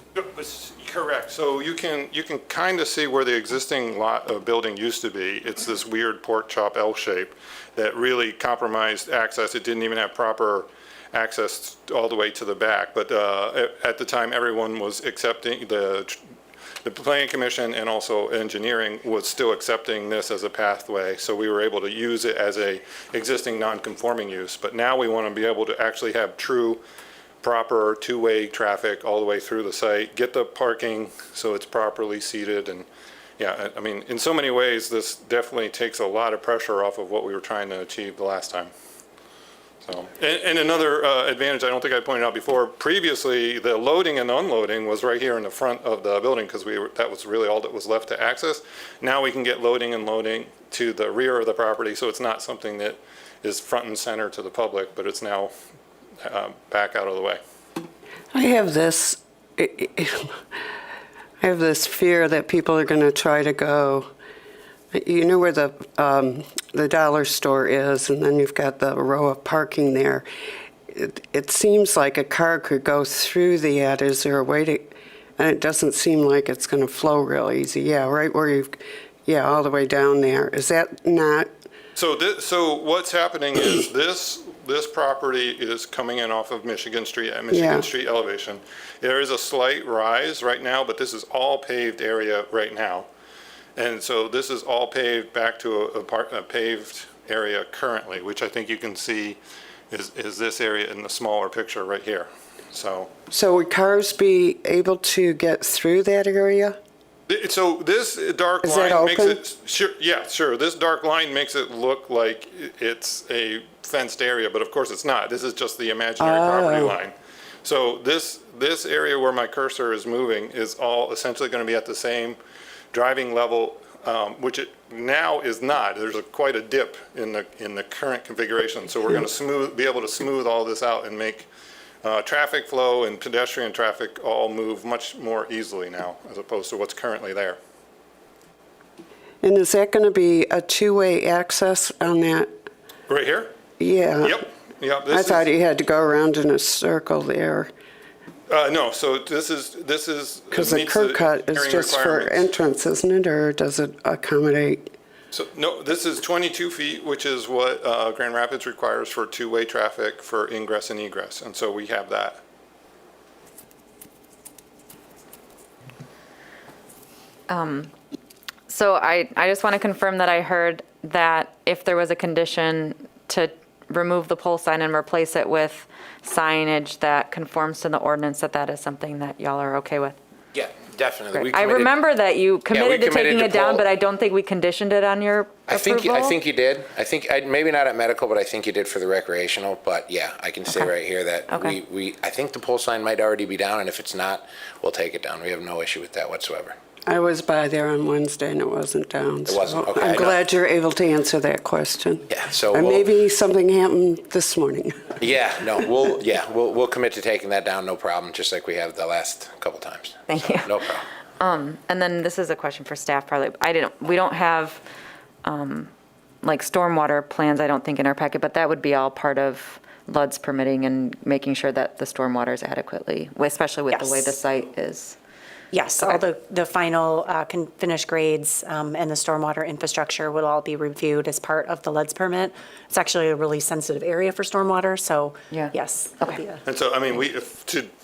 Correct. So you can kind of see where the existing building used to be. It's this weird pork chop L shape that really compromised access. It didn't even have proper access all the way to the back. But at the time, everyone was accepting, the Planning Commission and also engineering was still accepting this as a pathway. So we were able to use it as a existing non-conforming use. But now we want to be able to actually have true proper two-way traffic all the way through the site, get the parking so it's properly seated. And yeah, I mean, in so many ways, this definitely takes a lot of pressure off of what we were trying to achieve the last time. So, and another advantage I don't think I pointed out before, previously the loading and unloading was right here in the front of the building because that was really all that was left to access. Now we can get loading and loading to the rear of the property, so it's not something that is front and center to the public, but it's now back out of the way. I have this fear that people are going to try to go, you know where the dollar store is, and then you've got the row of parking there. It seems like a car could go through that. Is there a way to, and it doesn't seem like it's going to flow real easy. Yeah, right where all the way down there. Is that not? So what's happening is this property is coming in off of Michigan Street at Michigan Street elevation. There is a slight rise right now, but this is all paved area right now. And so this is all paved back to a paved area currently, which I think you can see is this area in the smaller picture right here. So would cars be able to get through that area? So this dark Is that line makes open? it, sure. This dark line makes it look like it's a fenced area, but of course it's not. This is just the imaginary property line. So this area where my cursor is moving is all essentially going to be at the same driving level, which it now is not. There's quite a dip in the current configuration. So we're going to be able to smooth all this out and make traffic flow and pedestrian traffic all move much more easily now as opposed to what's currently there. And is that going to be a two-way access on that? Right here? Yeah. Yep. I thought you had to go around in a circle there. No, so this is. Because the curb cut is just for entrance, isn't it, or does it accommodate? So, no, this is 22 feet, which is what Grand Rapids requires for two-way traffic for ingress and egress, and so we have that. So I just want to confirm that I heard that if there was a condition to remove the pole sign and replace it with signage that conforms to the ordinance, that is something that y'all are okay with? Yeah, definitely. We I committed- remember that you committed to committed taking to it down, pull- but I don't think we conditioned it on your I think approval. you did. I think, maybe not at medical, but I think you did for the recreational. But yeah, I can say Okay. right here that Okay. I think the pole sign might already be down, and if it's not, we'll take it down. We have no issue with that whatsoever. I was by there on Wednesday and it wasn't down. It wasn't? so Okay, I I'm know. glad you're able to answer that question. Yeah, so Or we'll- maybe something happened this morning. Yeah, no, we'll commit to taking that down, no problem, just like we have the last couple times. Thank So, you. No problem. And then this is a question for staff probably. We don't have, like stormwater plans, I don't think, in our packet, but that would be all part of LUD's permitting and making sure that the stormwater is adequately, especially with the way Yes. the site is. Yes, all the final finished grades and the stormwater infrastructure will all be reviewed as part of the LEDS permit. It's actually a really sensitive area for stormwater, so Yeah. yes. Okay. And so, I mean,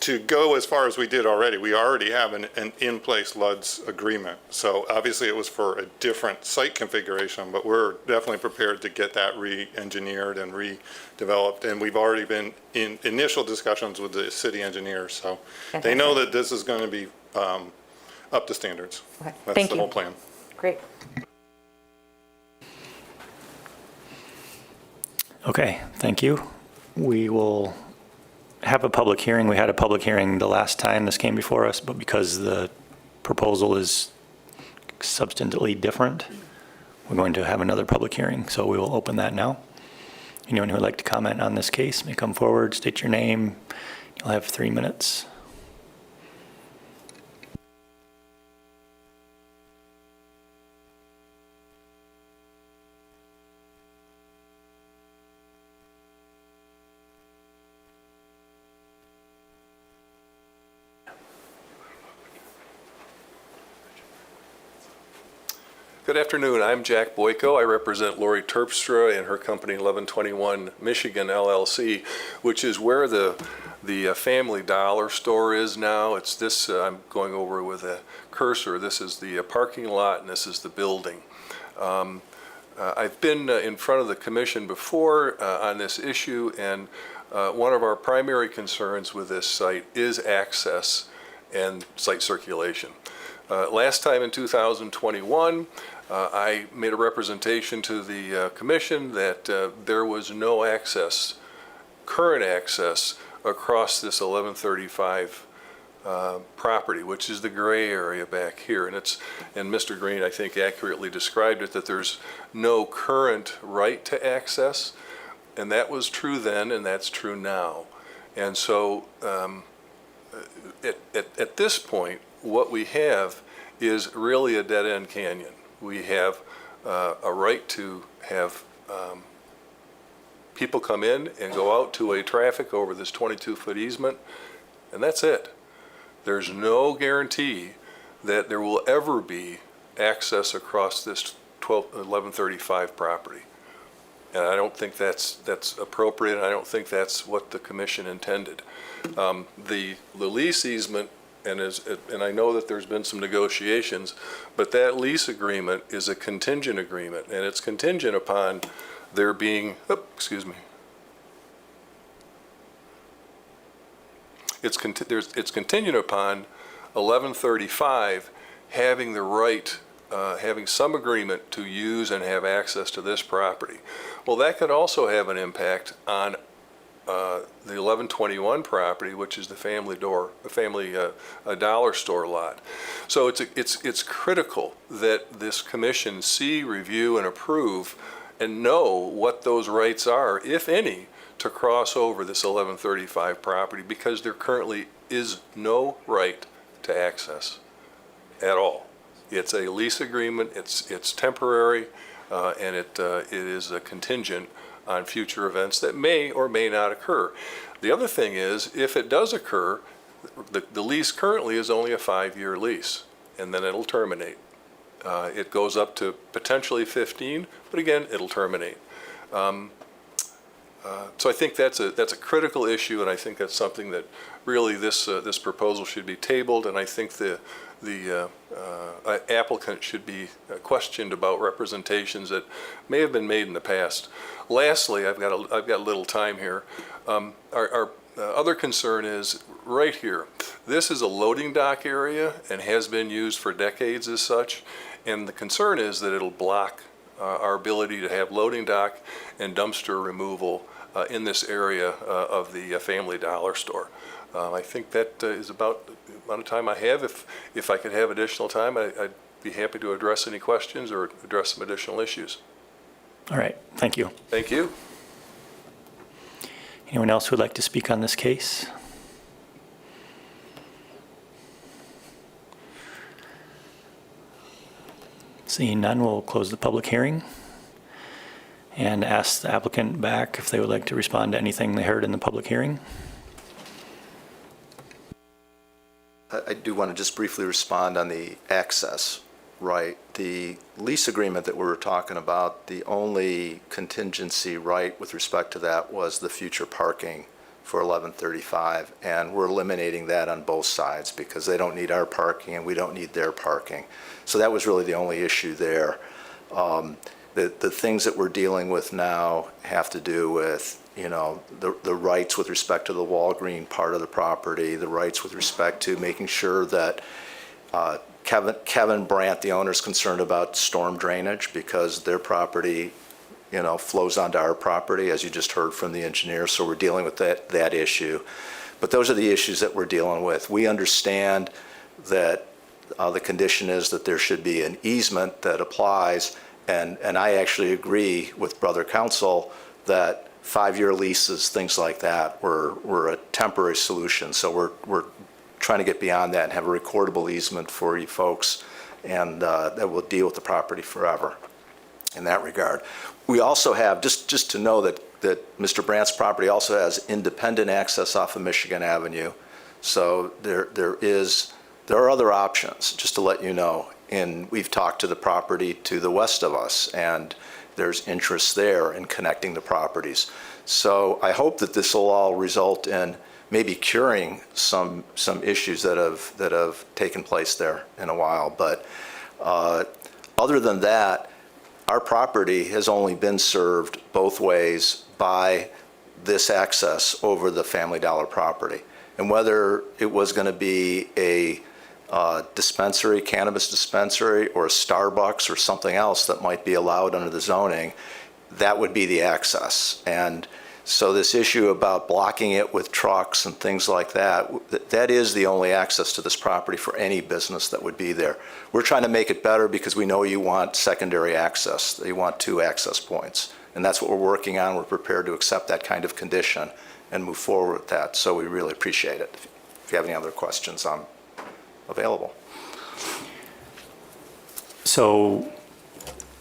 to go as far as we did already, we already have an in-place LUDS agreement. So obviously it was for a different site configuration, but we're definitely prepared to get that re-engineered and redeveloped. And we've already been in initial discussions with the city engineers, so they know that this is going to be up to standards. Okay. That's Thank the you. whole plan. Great. Okay, thank you. We will have a public hearing. We had a public hearing the last time this came before us, but because the proposal is substantively different, we're going to have another public hearing, so we will open that now. Anyone who would like to comment on this case may come forward, state your name. You'll have 3 minutes. Good afternoon. I'm Jack Boyko. I represent Lori Terpstra and her company 1121 Michigan LLC, which is where the Family Dollar store is now. It's this, I'm going over with a cursor. This is the parking lot and this is the building. I've been in front of the commission before on this issue, and one of our primary concerns with this site is access and site circulation. Last time in 2021, I made a representation to the commission that there was no access, current access, across this 1135 property, which is the gray area back here. And Mr. Green, I think, accurately described it, that there's no current right to access. And that was true then, and that's true now. And so at this point, what we have is really a dead-end canyon. We have a right to have people come in and go out to a traffic over this 22-foot easement, and that's it. There's no guarantee that there will ever be access across this 1135 property. And I don't think that's appropriate, and I don't think that's what the commission intended. The lease easement, and I know that there's been some negotiations, but that lease agreement is a contingent agreement, and it's contingent upon there being, it's contingent upon 1135 having the right, having some agreement to use and have access to this property. Well, that could also have an impact on the 1121 property, which is the Family Dollar store lot. So it's critical that this commission see, review, and approve and know what those rights are, if any, to cross over this 1135 property because there currently is no right to access at all. It's a lease agreement, it's temporary, and it is a contingent on future events that may or may not occur. The other thing is, if it does occur, the lease currently is only a 5-year lease, and then it'll terminate. It goes up to potentially 15, but again, it'll terminate. So I think that's a critical issue, and I think that's something that really this proposal should be tabled, and I think the applicant should be questioned about representations that may have been made in the past. Lastly, I've got a little time here. Our other concern is right here. This is a loading dock area and has been used for decades as such, and the concern is that it'll block our ability to have loading dock and dumpster removal in this area of the Family Dollar store. I think that is about the amount of time I have. If I could have additional time, I'd be happy to address any questions or address some additional issues. All right, thank you. Thank you. Anyone else who would like to speak on this case? Seeing none, we'll close the public hearing and ask the applicant back if they would like to respond to anything they heard in the public hearing. I do want to just briefly respond on the access right. The lease agreement that we were talking about, the only contingency right with respect to that was the future parking for 1135, and we're eliminating that on both sides because they don't need our parking and we don't need their parking. So that was really the only issue there. The things that we're dealing with now have to do with, you know, the rights with respect to the Walgreen part of the property, the rights with respect to making sure that Kevin Brandt, the owner, is concerned about storm drainage because their property, you know, flows onto our property, as you just heard from the engineer. So we're dealing with that issue. But those are the issues that we're dealing with. We understand that the condition is that there should be an easement that applies, and I actually agree with Brother Counsel that 5-year leases, things like that, were a temporary solution. So we're trying to get beyond that and have a recordable easement for you folks, and that will deal with the property forever in that regard. We also have, just to know that Mr. Brandt's property also has independent access off of Michigan Avenue. So there are other options, just to let you know. And we've talked to the property to the west of us, and there's interest there in connecting the properties. So I hope that this will all result in maybe curing some issues that have taken place there in a while. But other than that, our property has only been served both ways by this access over the Family Dollar property. And whether it was going to be a dispensary, cannabis dispensary, or a Starbucks or something else that might be allowed under the zoning, that would be the access. And so this issue about blocking it with trucks and things like that, that is the only access to this property for any business that would be there. We're trying to make it better because we know you want secondary access. You want 2 access points. And that's what we're working on. We're prepared to accept that kind of condition and move forward with that. So we really appreciate it. If you have any other questions, I'm available. So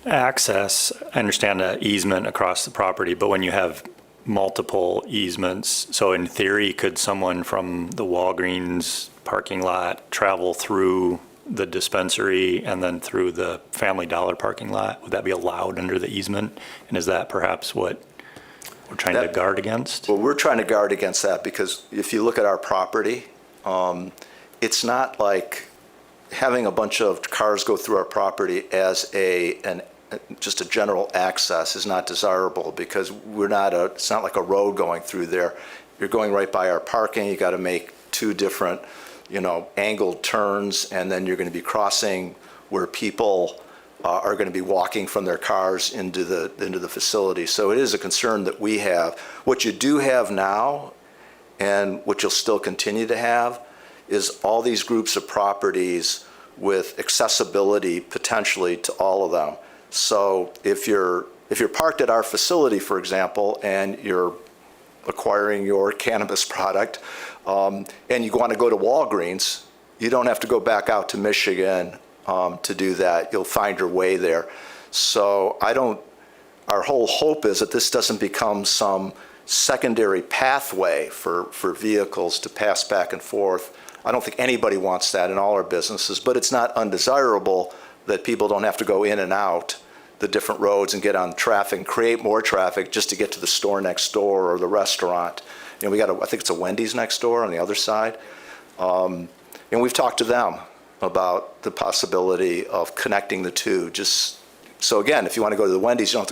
access, I understand the easement across the property, but when you have multiple easements, so in theory, could someone from the Walgreens parking lot travel through the dispensary and then through the Family Dollar parking lot? Would that be allowed under the easement? And is that perhaps what we're trying to guard against? Well, we're trying to guard against that because if you look at our property, it's not like having a bunch of cars go through our property as just a general access is not desirable because it's not like a road going through there. You're going right by our parking. You got to make 2 different, angled turns, and then you're going to be crossing where people are going to be walking from their cars into the facility. So it is a concern that we have. What you do have now, and what you'll still continue to have, is all these groups of properties with accessibility potentially to all of them. So if you're parked at our facility, for example, and you're acquiring your cannabis product, and you want to go to Walgreens, you don't have to go back out to Michigan to do that. You'll find your way there. So our whole hope is that this doesn't become some secondary pathway for vehicles to pass back and forth. I don't think anybody wants that in all our businesses, but it's not undesirable that people don't have to go in and out the different roads and get on traffic and create more traffic just to get to the store next door or the restaurant. You know, we got I think it's a Wendy's next door on the other side. And we've talked to them about the possibility of connecting the two. Just so again, if you want to go to the Wendy's, you don't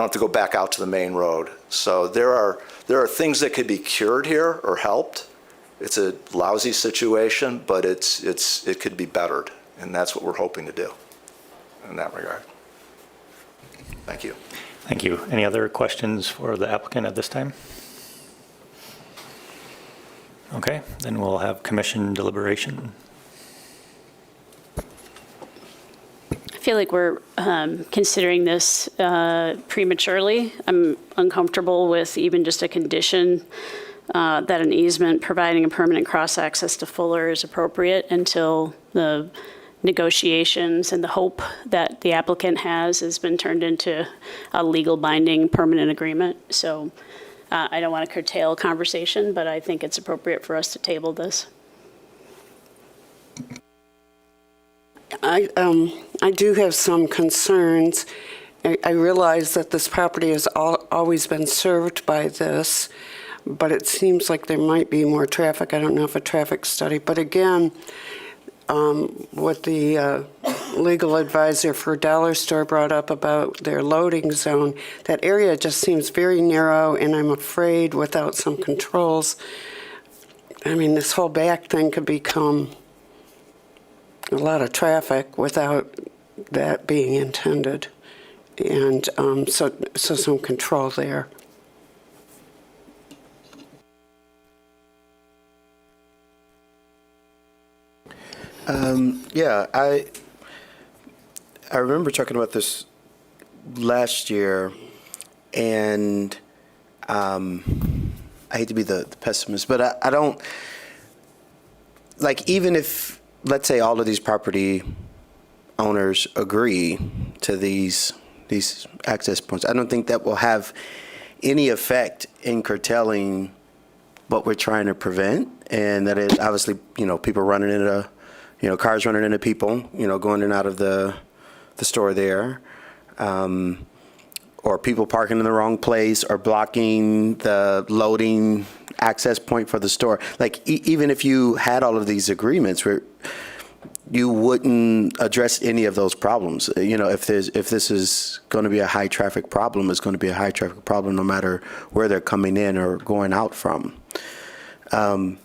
have to go back out to the main road. So there are things that could be cured here or helped. It's a lousy situation, but it could be bettered, and that's what we're hoping to do in that regard. Thank you. Thank you. Any other questions for the applicant at this time? Okay, then we'll have commission deliberation. I feel like we're considering this prematurely. I'm uncomfortable with even just a condition that an easement providing a permanent cross-access to Fuller is appropriate until the negotiations and the hope that the applicant has been turned into a legal binding permanent agreement. So I don't want to curtail conversation, but I think it's appropriate for us to table this. I do have some concerns. I realize that this property has always been served by this, but it seems like there might be more traffic. I don't know if a traffic study, but again, what the legal advisor for Dollar Store brought up about their loading zone, that area just seems very narrow, and I'm afraid without some controls, I mean, this whole back thing could become a lot of traffic without that being intended. And so some control there. Yeah, I remember talking about this last year, and I hate to be the pessimist, but I don't, like, even if, let's say all of these property owners agree to these access points, I don't think that will have any effect in curtailing what we're trying to prevent, and that is obviously, people running into, cars running into people, going in and out of the store there, or people parking in the wrong place or blocking the loading access point for the store. Like, even if you had all of these agreements where you wouldn't address any of those problems. If this is going to be a high traffic problem, it's going to be a high traffic problem no matter where they're coming in or going out from. And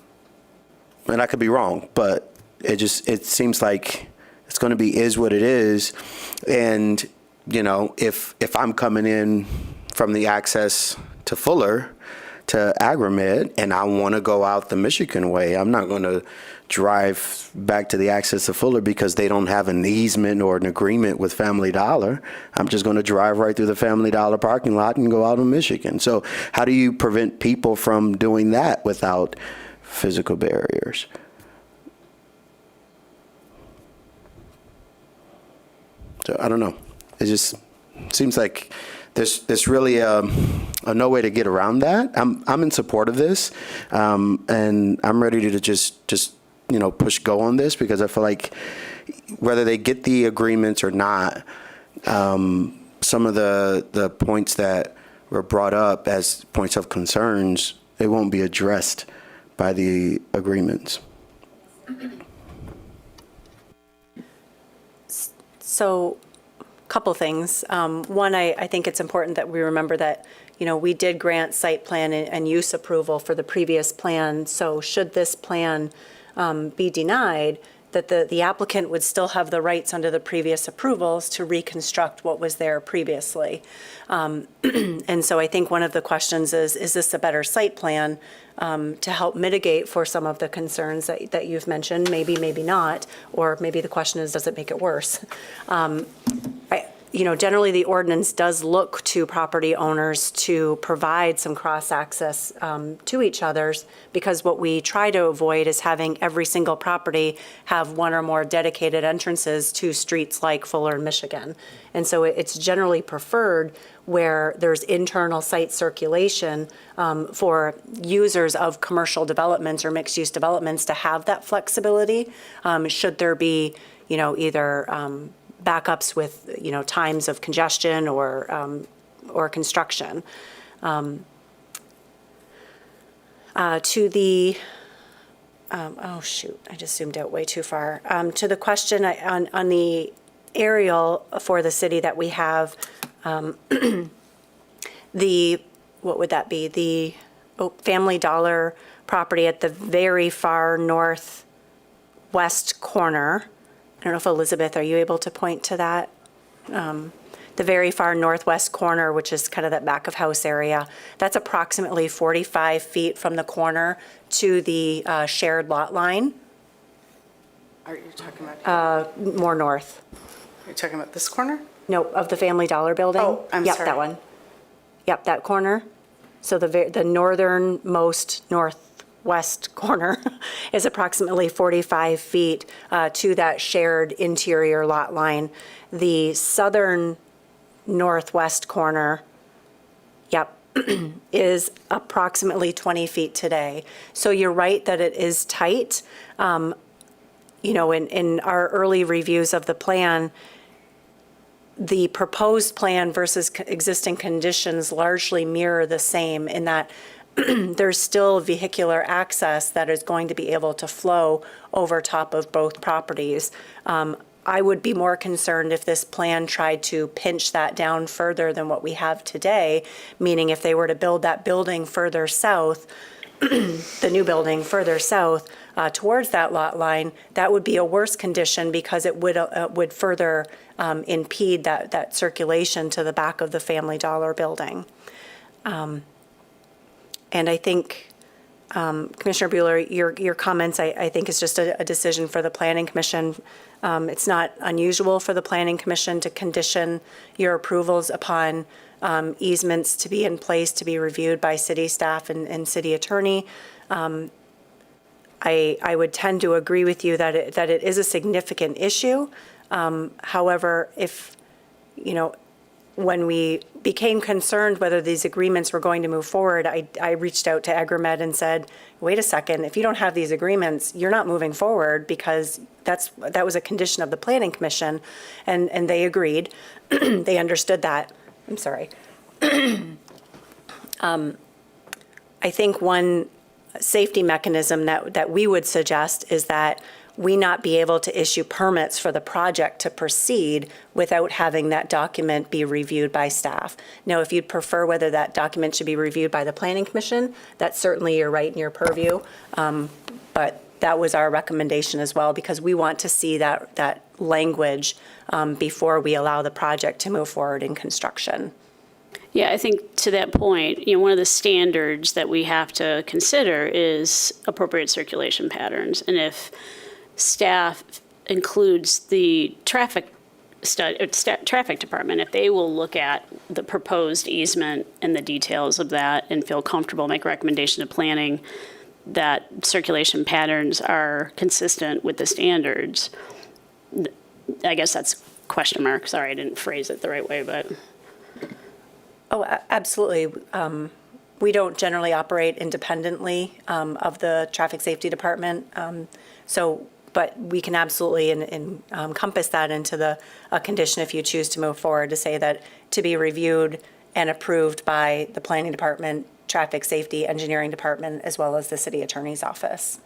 I could be wrong, but it seems like it's going to be is what it is. And, if I'm coming in from the access to Fuller to Agromed and I want to go out the Michigan way, I'm not going to drive back to the access to Fuller because they don't have an easement or an agreement with Family Dollar. I'm just going to drive right through the Family Dollar parking lot and go out in Michigan. So how do you prevent people from doing that without physical barriers? So I don't know. It just seems like there's really no way to get around that. I'm in support of this, and I'm ready to just push go on this, because I feel like whether they get the agreements or not, some of the points that were brought up as points of concerns, they won't be addressed by the agreements. So, couple things. One, I think it's important that we remember that, we did grant site plan and use approval for the previous plan. So should this plan be denied, that the applicant would still have the rights under the previous approvals to reconstruct what was there previously. And so I think one of the questions is this a better site plan to help mitigate for some of the concerns that you've mentioned? Maybe, maybe not. Or maybe the question is, does it make it worse? generally the ordinance does look to property owners to provide some cross-access to each other's, because what we try to avoid is having every single property have one or more dedicated entrances to streets like Fuller and Michigan. And so it's generally preferred where there's internal site circulation for users of commercial developments or mixed-use developments to have that flexibility, should there be, either backups with, times of congestion or construction. To the, oh shoot, I just zoomed out way too far. To the question on the aerial for the city that we have, what would that be? The Family Dollar property at the very far northwest corner. I don't know if Elizabeth, are you able to point to that? The very far northwest corner, which is kind of that back of house area, that's approximately 45 feet from the corner to the shared lot line. Are you talking about? More north. Are you talking about this corner? No, of the Family Dollar building. Oh, I'm Yep, sorry. that one. Yep, that corner. So the northernmost northwest corner is approximately 45 feet to that shared interior lot line. The southern northwest corner, yep, is approximately 20 feet today. So you're right that it is tight. In our early reviews of the plan, the proposed plan versus existing conditions largely mirror the same in that there's still vehicular access that is going to be able to flow over top of both properties. I would be more concerned if this plan tried to pinch that down further than what we have today, meaning if they were to build that building further south, the new building further south towards that lot line, that would be a worse condition because it would further impede that circulation to the back of the Family Dollar building. And I think, Commissioner Bueller, your comments, I think is just a decision for the Planning Commission. It's not unusual for the Planning Commission to condition your approvals upon easements to be in place to be reviewed by city staff and city attorney. I would tend to agree with you that it is a significant issue. However, if, when we became concerned whether these agreements were going to move forward, I reached out to Agromed and said, wait a second, if you don't have these agreements, you're not moving forward, because that was a condition of the Planning Commission, and they agreed. They understood that. I'm sorry. I think one safety mechanism that we would suggest is that we not be able to issue permits for the project to proceed without having that document be reviewed by staff. Now, if you'd prefer whether that document should be reviewed by the Planning Commission, that's certainly your right and your purview. But that was our recommendation as well, because we want to see that language before we allow the project to move forward in construction. Yeah, I think to that point, one of the standards that we have to consider is appropriate circulation patterns. And if staff includes the traffic department, if they will look at the proposed easement and the details of that and feel comfortable, make a recommendation to planning that circulation patterns are consistent with the standards, I guess that's question mark. Sorry, I didn't phrase it the right way, but. Oh, absolutely. We don't generally operate independently of the Traffic Safety Department. But we can absolutely encompass that into a condition if you choose to move forward, to say that to be reviewed and approved by the Planning Department, Traffic Safety, Engineering Department, as well as the City Attorney's Office.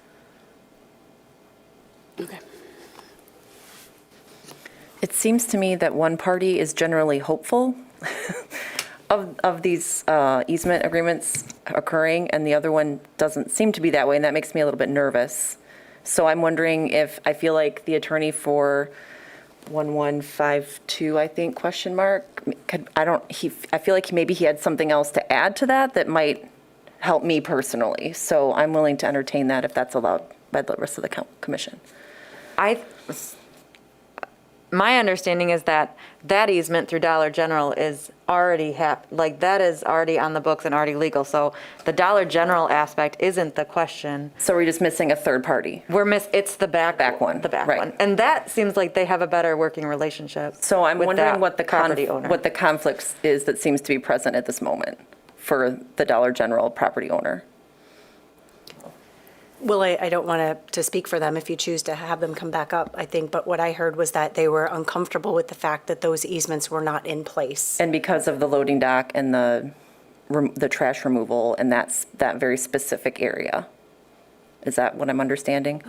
Okay. It seems to me that one party is generally hopeful of these easement agreements occurring, and the other one doesn't seem to be that way, and that makes me a little bit nervous. So I'm wondering if, I feel like the attorney for 1152, I think, question mark, I feel like maybe he had something else to add to that might help me personally. So I'm willing to entertain that if that's allowed by the rest of the commission. my understanding is that that easement through Dollar General is already that is already on the books and already legal. So the Dollar General aspect isn't the question. So we're just missing a third party. It's the back one. The back Right. one. And that seems like they have a better working relationship. So I'm with wondering that what the property owner. what the conflict is that seems to be present at this moment for the Dollar General property owner. Well, I don't want to speak for them if you choose to have them come back up, I think, but what I heard was that they were uncomfortable with the fact that those easements were not in place. And because of the loading dock and the trash removal and that very specific area. Is that what I'm understanding?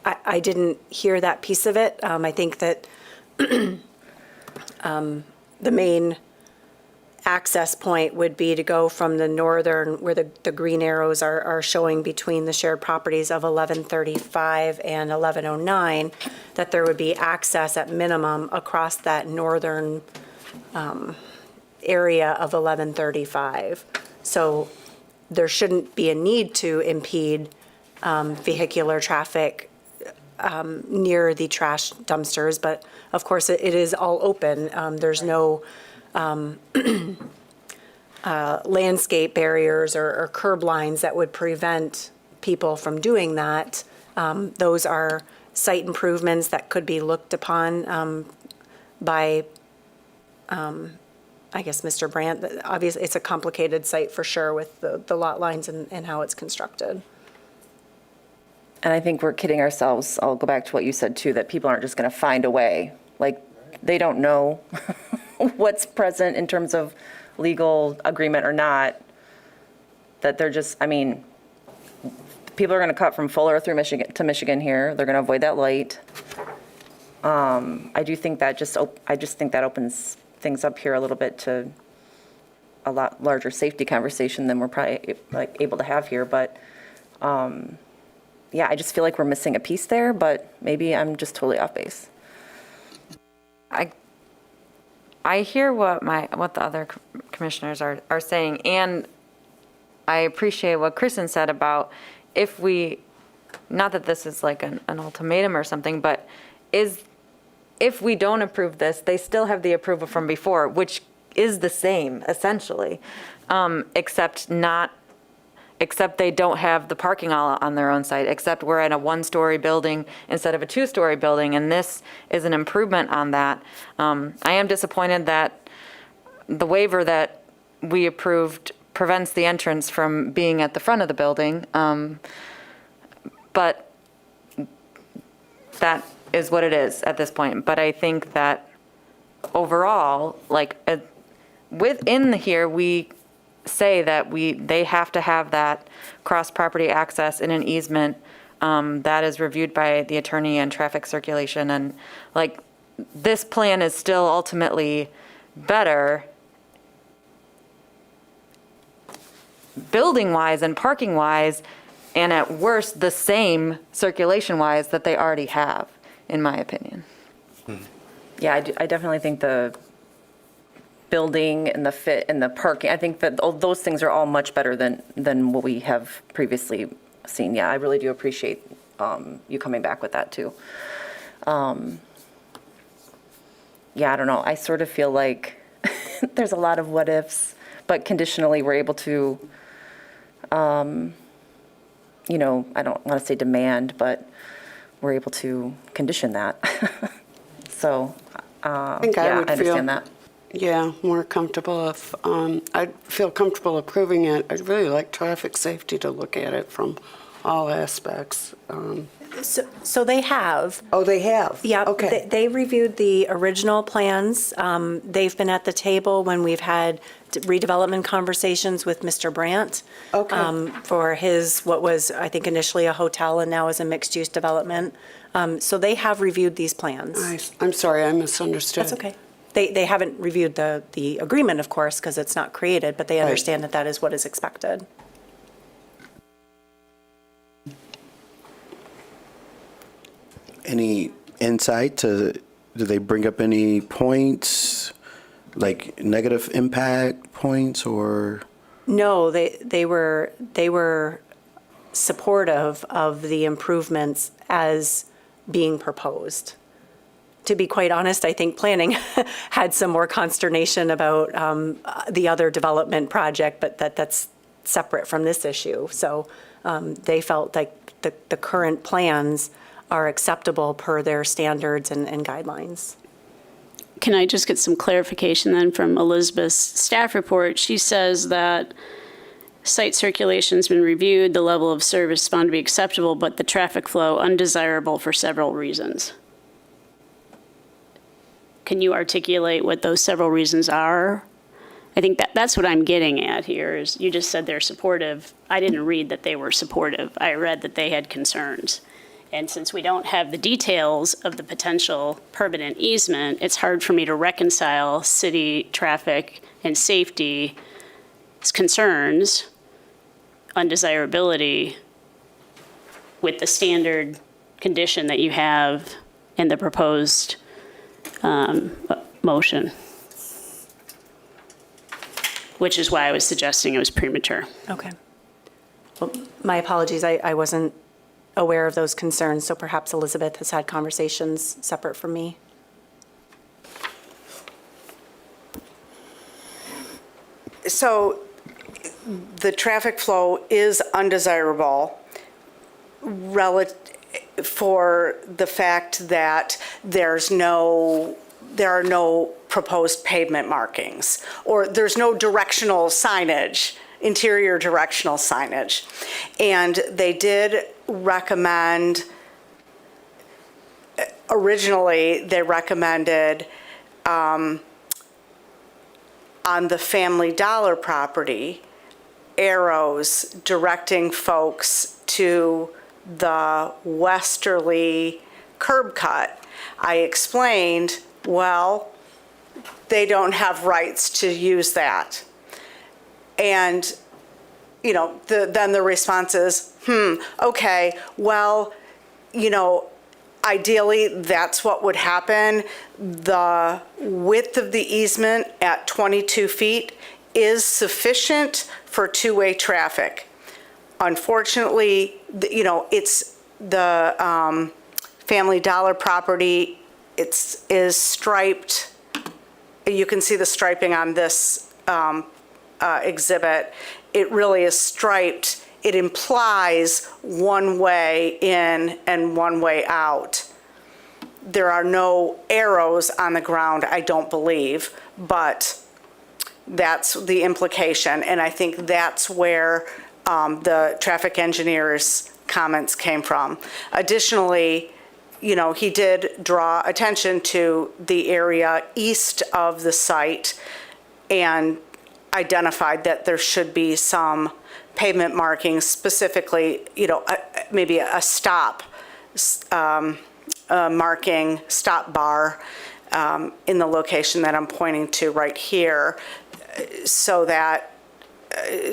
I didn't hear that piece of it. I think that the main access point would be to go from the northern, where the green arrows are showing between the shared properties of 1135 and 1109, that there would be access at minimum across that northern area of 1135. So there shouldn't be a need to impede vehicular traffic near the trash dumpsters, but of course it is all open. There's no landscape barriers or curb lines that would prevent people from doing that. Those are site improvements that could be looked upon by, I guess, Mr. Brandt. Obviously, it's a complicated site for sure with the lot lines and how it's constructed. And I think we're kidding ourselves. I'll go back to what you said too, that people aren't just going to find a way. Like, they don't know what's present in terms of legal agreement or not. That they're just, I mean, people are going to cut from Fuller through Michigan to Michigan here. They're going to avoid that light. I do think that I just think that opens things up here a little bit to a lot larger safety conversation than we're probably like able to have here. But yeah, I just feel like we're missing a piece there, but maybe I'm just totally off base. I hear what the other commissioners are saying, and I appreciate what Kristen said about if we, not that this is like an ultimatum or something, but if we don't approve this, they still have the approval from before, which is the same essentially, except they don't have the parking all on their own site, except we're at a one-story building instead of a two-story building, and this is an improvement on that. I am disappointed that the waiver that we approved prevents the entrance from being at the front of the building, but that is what it is at this point. But I think that overall, like, within here, we say that they have to have that cross-property access in an easement that is reviewed by the attorney and traffic circulation. And like, this plan is still ultimately better building-wise and parking-wise, and at worst, the same circulation-wise that they already have, in my opinion. Yeah, I definitely think the building and the fit and the parking, I think that all those things are all much better than what we have previously seen. Yeah, I really do appreciate you coming back with that too. Yeah, I don't know. I sort of feel like there's a lot of what ifs, but conditionally we're able to, you know, I don't want to say demand, but we're able to condition that. So, I think yeah, I would I understand that. Yeah, more comfortable if, I'd feel comfortable approving it. I'd really like traffic safety to look at it from all aspects. So they have. Oh, they have? Yeah. Okay. They reviewed the original plans. They've been at the table when we've had redevelopment conversations with Mr. Brandt. Okay. For his, what was, I think initially a hotel and now is a mixed-use development. So they have reviewed these plans. I'm sorry, I misunderstood. That's okay. They haven't reviewed the agreement, of course, because it's not created, but they understand that that is what is expected. Any insight do they bring up any points, like negative impact points or? No, they were supportive of the improvements as being proposed. to be quite honest, I think planning had some more consternation about the other development project, but that's separate from this issue. So they felt like the current plans are acceptable per their standards and guidelines. Can I just get some clarification then from Elizabeth's staff report? She says that site circulation's been reviewed, the level of service found to be acceptable, but the traffic flow undesirable for several reasons. Can you articulate what those several reasons are? I think that's what I'm getting at here is you just said they're supportive. I didn't read that they were supportive. I read that they had concerns. And since we don't have the details of the potential permanent easement, it's hard for me to reconcile city traffic and safety concerns, undesirability, with the standard condition that you have in the proposed motion, which is why I was suggesting it was premature. Okay. Well, my apologies, I wasn't aware of those concerns, so perhaps Elizabeth has had conversations separate from me. So the traffic flow is undesirable for the fact that there are no proposed pavement markings, or there's no directional signage, interior directional signage. And they did recommend, originally, they recommended on the Family Dollar property, arrows directing folks to the westerly curb cut. I explained, well, they don't have rights to use that. And, you know, then the response is, okay, well, you know, ideally, that's what would happen. The width of the easement at 22 feet is sufficient for two-way traffic. Unfortunately, you know, it's the Family Dollar property, is striped. You can see the striping on this exhibit. It really is striped. It implies one way in and one way out. There are no arrows on the ground, I don't believe, but that's the implication. And I think that's where the traffic engineer's comments came from. Additionally, you know, he did draw attention to the area east of the site and identified that there should be some pavement markings, specifically, you know, maybe a stop marking, stop bar in the location that I'm pointing to right here, so that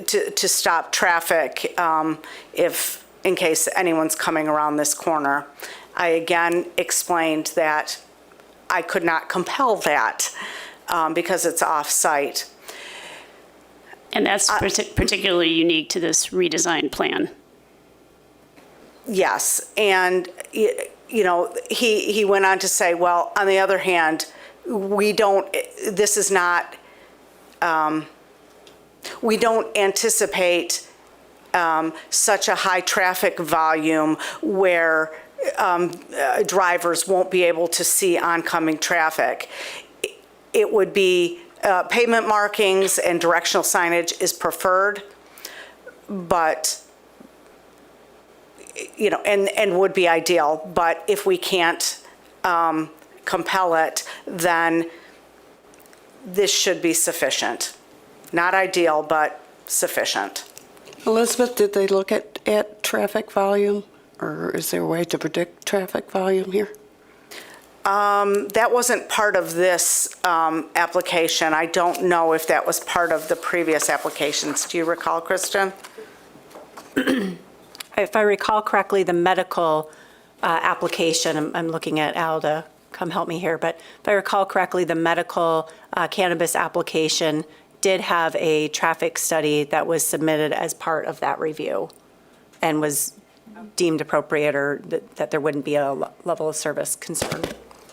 to stop traffic in case anyone's coming around this corner. I again explained that I could not compel that because it's off-site. And that's particularly unique to this redesigned plan. Yes, and you know, he went on to say, well, on the other hand, we don't anticipate such a high traffic volume where drivers won't be able to see oncoming traffic. It would be pavement markings and directional signage is preferred, but, you know, and would be ideal. But if we can't compel it, then this should be sufficient. Not ideal, but sufficient. Elizabeth, did they look at traffic volume, or is there a way to predict traffic volume here? That wasn't part of this application. I don't know if that was part of the previous applications. Do you recall, Kristen? If I recall correctly, the medical application, I'm looking at Al to come help me here, but if I recall correctly, the medical cannabis application did have a traffic study that was submitted as part of that review and was deemed appropriate, or that there wouldn't be a level of service concern.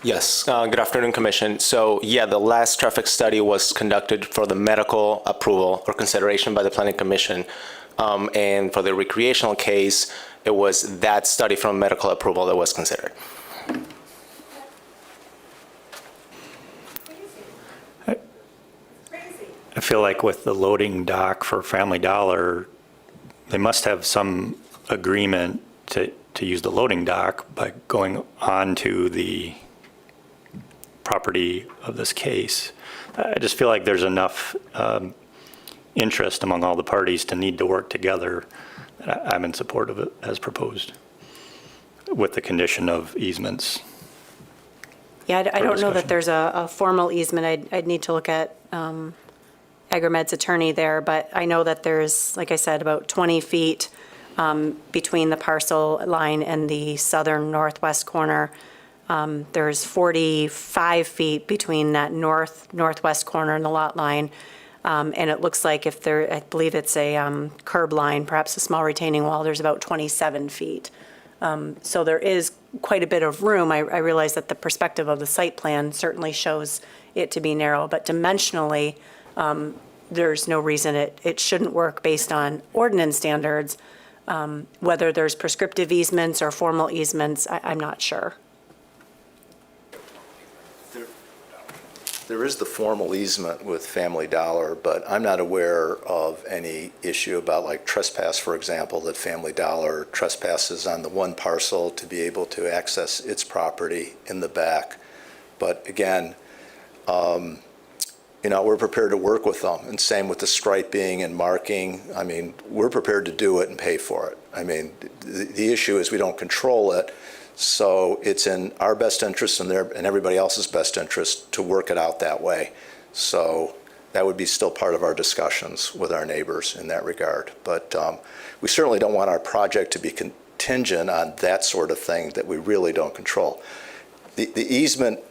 Yes, good afternoon, Commission. So yeah, the last traffic study was conducted for the medical approval or consideration by the Planning Commission. And for the recreational case, it was that study from medical approval that was considered. I feel like with the loading dock for Family Dollar, they must have some agreement to use the loading dock by going on to the property of this case. I just feel like there's enough interest among all the parties to need to work together. I'm in support of it as proposed, with the condition of easements. Yeah, I don't know that discussion. there's a formal easement. I'd need to look at AgriMed's attorney there, but I know that there's, like I said, about 20 feet between the parcel line and the southern northwest corner. There's 45 feet between that northwest corner and the lot line. And it looks like if there, I believe it's a curb line, perhaps a small retaining wall, there's about 27 feet. So there is quite a bit of room. I realize that the perspective of the site plan certainly shows it to be narrow, but dimensionally, there's no reason it shouldn't work based on ordinance standards. Whether there's prescriptive easements or formal easements, I'm not sure. There is the formal easement with Family Dollar, but I'm not aware of any issue about like trespass, for example, that Family Dollar trespasses on the one parcel to be able to access its property in the back. But again, we're prepared to work with them, and same with the striping and marking. I mean, we're prepared to do it and pay for it. I mean, the issue is we don't control it. So it's in our best interest and everybody else's best interest to work it out that way. So that would be still part of our discussions with our neighbors in that regard. But we certainly don't want our project to be contingent on that sort of thing that we really don't control. The easement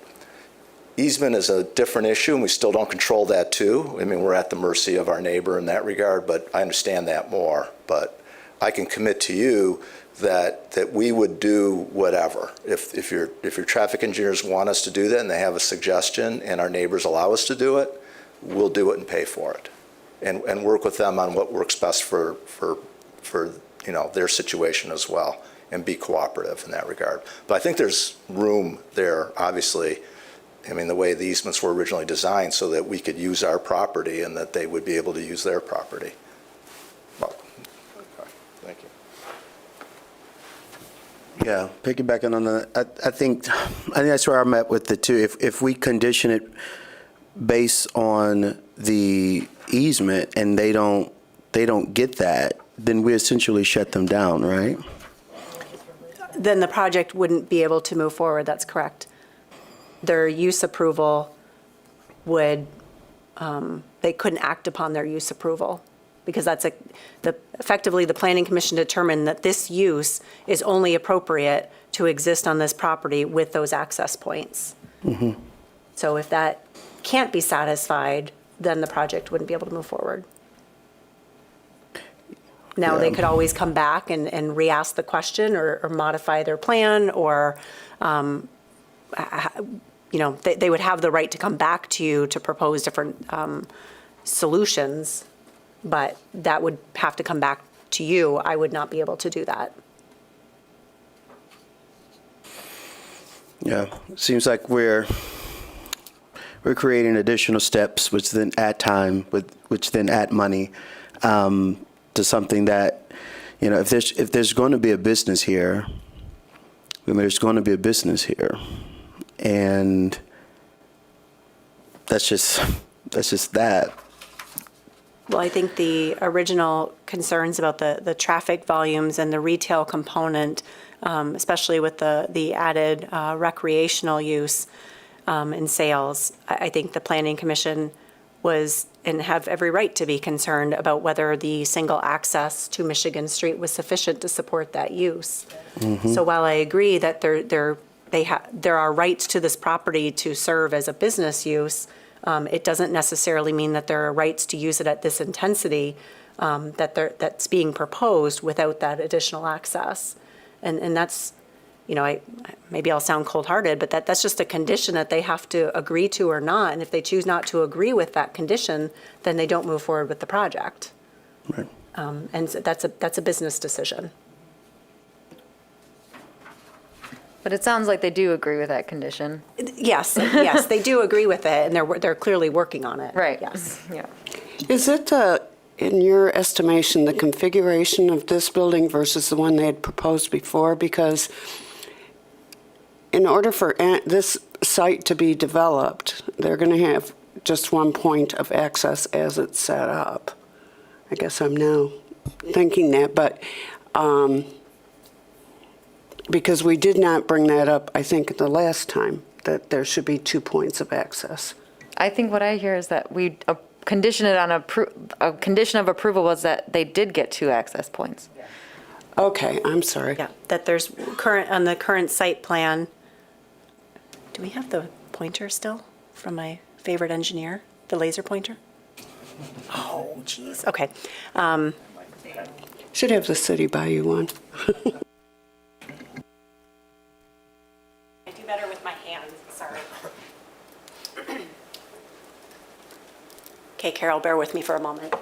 is a different issue, and we still don't control that too. I mean, we're at the mercy of our neighbor in that regard, but I understand that more. But I can commit to you that we would do whatever. If your traffic engineers want us to do that and they have a suggestion and our neighbors allow us to do it, we'll do it and pay for it. And work with them on what works best for their situation as well, and be cooperative in that regard. But I think there's room there, obviously. I mean, the way the easements were originally designed so that we could use our property and that they would be able to use their property. Well, okay. Thank you. Yeah, piggybacking on that, I think that's where I'm at with the two. If we condition it based on the easement and they don't get that, then we essentially shut them down, right? Then the project wouldn't be able to move forward, that's correct. Their use approval would, they couldn't act upon their use approval because that's effectively the Planning Commission determined that this use is only appropriate to exist on this property with those access points. Mm-hmm. So if that can't be satisfied, then the project wouldn't be able to move forward. Now, they could always come back and re-ask the question or modify their plan or, they would have the right to come back to you to propose different solutions, but that would have to come back to you. I would not be able to do that. Yeah, seems like we're creating additional steps, which then add time, which then add money to something that, if there's going to be a business here, there's going to be a business here, and that's just that. Well, I think the original concerns about the traffic volumes and the retail component, especially with the added recreational use and sales, I think the Planning Commission was and have every right to be concerned about whether the single access to Michigan Street was sufficient to support that use. Mm-hmm. So while I agree that there are rights to this property to serve as a business use, it doesn't necessarily mean that there are rights to use it at this intensity that's being proposed without that additional access. And that's maybe I'll sound cold-hearted, but that's just a condition that they have to agree to or not. And if they choose not to agree with that condition, then they don't move forward with the project. Right. And so that's a business decision. But it sounds like they do agree with that condition. Yes, they do agree with it, and they're clearly working on it. Right. Yes. Yeah. Is it, in your estimation, the configuration of this building versus the one they had proposed before? Because in order for this site to be developed, they're going to have just one point of access as it's set up. I guess I'm now thinking that, but because we did not bring that up, I think, the last time, that there should be 2 points of access. I think what I hear is that we condition it on a condition of approval was that they did get 2 access points. Okay, I'm sorry. Yeah, that there's on the current site plan. Do we have the pointer still from my favorite engineer, the laser pointer? Oh, geez. Okay. Should have the city buy you one. I do better with my hands, sorry. Okay, Carol, bear with me for a moment.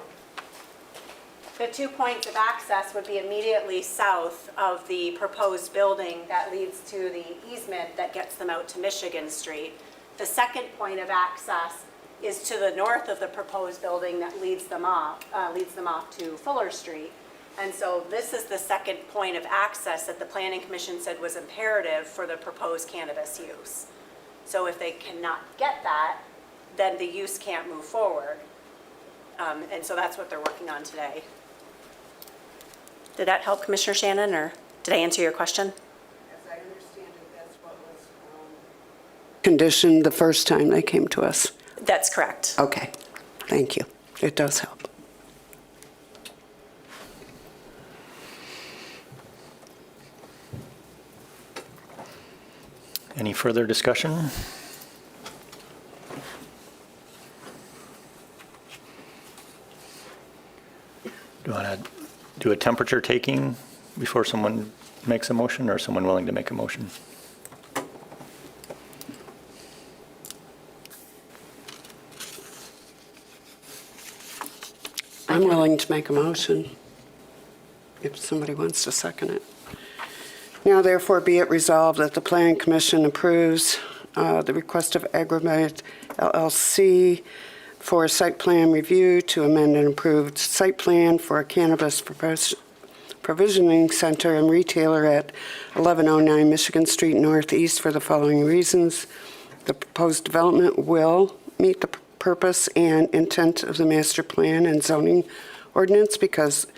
The 2 points of access would be immediately south of the proposed building that leads to the easement that gets them out to Michigan Street. The second point of access is to the north of the proposed building that leads them off to Fuller Street. And so this is the second point of access that the Planning Commission said was imperative for the proposed cannabis use. So if they cannot get that, then the use can't move forward. And so that's what they're working on today. Did that help, Commissioner Shannon, or did I answer your question? As I understand it, that's what was conditioned the first time they came to us. That's correct. Okay, thank you. It does help. Any further discussion? Do you want to do a temperature taking before someone makes a motion, or someone willing to make a motion? I'm willing to make a motion if somebody wants to second it. Now therefore be it resolved that the Planning Commission approves the request of Agromed LLC for a site plan review to amend an approved site plan for a cannabis provisioning center and retailer at 1109 Michigan Street Northeast for the following reasons. The proposed development will meet the purpose and intent of the master plan and zoning ordinance because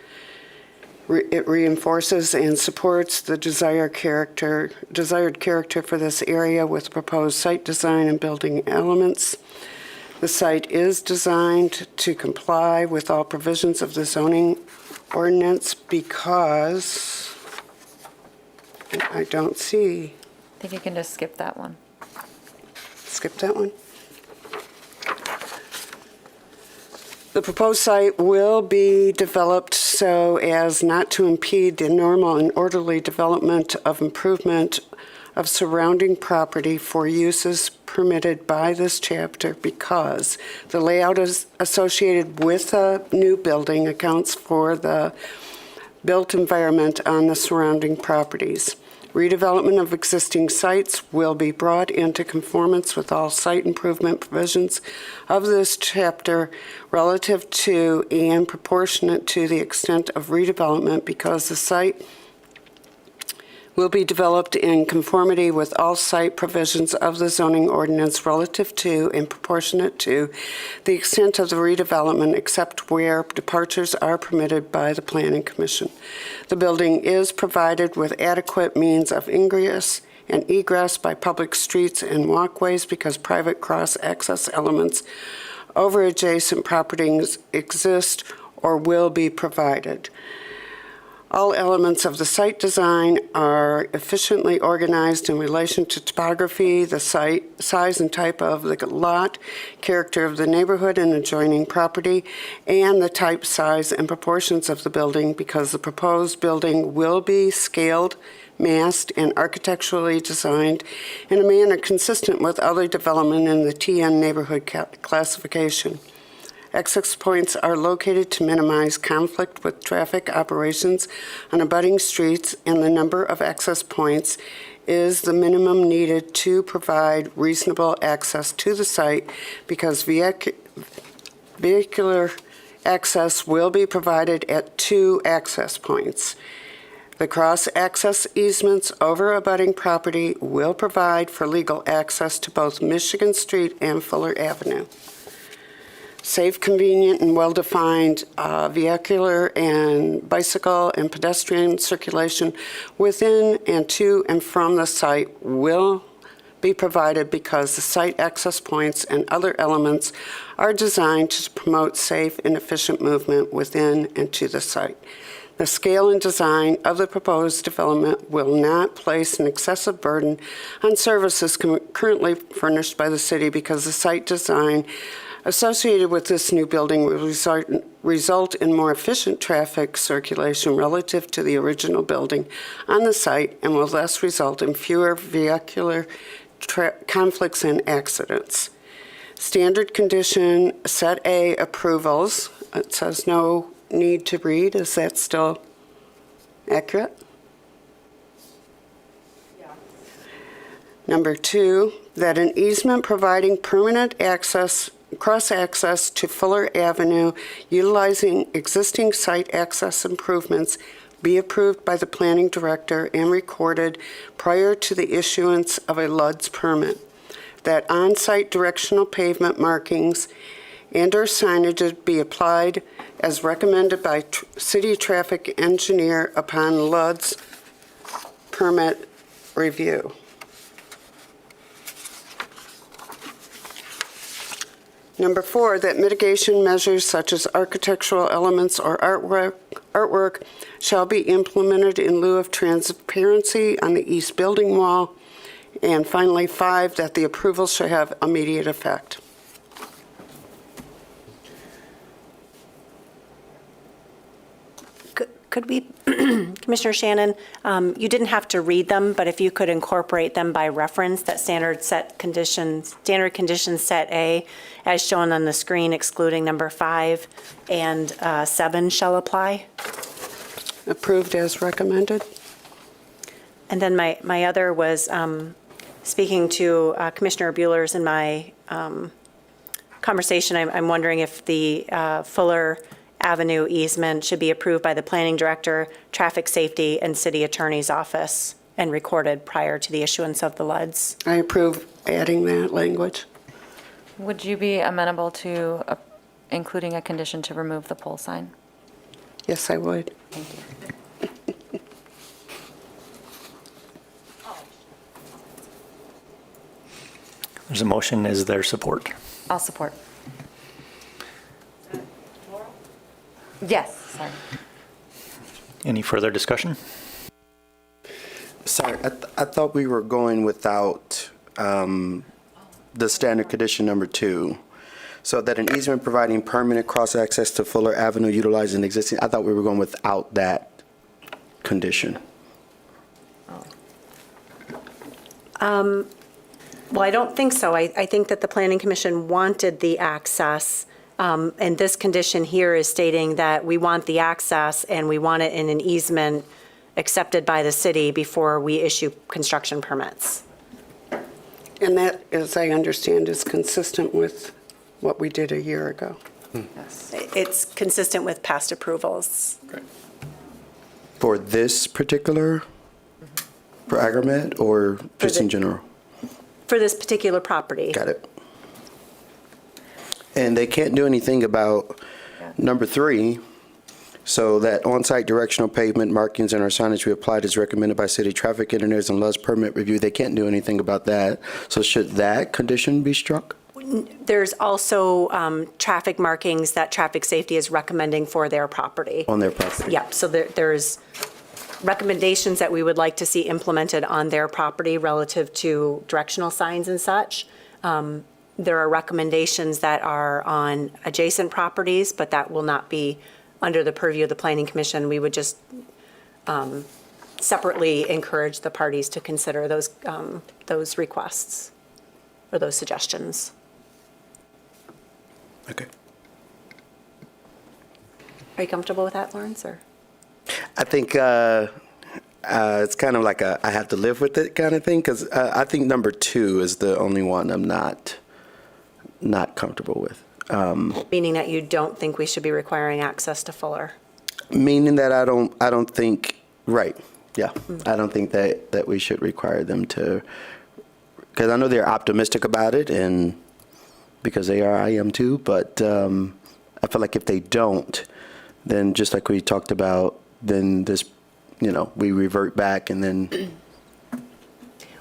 it reinforces and supports the desired character for this area with proposed site design and building elements. The site is designed to comply with all provisions of the zoning ordinance because I don't see. I think you can just skip that one. Skip that one. The proposed site will be developed so as not to impede the normal and orderly development of improvement of surrounding property for uses permitted by this chapter because the layout is associated with a new building accounts for the built environment on the surrounding properties. Redevelopment of existing sites will be brought into conformance with all site improvement provisions of this chapter relative to and proportionate to the extent of redevelopment because the site will be developed in conformity with all site provisions of the zoning ordinance relative to and proportionate to the extent of the redevelopment except where departures are permitted by the Planning Commission. The building is provided with adequate means of ingress and egress by public streets and walkways because private cross-access elements over adjacent properties exist or will be provided. All elements of the site design are efficiently organized in relation to topography, the site, size and type of the lot, character of the neighborhood and adjoining property, and the type, size, and proportions of the building because the proposed building will be scaled massed, and architecturally designed in a manner consistent with other development in the TN neighborhood classification. Access points are located to minimize conflict with traffic operations on abutting streets, and the number of access points is the minimum needed to provide reasonable access to the site because vehicular access will be provided at 2 access points. The cross-access easements over abutting property will provide for legal access to both Michigan Street and Fuller Avenue. Safe, convenient, and well-defined vehicular and bicycle and pedestrian circulation within and to and from the site will be provided because the site access points and other elements are designed to promote safe and efficient movement within and to the site. The scale and design of the proposed development will not place an excessive burden on services currently furnished by the city because the site design associated with this new building will result in more efficient traffic circulation relative to the original building on the site and will thus result in fewer vehicular conflicts and accidents. Standard condition set A approvals. It says no need to read. Is that still accurate? Yeah. Number 2, that an easement providing permanent access cross-access to Fuller Avenue utilizing existing site access improvements be approved by the planning director and recorded prior to the issuance of a LUDS permit. That on-site directional pavement markings and/or signage be applied as recommended by city traffic engineer upon LUDS permit review. Number 4, that mitigation measures such as architectural elements or artwork shall be implemented in lieu of transparency on the east building wall. And finally, 5, that the approval shall have immediate effect. Could we, Commissioner Shannon, you didn't have to read them, but if you could incorporate them by reference, that standard conditions set A, as shown on the screen, excluding number 5 and 7 shall apply? Approved as recommended. And then my other was speaking to Commissioner Bueller's in my conversation. I'm wondering if the Fuller Avenue easement should be approved by the planning director, traffic safety, and city attorney's office and recorded prior to the issuance of the LUDs. I approve adding that language. Would you be amenable to including a condition to remove the pole sign? Yes, I would. Thank you. There's a motion. Is there support? I'll support. Yes, sorry. Any further discussion? Sorry, I thought we were going without the standard condition number 2. So that an easement providing permanent cross-access to Fuller Avenue utilizing existing, I thought we were going without that condition. Well, I don't think so. I think that the Planning Commission wanted the access, and this condition here is stating that we want the access and we want it in an easement accepted by the city before we issue construction permits. And that, as I understand, is consistent with what we did a year ago. Yes. It's consistent with past approvals. For this particular, for Agromed, or just in general? For this particular property. Got it. And they can't do anything about number 3, so that on-site directional pavement markings and our signage be applied as recommended by city traffic engineers and LUDS permit review. They can't do anything about that. So should that condition be struck? There's also traffic markings that traffic safety is recommending for their property. On their property? Yep, so there's recommendations that we would like to see implemented on their property relative to directional signs and such. There are recommendations that are on adjacent properties, but that will not be under the purview of the Planning Commission. We would just separately encourage the parties to consider those requests or those suggestions. Okay. Are you comfortable with that, Lawrence, or? I think it's kind of like a I have to live with it kind of thing, because I think number 2 is the only one I'm not comfortable with. Meaning that you don't think we should be requiring access to Fuller? Meaning that I don't think, right, yeah. I don't think that we should require them to, because I know they're optimistic about it, and because they are, I am too, but I feel like if they don't, then just like we talked about, then this, we revert back and then.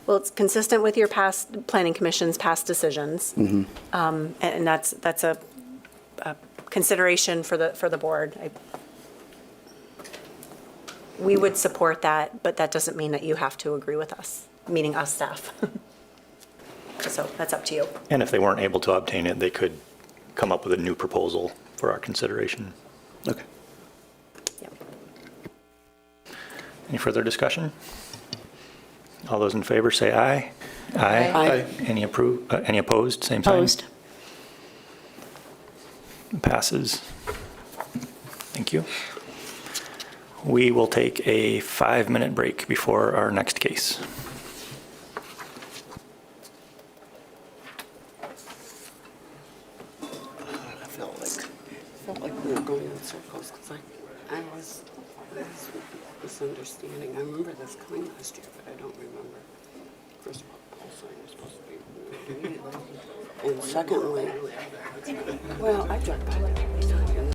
Well, it's consistent with your past, Planning Commission's past decisions. And that's a consideration for the board. We would support that, but that doesn't mean that you have to agree with us, meaning us staff. So that's up to you. And if they weren't able to obtain it, they could come up with a new proposal for our consideration. Okay. Any further discussion? All those in favor say aye. Aye. Any opposed? Same sign. Opposed. Passes. Thank you. We will take a 5-minute break before our next case. I felt like we were going in circles because I was misunderstanding. I remember this coming last year, but I don't remember. First of all, pole sign was supposed to be immediately. And secondly, well, I dropped by there every time.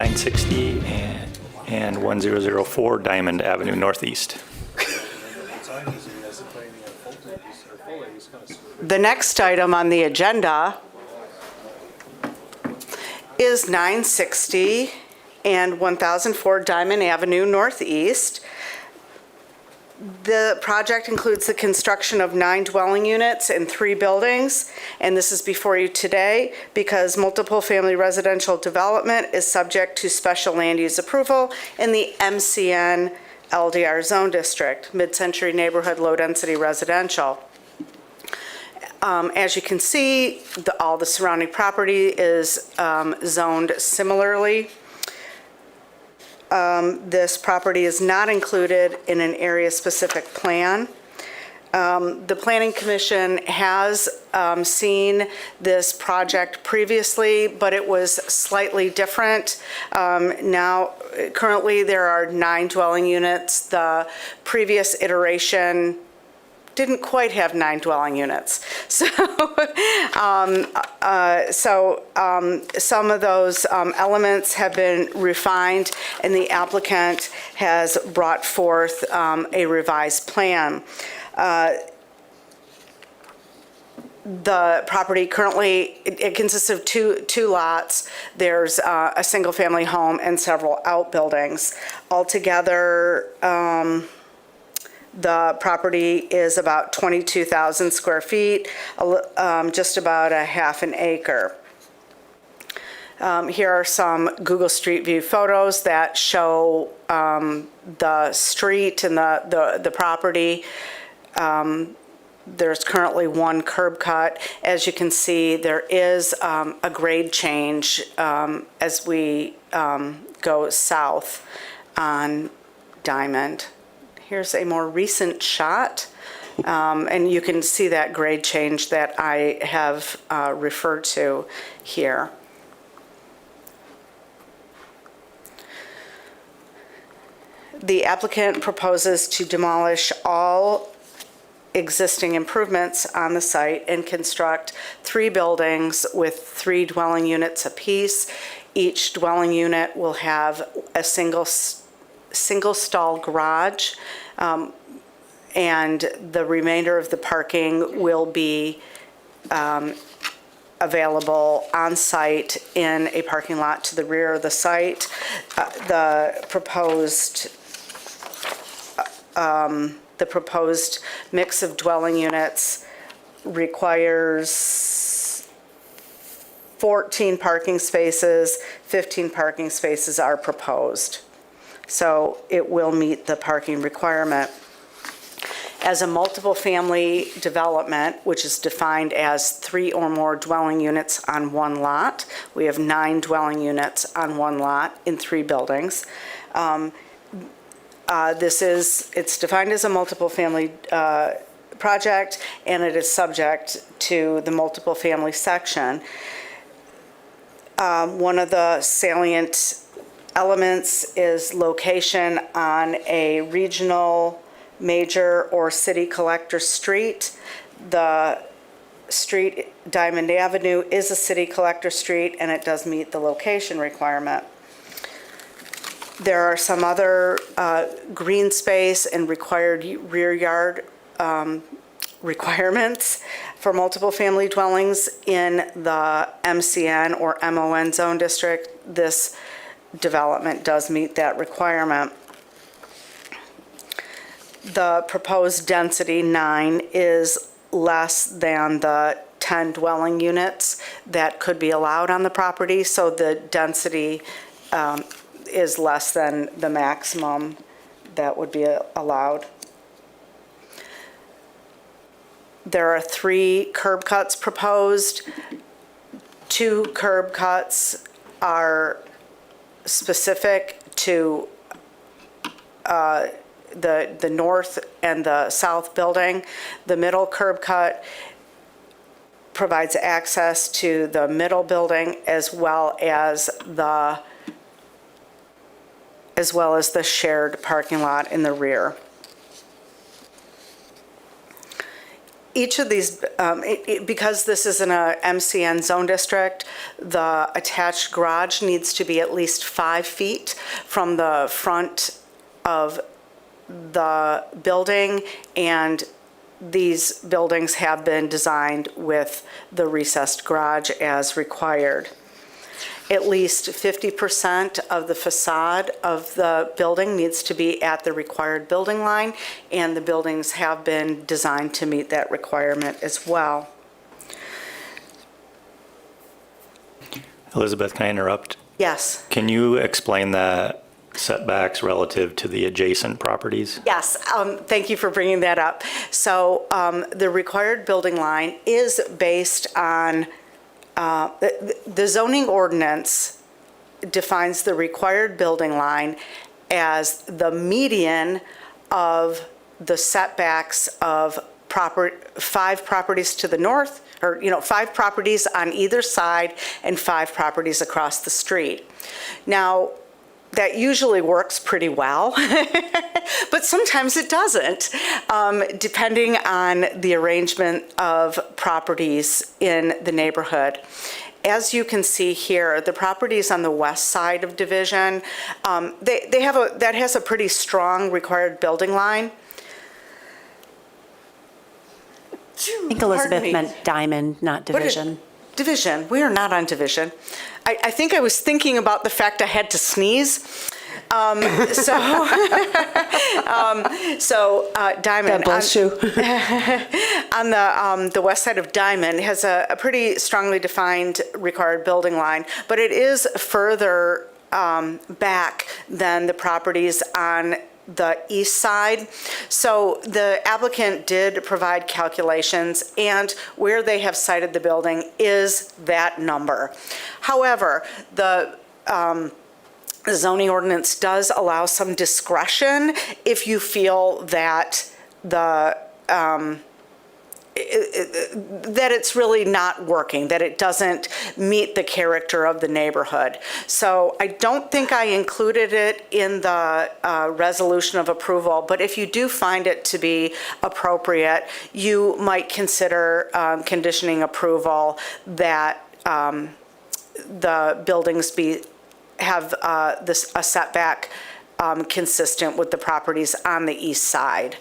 960 and 1004 Diamond Avenue Northeast. The next item on the agenda is 960 and 1004 Diamond Avenue Northeast. The project includes the construction of 9 dwelling units in 3 buildings, and this is before you today because multiple family residential development is subject to special land use approval in the MCN LDR zone district, mid-century neighborhood, low-density residential. As you can see, all the surrounding property is zoned similarly. This property is not included in an area-specific plan. The Planning Commission has seen this project previously, but it was slightly different. Now, currently, there are 9 dwelling units. The previous iteration didn't quite have 9 dwelling units. So, some of those elements have been refined, and the applicant has brought forth a revised plan. The property currently, it consists of two lots. There's a single-family home and several outbuildings. Altogether, the property is about 22,000 square feet, just about a half an acre. Here are some Google Street View photos that show the street and the property. There's currently 1 curb cut. As you can see, there is a grade change as we go south on Diamond. Here's a more recent shot, and you can see that grade change that I have referred to here. The applicant proposes to demolish all existing improvements on the site and construct 3 buildings with 3 dwelling units apiece. Each dwelling unit will have a single stall garage, and the remainder of the parking will be available on site in a parking lot to the rear of the site. The proposed mix of dwelling units requires 14 parking spaces. 15 parking spaces are proposed. So it will meet the parking requirement. As a multiple family development, which is defined as 3 or more dwelling units on 1 lot, we have 9 dwelling units on 1 lot in 3 buildings. It's defined as a multiple family project, and it is subject to the multiple family section. One of the salient elements is location on a regional, major, or city collector street. The street, Diamond Avenue, is a city collector street, and it does meet the location requirement. There are some other green space and required rear yard requirements for multiple family dwellings in the MCN or MON zone district. This development does meet that requirement. The proposed density 9 is less than the 10 dwelling units that could be allowed on the property, so the density is less than the maximum that would be allowed. There are 3 curb cuts proposed. 2 curb cuts are specific to the north and the south building. The middle curb cut provides access to the middle building as well as the shared parking lot in the rear. each of these, because this is in a MCN zone district, the attached garage needs to be at least 5 feet from the front of the building, and these buildings have been designed with the recessed garage as required. At least 50% of the facade of the building needs to be at the required building line, and the buildings have been designed to meet that requirement as well. Elizabeth, can I interrupt? Yes. Can you explain the setbacks relative to the adjacent properties? Yes, thank you for bringing that up. So the required building line is based on, the zoning ordinance defines the required building line as the median of the setbacks of 5 properties to the north, or, 5 properties on either side and 5 properties across the street. Now, that usually works pretty well, but sometimes it doesn't, depending on the arrangement of properties in the neighborhood. As you can see here, the properties on the west side of Division, that has a pretty strong required building line. I think Elizabeth meant Diamond, not Division. Division. We are not on Division. I think I was thinking about the fact I had to sneeze. Diamond. God bless you. On the west side of Diamond has a pretty strongly defined required building line, but it is further back than the properties on the east side. So the applicant did provide calculations, and where they have cited the building is that number. However, the zoning ordinance does allow some discretion if you feel that that it's really not working, that it doesn't meet the character of the neighborhood. So I don't think I included it in the resolution of approval, but if you do find it to be appropriate, you might consider conditioning approval that the buildings have a setback consistent with the properties on the east side,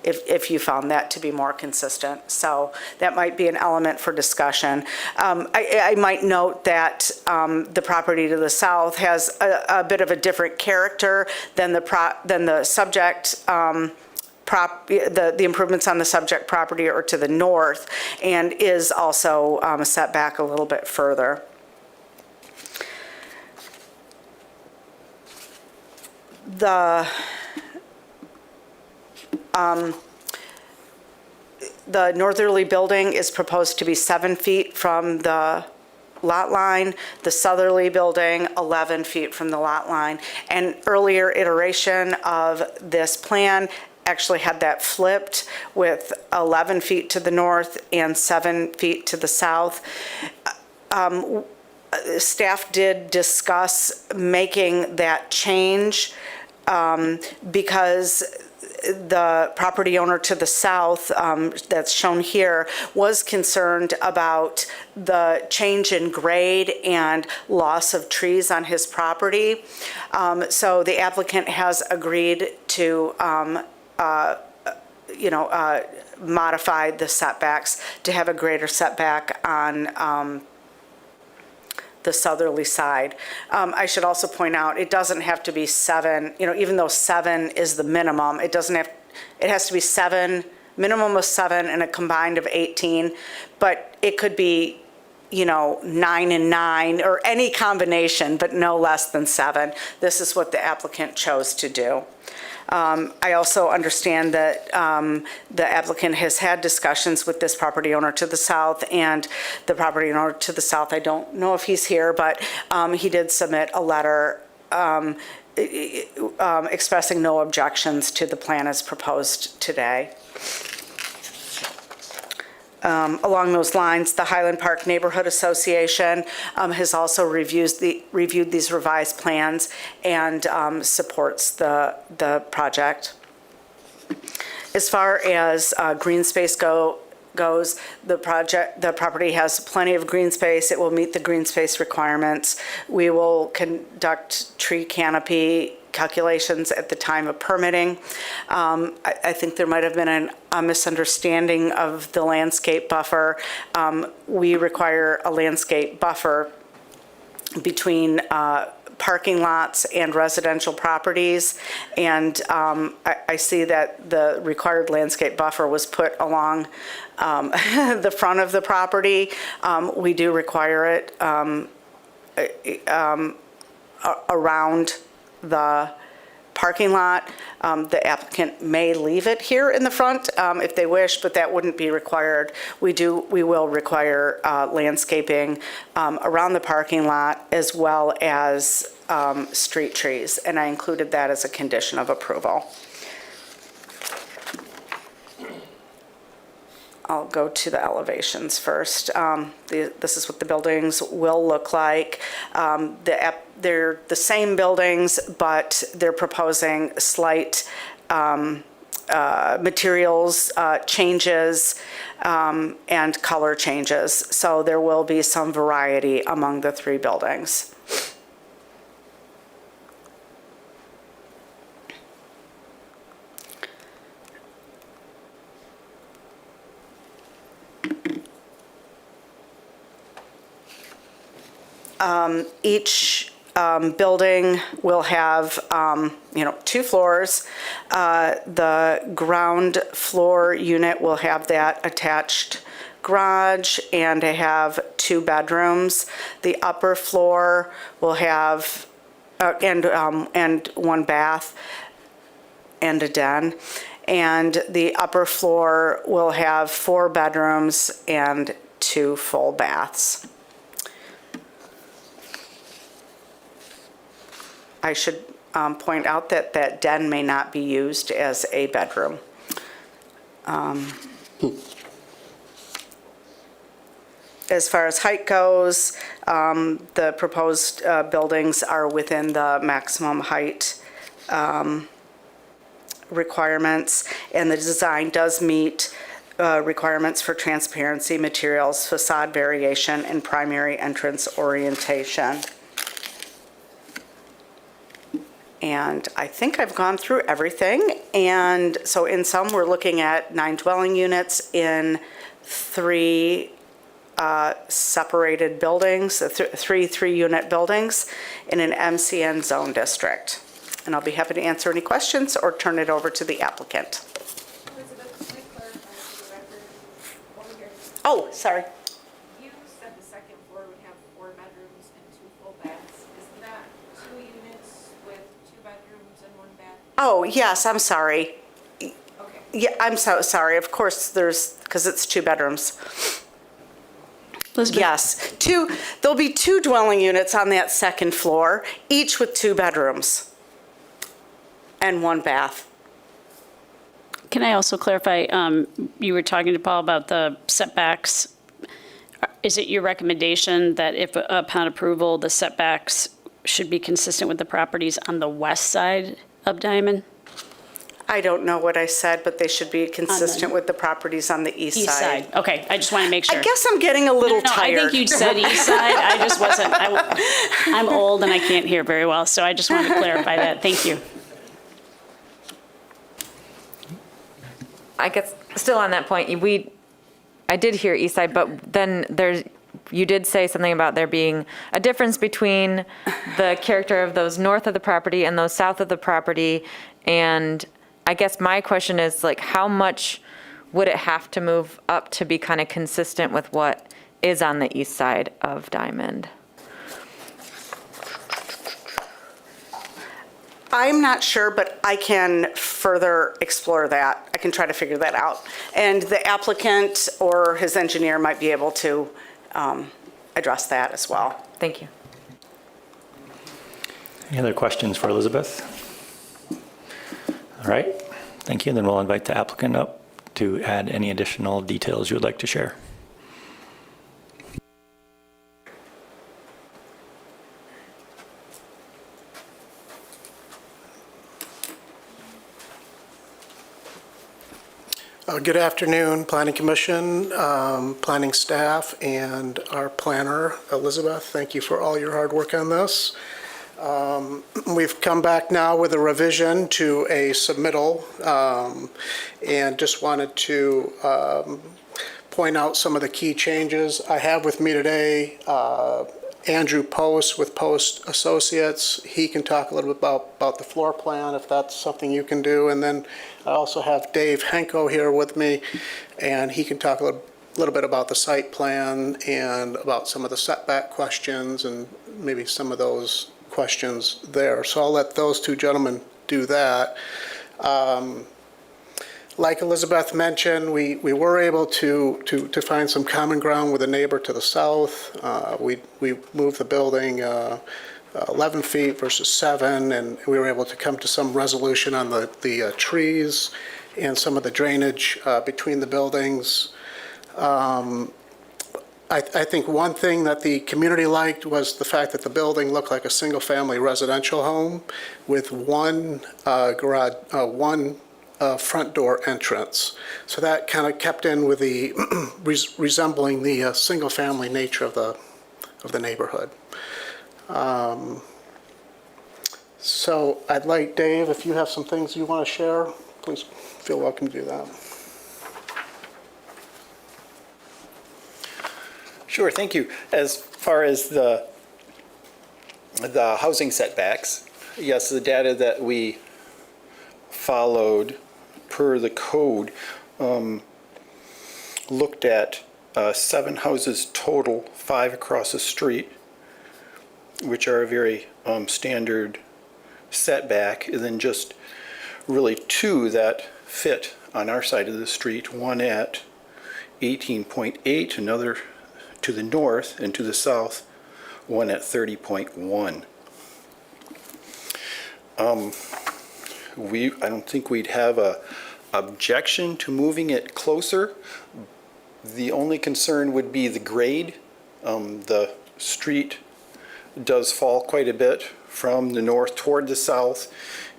if you found that to be more consistent. So that might be an element for discussion. I might note that the property to the south has a bit of a different character than the subject the improvements on the subject property or to the north, and is also set back a little bit further. The northerly building is proposed to be 7 feet from the lot line, the southerly building 11 feet from the lot line. An earlier iteration of this plan actually had that flipped with 11 feet to the north and 7 feet to the south. Staff did discuss making that change because the property owner to the south, that's shown here, was concerned about the change in grade and loss of trees on his property. So the applicant has agreed to modify the setbacks to have a greater setback on the southerly side. I should also point out, it doesn't have to be 7, even though 7 is the minimum, it has to be 7, minimum of 7 and a combined of 18, but it could be, 9 and 9 or any combination, but no less than 7. This is what the applicant chose to do. I also understand that the applicant has had discussions with this property owner to the south, and the property owner to the south, I don't know if he's here, but he did submit a letter expressing no objections to the plan as proposed today. Along those lines, the Highland Park Neighborhood Association has also reviewed these revised plans and supports the project. As far as green space goes, the property has plenty of green space. It will meet the green space requirements. We will conduct tree canopy calculations at the time of permitting. I think there might have been a misunderstanding of the landscape buffer. We require a landscape buffer between parking lots and residential properties, and I see that the required landscape buffer was put along the front of the property. We do require it around the parking lot. The applicant may leave it here in the front if they wish, but that wouldn't be required. We will require landscaping around the parking lot as well as street trees, and I included that as a condition of approval. I'll go to the elevations first. This is what the buildings will look like. They're the same buildings, but they're proposing slight materials changes and color changes. So there will be some variety among the three buildings. Each building will have, 2 floors. The ground floor unit will have that attached garage and have 2 bedrooms. The upper floor will have, and 1 bath and a den. And the upper floor will have 4 bedrooms and 2 full baths. I should point out that that den may not be used as a bedroom. As far as height goes, the proposed buildings are within the maximum height requirements, and the design does meet requirements for transparency, materials, facade variation, and primary entrance orientation. And I think I've gone through everything. And so in sum, we're looking at 9 dwelling units in 3 separated buildings, 3 3-unit buildings in an MCN zone district. And I'll be happy to answer any questions or turn it over to the applicant. Oh, sorry. You said the second floor would have 4 bedrooms and 2 full baths. Isn't that 2 units with 2 bedrooms and 1 bath? Oh, yes, I'm sorry. Okay. Yeah, I'm so sorry. Of course, because it's 2 bedrooms. Elizabeth? Yes, there'll be 2 dwelling units on that second floor, each with 2 bedrooms and 1 bath. Can I also clarify, you were talking to Paul about the setbacks. Is it your recommendation that if upon approval, the setbacks should be consistent with the properties on the west side of Diamond? I don't know what I said, but they should be consistent with the properties on the east side. Okay, I just want to make sure. I guess I'm getting a little tired. I think you said east side. I just wasn't. I'm old and I can't hear very well, so I just wanted to clarify that. Thank you. I guess, still on that point, I did hear east side, but then you did say something about there being a difference between the character of those north of the property and those south of the property. And I guess my question is, like, how much would it have to move up to be kind of consistent with what is on the east side of Diamond? I'm not sure, but I can further explore that. I can try to figure that out. And the applicant or his engineer might be able to address that as well. Thank you. Any other questions for Elizabeth? All right, thank you. Then we'll invite the applicant up to add any additional details you would like to share. Good afternoon, Planning Commission, planning staff, and our planner, Elizabeth. Thank you for all your hard work on this. We've come back now with a revision to a submittal, and just wanted to point out some of the key changes. I have with me today Andrew Post with Post Associates. He can talk a little bit about the floor plan, if that's something you can do. And then I also have Dave Henko here with me, and he can talk a little bit about the site plan and about some of the setback questions and maybe some of those questions there. So I'll let those two gentlemen do that. Like Elizabeth mentioned, we were able to find some common ground with a neighbor to the south. We moved the building 11 feet versus 7, and we were able to come to some resolution on the trees and some of the drainage between the buildings. I think one thing that the community liked was the fact that the building looked like a single-family residential home with one front door entrance. So that kind of kept in with the resembling the single-family nature of the neighborhood. So I'd like, Dave, if you have some things you want to share, please feel welcome to do that. Sure, thank you. As far as the housing setbacks, yes, the data that we followed per the code looked at 7 houses total, 5 across the street, which are a very standard setback, and then just really 2 that fit on our side of the street, one at 18.8, another to the north and to the south, one at 30.1. I don't think we'd have a objection to moving it closer. The only concern would be the grade. The street does fall quite a bit from the north toward the south,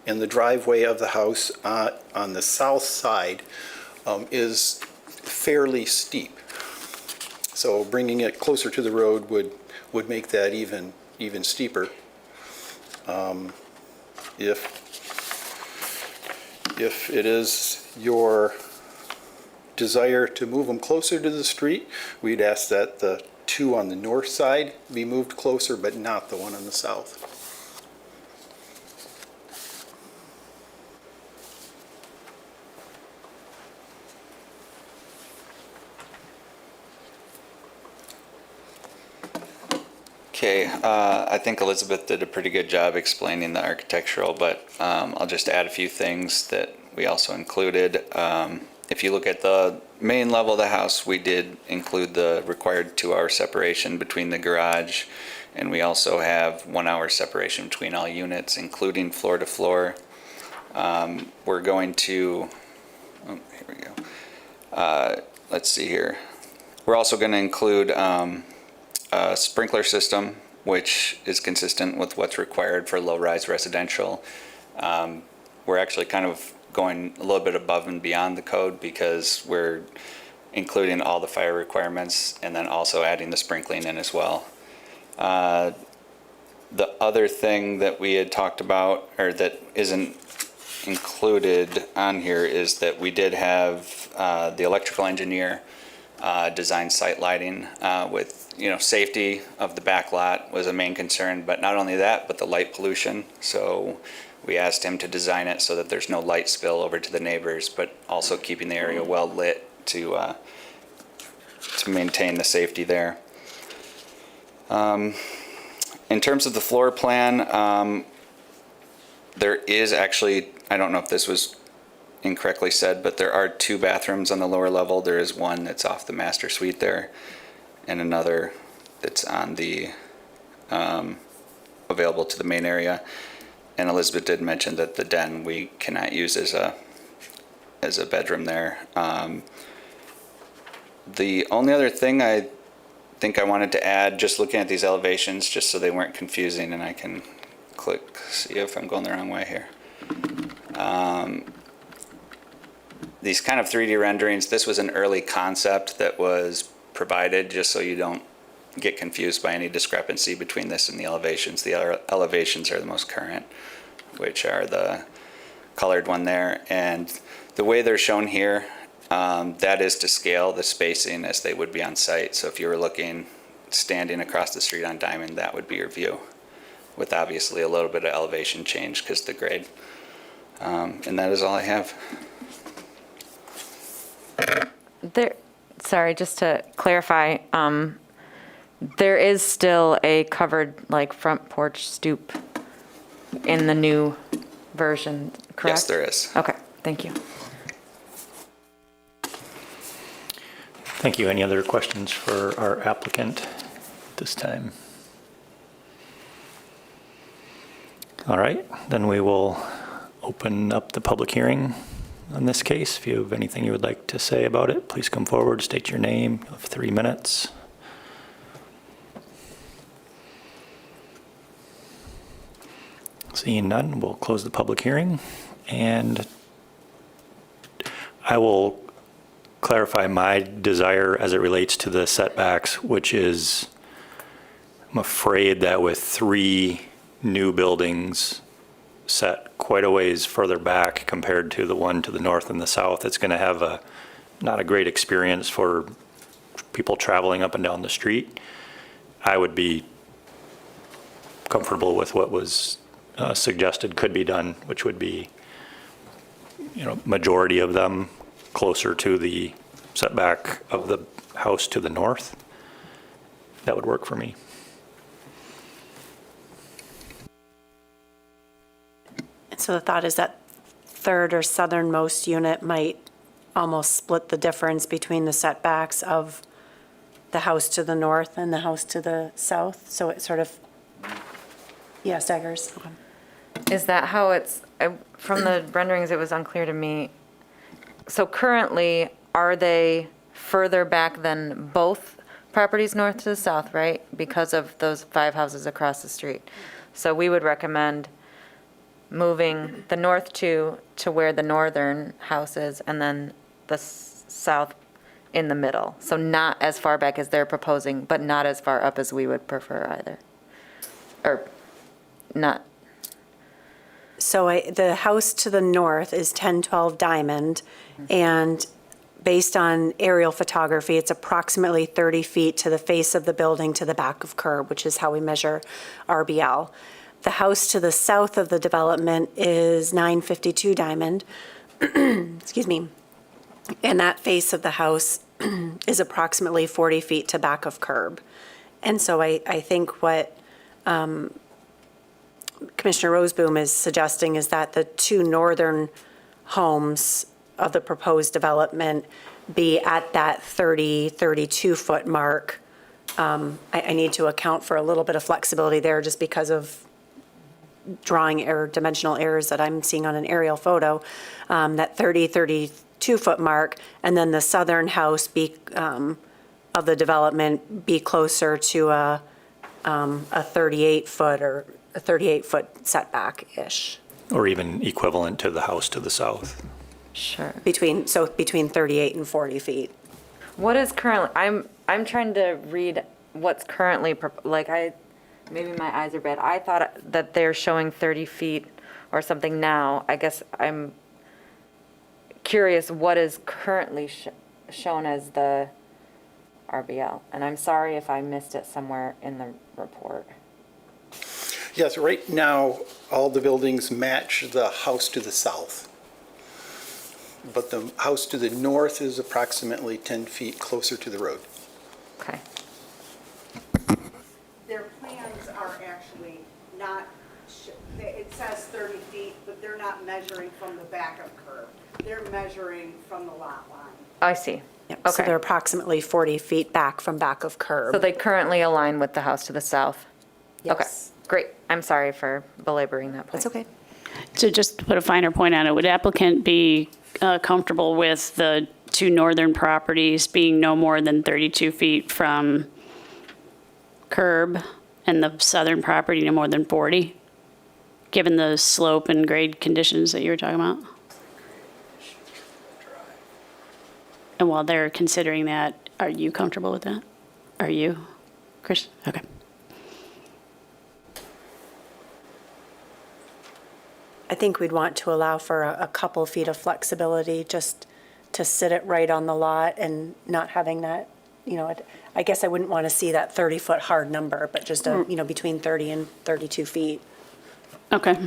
and the driveway of the house on the south side is fairly steep. So bringing it closer to the road would make that even steeper. If it is your desire to move them closer to the street, we'd ask that the 2 on the north side be moved closer, but not the one on the south. Okay, I think Elizabeth did a pretty good job explaining the architectural, but I'll just add a few things that we also included. If you look at the main level of the house, we did include the required 2-hour separation between the garage, and we also have 1-hour separation between all units, including floor to floor. We're going to, here we go. Let's see here. We're also going to include a sprinkler system, which is consistent with what's required for low-rise residential. We're actually kind of going a little bit above and beyond the code because we're including all the fire requirements and then also adding the sprinkling in as well. The other thing that we had talked about, or that isn't included on here, is that we did have the electrical engineer design site lighting with, safety of the back lot was a main concern, but not only that, but the light pollution. So we asked him to design it so that there's no light spill over to the neighbors, but also keeping the area well lit to maintain the safety there. In terms of the floor plan, there is actually, I don't know if this was incorrectly said, but there are 2 bathrooms on the lower level. There is one that's off the master suite there, and another that's on the available to the main area. And Elizabeth did mention that the den we cannot use as a bedroom there. The only other thing I think I wanted to add, just looking at these elevations, just so they weren't confusing, and I can see if I'm going the wrong way here. these kind of 3D renderings, this was an early concept that was provided just so you don't get confused by any discrepancy between this and the elevations. The other elevations are the most current, which are the colored one there. And the way they're shown here, that is to scale the spacing as they would be on site. So if you were standing across the street on Diamond, that would be your view, with obviously a little bit of elevation change because of the grade. And that is all I have. Sorry, just to clarify, there is still a covered, like, front porch stoop in the new version, correct? Yes, there is. Okay, thank you. Thank you. Any other questions for our applicant this time? All right, then we will open up the public hearing on this case. If you have anything you would like to say about it, please come forward, state your name. You have 3 minutes. Seeing none, we'll close the public hearing, and I will clarify my desire as it relates to the setbacks, which is, I'm afraid that with 3 new buildings set quite a ways further back compared to the one to the north and the south, it's going to have not a great experience for people traveling up and down the street. I would be comfortable with what was suggested could be done, which would be, majority of them closer to the setback of the house to the north. That would work for me. So the thought is that third or southernmost unit might almost split the difference between the setbacks of the house to the north and the house to the south. So it sort of, yeah, staggers. Okay. Is that how it's, from the renderings, it was unclear to me. So currently, are they further back than both properties north to the south, right? Because of those 5 houses across the street. So we would recommend moving the north to where the northern house is, and then the south in the middle. So not as far back as they're proposing, but not as far up as we would prefer either. Or not. So the house to the north is 1012 Diamond, and based on aerial photography, it's approximately 30 feet to the face of the building to the back of curb, which is how we measure RBL. The house to the south of the development is 952 Diamond, excuse me, and that face of the house is approximately 40 feet to back of curb. And so I think what Commissioner Roseboom is suggesting is that the 2 northern homes of the proposed development be at that 32-foot mark. I need to account for a little bit of flexibility there just because of drawing error, dimensional errors that I'm seeing on an aerial photo, that 32-foot mark, and then the southern house of the development be closer to a 38-foot or a 38-foot setback-ish. Or even equivalent to the house to the south. Sure. Between 38 and 40 feet. What is currently, I'm trying to read what's currently, maybe my eyes are bad. I thought that they're showing 30 feet or something now. I guess I'm curious what is currently shown as the RBL. And I'm sorry if I missed it somewhere in the report. Yes, right now, all the buildings match the house to the south. But the house to the north is approximately 10 feet closer to the road. Okay. Their plans are actually not, it says 30 feet, but they're not measuring from the back of curb. They're measuring from the lot line. I see. Yep. So they're approximately 40 feet back from back of curb. So they currently align with the house to the south? Yes. Okay, great. I'm sorry for belaboring that point. That's okay. So just to put a finer point on it, would applicant be comfortable with the 2 northern properties being no more than 32 feet from curb and the southern property no more than 40, given the slope and grade conditions that you were talking about? And while they're considering that, are you comfortable with that? Are you, Chris? Okay. I think we'd want to allow for a couple feet of flexibility, just to sit it right on the lot and not having that, I guess I wouldn't want to see that 30-foot hard number, but just, between 30 and 32 feet. Okay.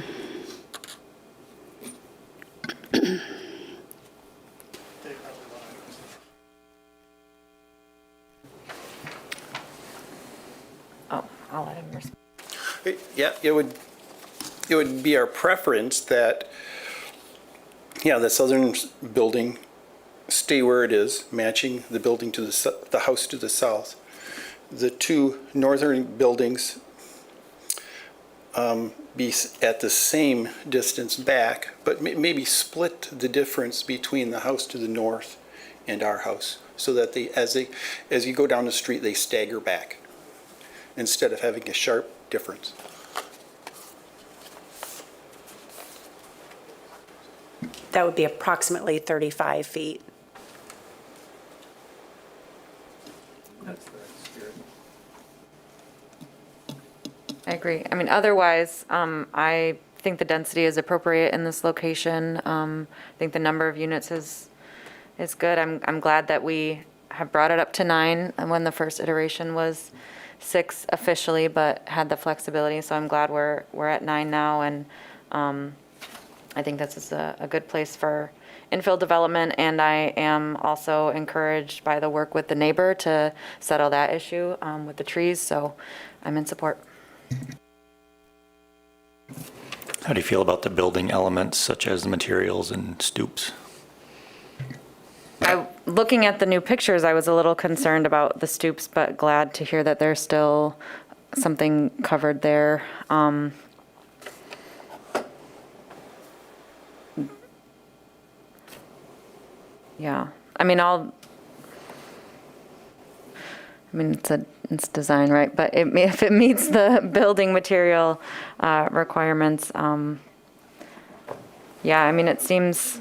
Oh, I'll let him respond. Yeah, it would be our preference that, the southern building stay where it is, matching the building to the house to the south. The two northern buildings be at the same distance back, but maybe split the difference between the house to the north and our house, so that as you go down the street, they stagger back instead of having a sharp difference. That would be approximately 35 feet. I agree. I mean, otherwise, I think the density is appropriate in this location. I think the number of units is good. I'm glad that we have brought it up to 9, and when the first iteration was 6 officially, but had the flexibility. So I'm glad we're at 9 now, and I think this is a good place for infill development. And I am also encouraged by the work with the neighbor to settle that issue with the trees. So I'm in support. How do you feel about the building elements such as the materials and stoops? Looking at the new pictures, I was a little concerned about the stoops, but glad to hear that there's still something covered there. Yeah, I mean, it's design, right? But if it meets the building material requirements, yeah, I mean, it seems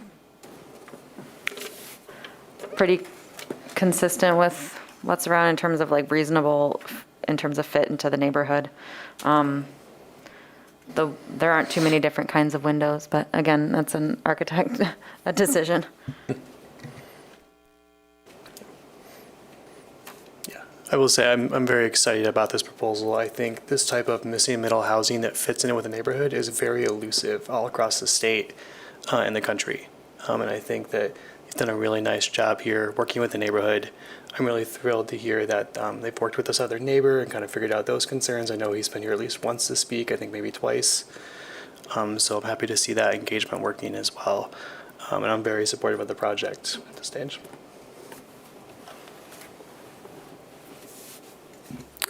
pretty consistent with what's around in terms of like reasonable, in terms of fit into the neighborhood. Though there aren't too many different kinds of windows, but again, that's an architect a decision. I will say I'm very excited about this proposal. I think this type of missing middle housing that fits in with the neighborhood is very elusive all across the state and the country. And I think that you've done a really nice job here working with the neighborhood. I'm really thrilled to hear that they've worked with this other neighbor and kind of figured out those concerns. I know he's been here at least once to speak, I think maybe twice. So I'm happy to see that engagement working as well. And I'm very supportive of the project at this stage.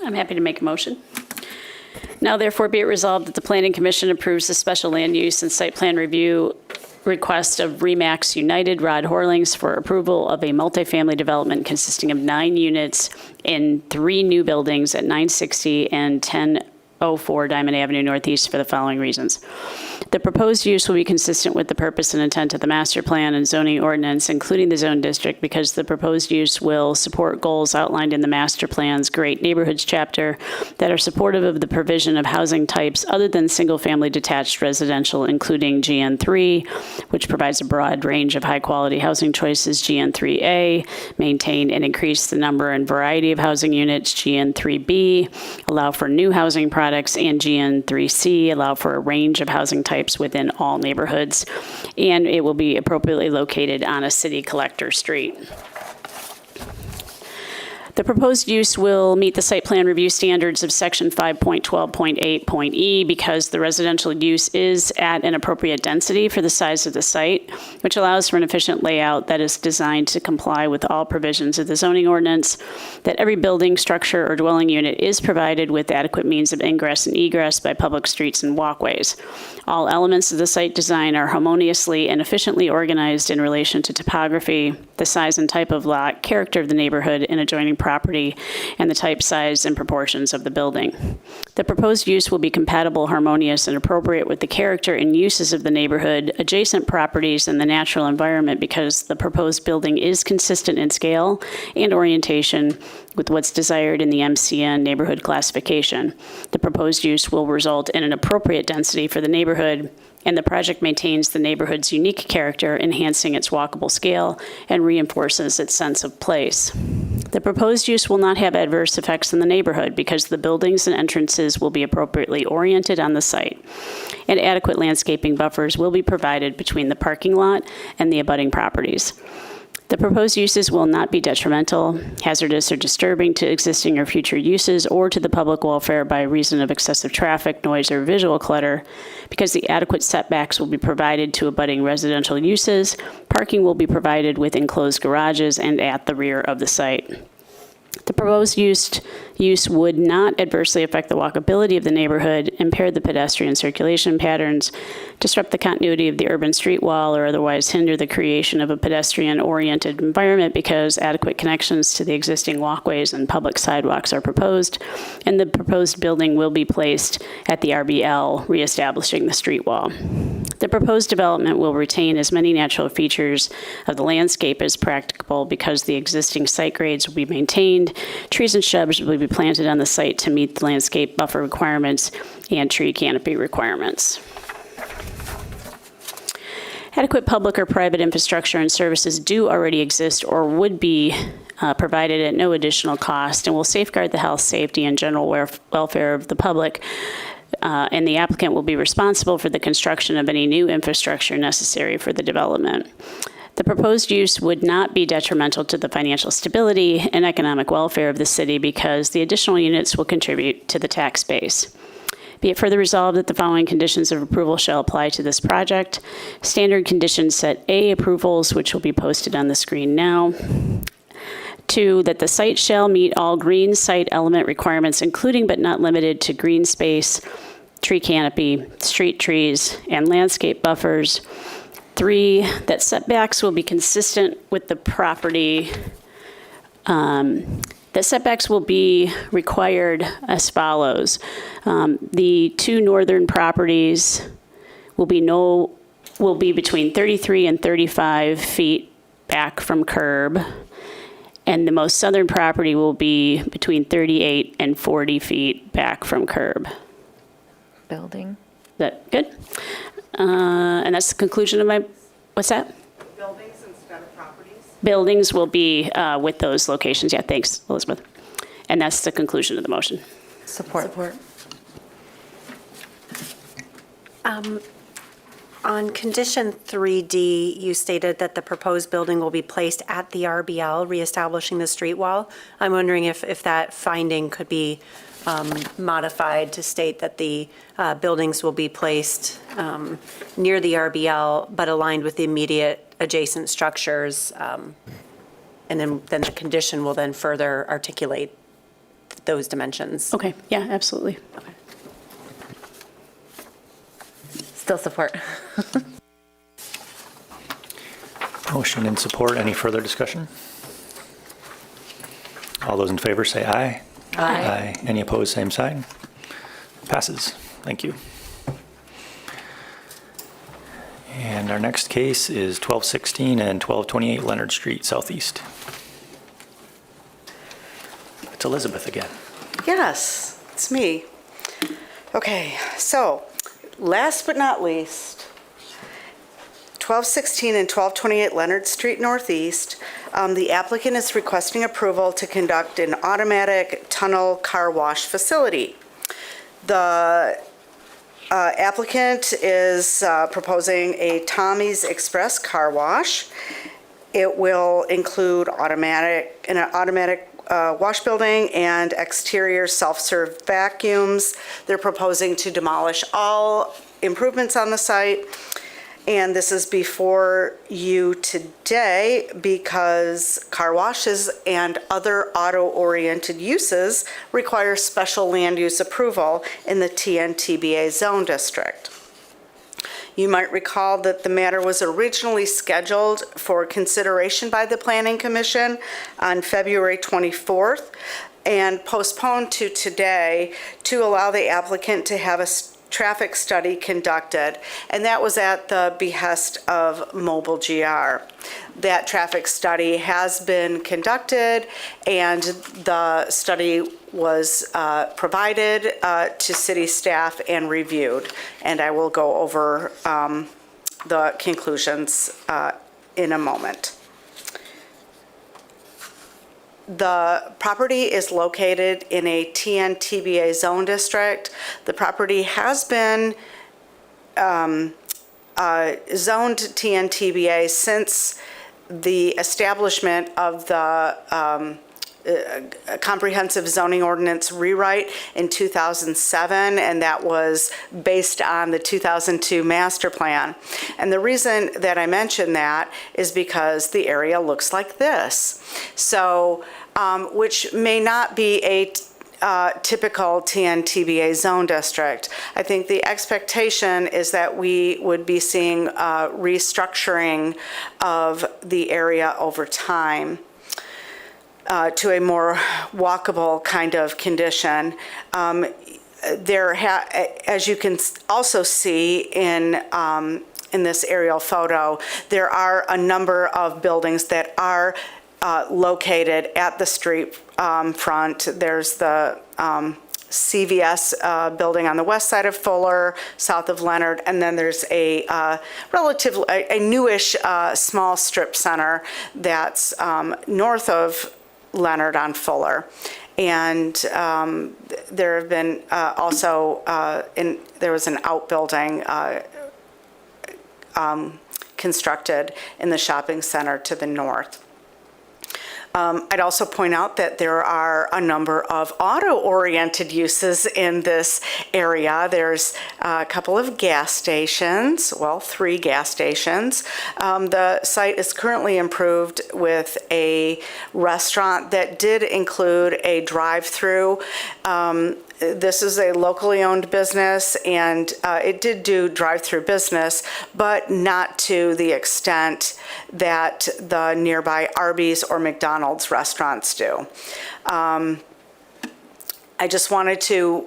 I'm happy to make a motion. Now therefore be it resolved that the Planning Commission approves the special land use and site plan review request of Remax United Rod Horlings for approval of a multifamily development consisting of 9 units in 3 new buildings at 960 and 1004 Diamond Avenue Northeast for the following reasons. The proposed use will be consistent with the purpose and intent of the master plan and zoning ordinance, including the zone district, because the proposed use will support goals outlined in the master plan's Great Neighborhoods chapter that are supportive of the provision of housing types other than single-family detached residential, including GN3, which provides a broad range of high-quality housing choices, GN3A, maintain and increase the number and variety of housing units, GN3B, allow for new housing products, and GN3C, allow for a range of housing types within all neighborhoods, and it will be appropriately located on a city collector street. The proposed use will meet the site plan review standards of section 5.12.8.e because the residential use is at an appropriate density for the size of the site, which allows for an efficient layout that is designed to comply with all provisions of the zoning ordinance, that every building, structure, or dwelling unit is provided with adequate means of ingress and egress by public streets and walkways. All elements of the site design are harmoniously and efficiently organized in relation to topography, the size and type of lot, character of the neighborhood, and adjoining property property and the type, size, and proportions of the building. The proposed use will be compatible, harmonious, and appropriate with the character and uses of the neighborhood, adjacent properties, and the natural environment because the proposed building is consistent in scale and orientation with what's desired in the MCN neighborhood classification. The proposed use will result in an appropriate density for the neighborhood, and the project maintains the neighborhood's unique character, enhancing its walkable scale and reinforces its sense of place. The proposed use will not have adverse effects in the neighborhood because the buildings and entrances will be appropriately oriented on the site, and adequate landscaping buffers will be provided between the parking lot and the abutting properties. The proposed uses will not be detrimental, hazardous, or disturbing to existing or future uses or to the public welfare by reason of excessive traffic, noise, or visual clutter, because the adequate setbacks will be provided to abutting residential uses. Parking will be provided with enclosed garages and at the rear of the site. The proposed use would not adversely affect the walkability of the neighborhood, impair the pedestrian circulation patterns, disrupt the continuity of the urban street wall, or otherwise hinder the creation of a pedestrian-oriented environment because adequate connections to the existing walkways and public sidewalks are proposed, and the proposed building will be placed at the RBL, reestablishing the street wall. The proposed development will retain as many natural features of the landscape as practicable because the existing site grades will be maintained. Trees and shrubs will be planted on the site to meet the landscape buffer requirements and tree canopy requirements. Adequate public or private infrastructure and services do already exist or would be provided at no additional cost and will safeguard the health, safety, and general welfare of the public. And the applicant will be responsible for the construction of any new infrastructure necessary for the development. The proposed use would not be detrimental to the financial stability and economic welfare of the city because the additional units will contribute to the tax base. Be it further resolved that the following conditions of approval shall apply to this project. Standard conditions set A approvals, which will be posted on the screen now. 2, that the site shall meet all green site element requirements, including but not limited to green space, tree canopy, street trees, and landscape buffers. 3, that setbacks will be consistent with the property. The setbacks will be required as follows. The 2 northern properties will be between 33 and 35 feet back from curb. And the most southern property will be between 38 and 40 feet back from curb. Building. Is that good? And that's the conclusion of my, what's that? Buildings instead of properties? Buildings will be with those locations. Yeah, thanks, Elizabeth. And that's the conclusion of the motion. Support. On condition 3D, you stated that the proposed building will be placed at the RBL, reestablishing the street wall. I'm wondering if that finding could be modified to state that the buildings will be placed near the RBL, but aligned with the immediate adjacent structures. And then the condition will then further articulate those dimensions. Okay, yeah, absolutely. Okay. Still support. Motion and support. Any further discussion? All those in favor say aye. Aye. Any opposed, same sign. Passes. Thank you. And our next case is 1216 and 1228 Leonard Street Southeast. It's Elizabeth again. Yes, it's me. Okay, so last but not least, 1216 and 1228 Leonard Street Northeast, the applicant is requesting approval to conduct an automatic tunnel car wash facility. The applicant is proposing a Tommy's Express car wash. It will include an automatic wash building and exterior self-serve vacuums. They're proposing to demolish all improvements on the site. And this is before you today because car washes and other auto-oriented uses require special land use approval in the TNTBA zone district. You might recall that the matter was originally scheduled for consideration by the Planning Commission on February 24th and postponed to today to allow the applicant to have a traffic study conducted, and that was at the behest of Mobile GR. That traffic study has been conducted, and the study was provided to city staff and reviewed, and I will go over the conclusions in a moment. The property is located in a TNTBA zone district. The property has been zoned TNTBA since the establishment of the comprehensive zoning ordinance rewrite in 2007, and that was based on the 2002 master plan. And the reason that I mention that is because the area looks like this. So, which may not be a typical TNTBA zone district. I think the expectation is that we would be seeing restructuring of the area over time to a more walkable kind of condition. As you can also see in this aerial photo, there are a number of buildings that are located at the street front. There's the CVS building on the west side of Fuller, south of Leonard, and then there's a newish small strip center that's north of Leonard on Fuller. And there have been also, there was an outbuilding constructed in the shopping center to the north. I'd also point out that there are a number of auto-oriented uses in this area. There's a couple of gas stations, well, 3 gas stations. The site is currently improved with a restaurant that did include a drive-through. This is a locally owned business, and it did do drive-through business, but not to the extent that the nearby Arby's or McDonald's restaurants do. I just wanted to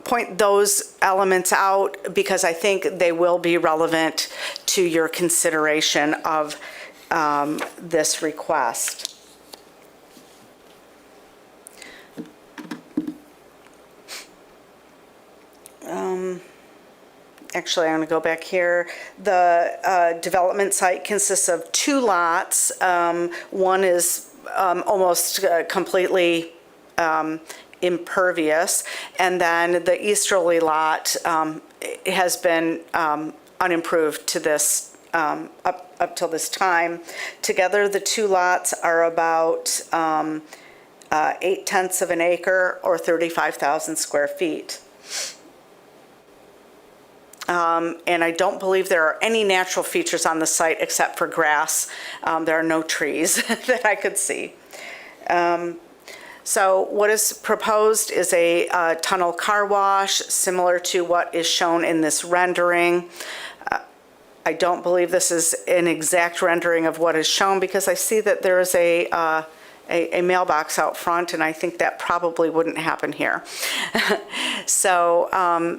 point those elements out because I think they will be relevant to your consideration of this request. Actually, I'm going to go back here. The development site consists of 2 lots. One is almost completely impervious, and then the easterly lot has been unimproved to this up till this time. Together, the 2 lots are about 0.8 of an acre or 35,000 square feet. And I don't believe there are any natural features on the site except for grass. There are no trees that I could see. So what is proposed is a tunnel car wash similar to what is shown in this rendering. I don't believe this is an exact rendering of what is shown because I see that there is a mailbox out front, and I think that probably wouldn't happen here. So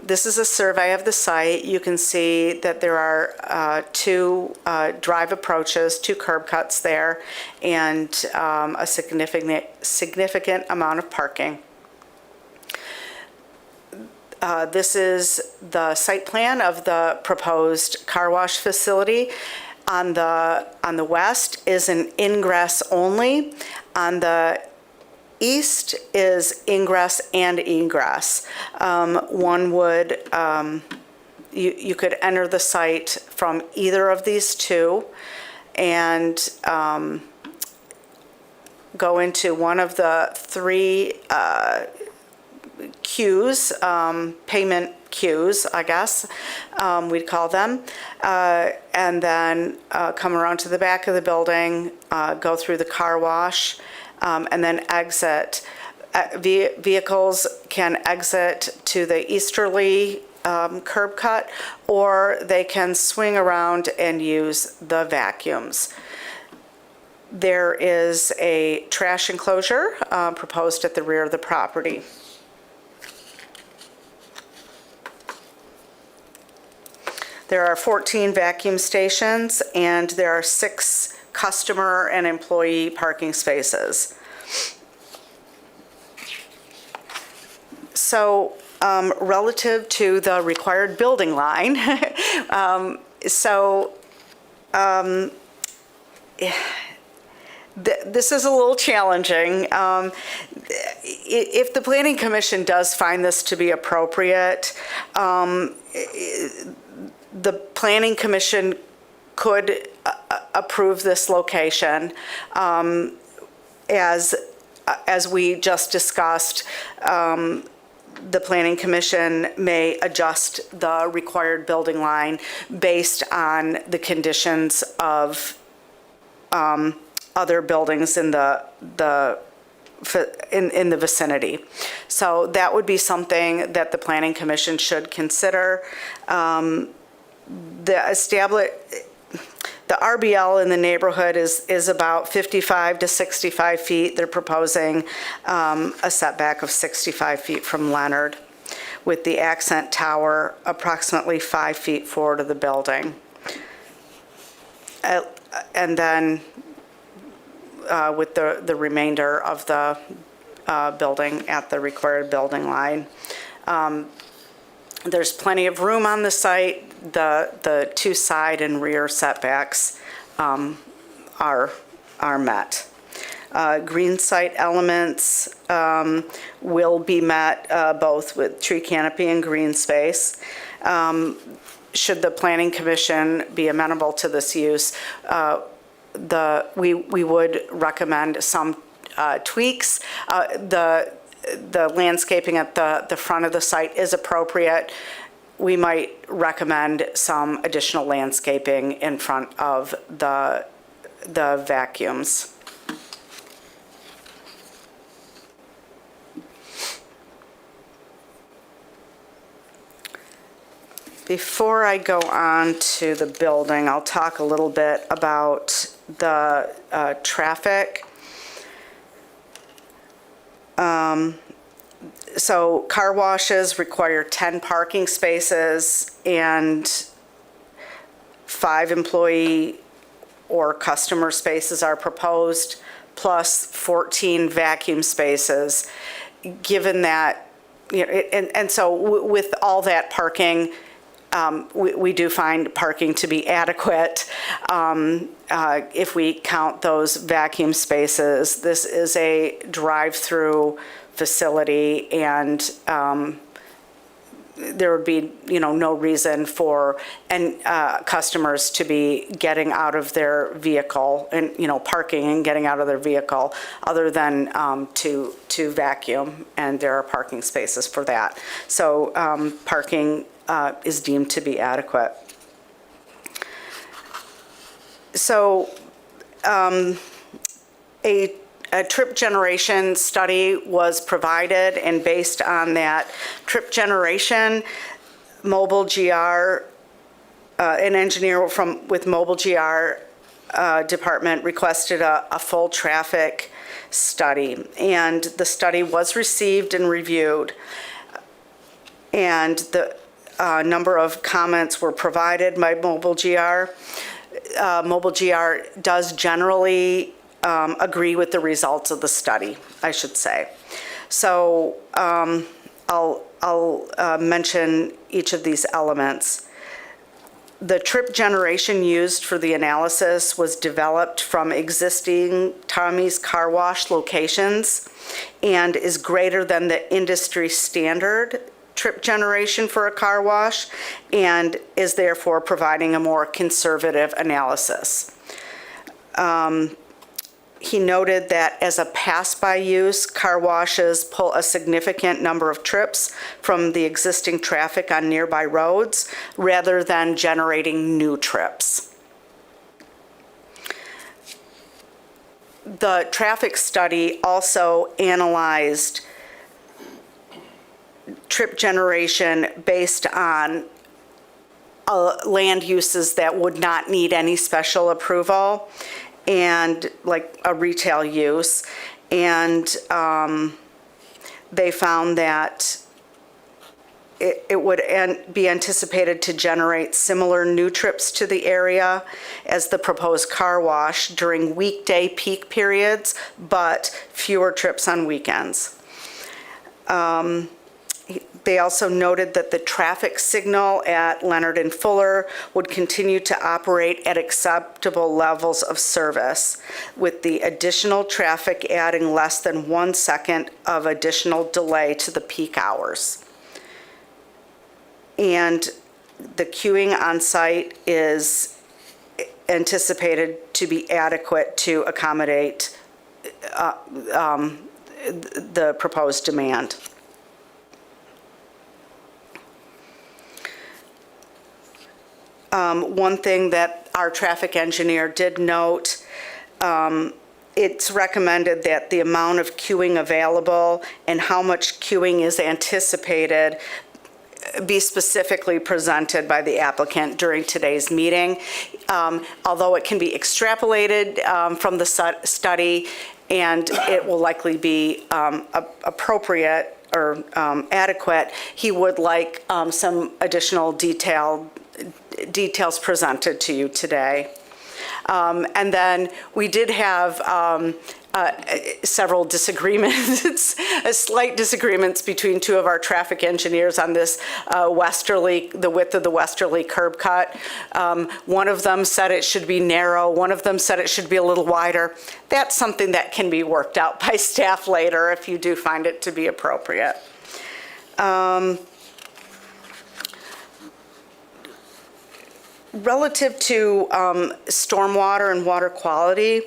this is a survey of the site. You can see that there are 2 drive approaches, 2 curb cuts there, and a significant amount of parking. This is the site plan of the proposed car wash facility. On the west is an ingress only. On the east is ingress and egress. One would, you could enter the site from either of these 2 and go into one of the 3 queues, payment queues, I guess we'd call them, and then come around to the back of the building, go through the car wash, and then exit. Vehicles can exit to the easterly curb cut, or they can swing around and use the vacuums. There is a trash enclosure proposed at the rear of the property. There are 14 vacuum stations, and there are 6 customer and employee parking spaces. So relative to the required building line, this is a little challenging. If the Planning Commission does find this to be appropriate, the Planning Commission could approve this location. As we just discussed, the Planning Commission may adjust the required building line based on the conditions of other buildings in the vicinity. So that would be something that the Planning Commission should consider. The RBL in the neighborhood is about 55 to 65 feet. They're proposing a setback of 65 feet from Leonard, with the accent tower approximately 5 feet forward of the building. And then with the remainder of the building at the required building line. There's plenty of room on the site. The 2 side and rear setbacks are met. Green site elements will be met both with tree canopy and green space. Should the Planning Commission be amenable to this use, we would recommend some tweaks. The landscaping at the front of the site is appropriate. We might recommend some additional landscaping in front of the vacuums. Before I go on to the building, I'll talk a little bit about the traffic. So car washes require 10 parking spaces and 5 employee or customer spaces are proposed, plus 14 vacuum spaces. Given that, and so with all that parking, we do find parking to be adequate. If we count those vacuum spaces, this is a drive-through facility, and there would be, no reason for customers to be getting out of their vehicle and, parking and getting out of their vehicle other than to vacuum, and there are parking spaces for that. So parking is deemed to be adequate. So a trip generation study was provided, and based on that trip generation, Mobile GR, an engineer with Mobile GR department requested a full traffic study, and the study was received and reviewed, and the number of comments were provided by Mobile GR. Mobile GR does generally agree with the results of the study, I should say. So I'll mention each of these elements. The trip generation used for the analysis was developed from existing Tommy's Car Wash locations and is greater than the industry standard trip generation for a car wash, and is therefore providing a more conservative analysis. He noted that as a pass-by use, car washes pull a significant number of trips from the existing traffic on nearby roads rather than generating new trips. The traffic study also analyzed trip generation based on land uses that would not need any special approval, and like a retail use. And they found that it would be anticipated to generate similar new trips to the area as the proposed car wash during weekday peak periods, but fewer trips on weekends. They also noted that the traffic signal at Leonard and Fuller would continue to operate at acceptable levels of service, with the additional traffic adding less than 1 second of additional delay to the peak hours. And the queuing on site is anticipated to be adequate to accommodate the proposed demand. One thing that our traffic engineer did note, it's recommended that the amount of queuing available and how much queuing is anticipated be specifically presented by the applicant during today's meeting. Although it can be extrapolated from the study, and it will likely be appropriate or adequate, he would like some additional details presented to you today. And then we did have several disagreements, slight disagreements between two of our traffic engineers on this the width of the westerly curb cut. One of them said it should be narrow. One of them said it should be a little wider. That's something that can be worked out by staff later if you do find it to be appropriate. Relative to stormwater and water quality,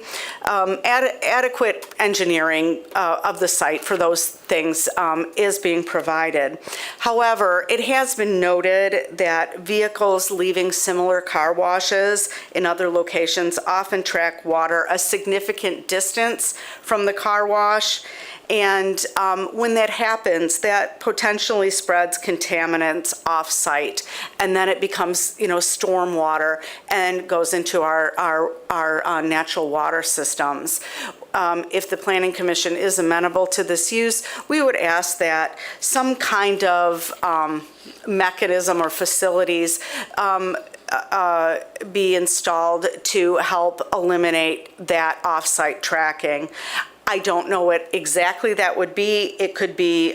adequate engineering of the site for those things is being provided. However, it has been noted that vehicles leaving similar car washes in other locations often track water a significant distance from the car wash. And when that happens, that potentially spreads contaminants off-site, and then it becomes, storm water and goes into our natural water systems. If the Planning Commission is amenable to this use, we would ask that some kind of mechanism or facilities be installed to help eliminate that off-site tracking. I don't know what exactly that would be. It could be,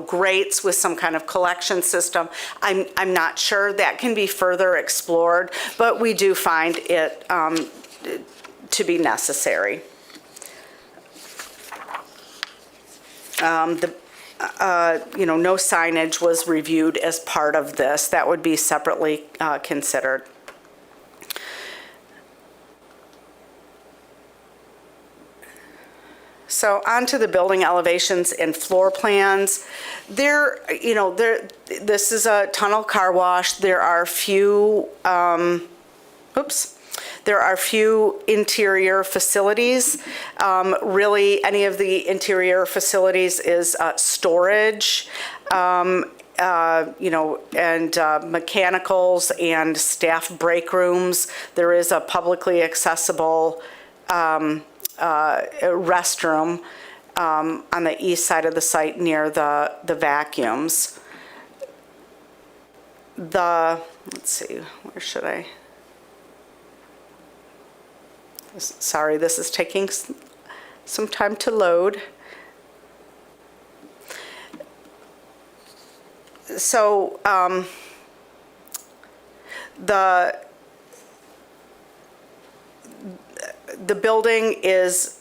grates with some kind of collection system. I'm not sure. That can be further explored, but we do find it to be necessary. No signage was reviewed as part of this. That would be separately considered. So on to the building elevations and floor plans. This is a tunnel car wash. There are few interior facilities. Really, any of the interior facilities is storage, and mechanicals and staff break rooms. There is a publicly accessible restroom on the east side of the site near the vacuums. Let's see, where should I? Sorry, this is taking some time to load. So the building is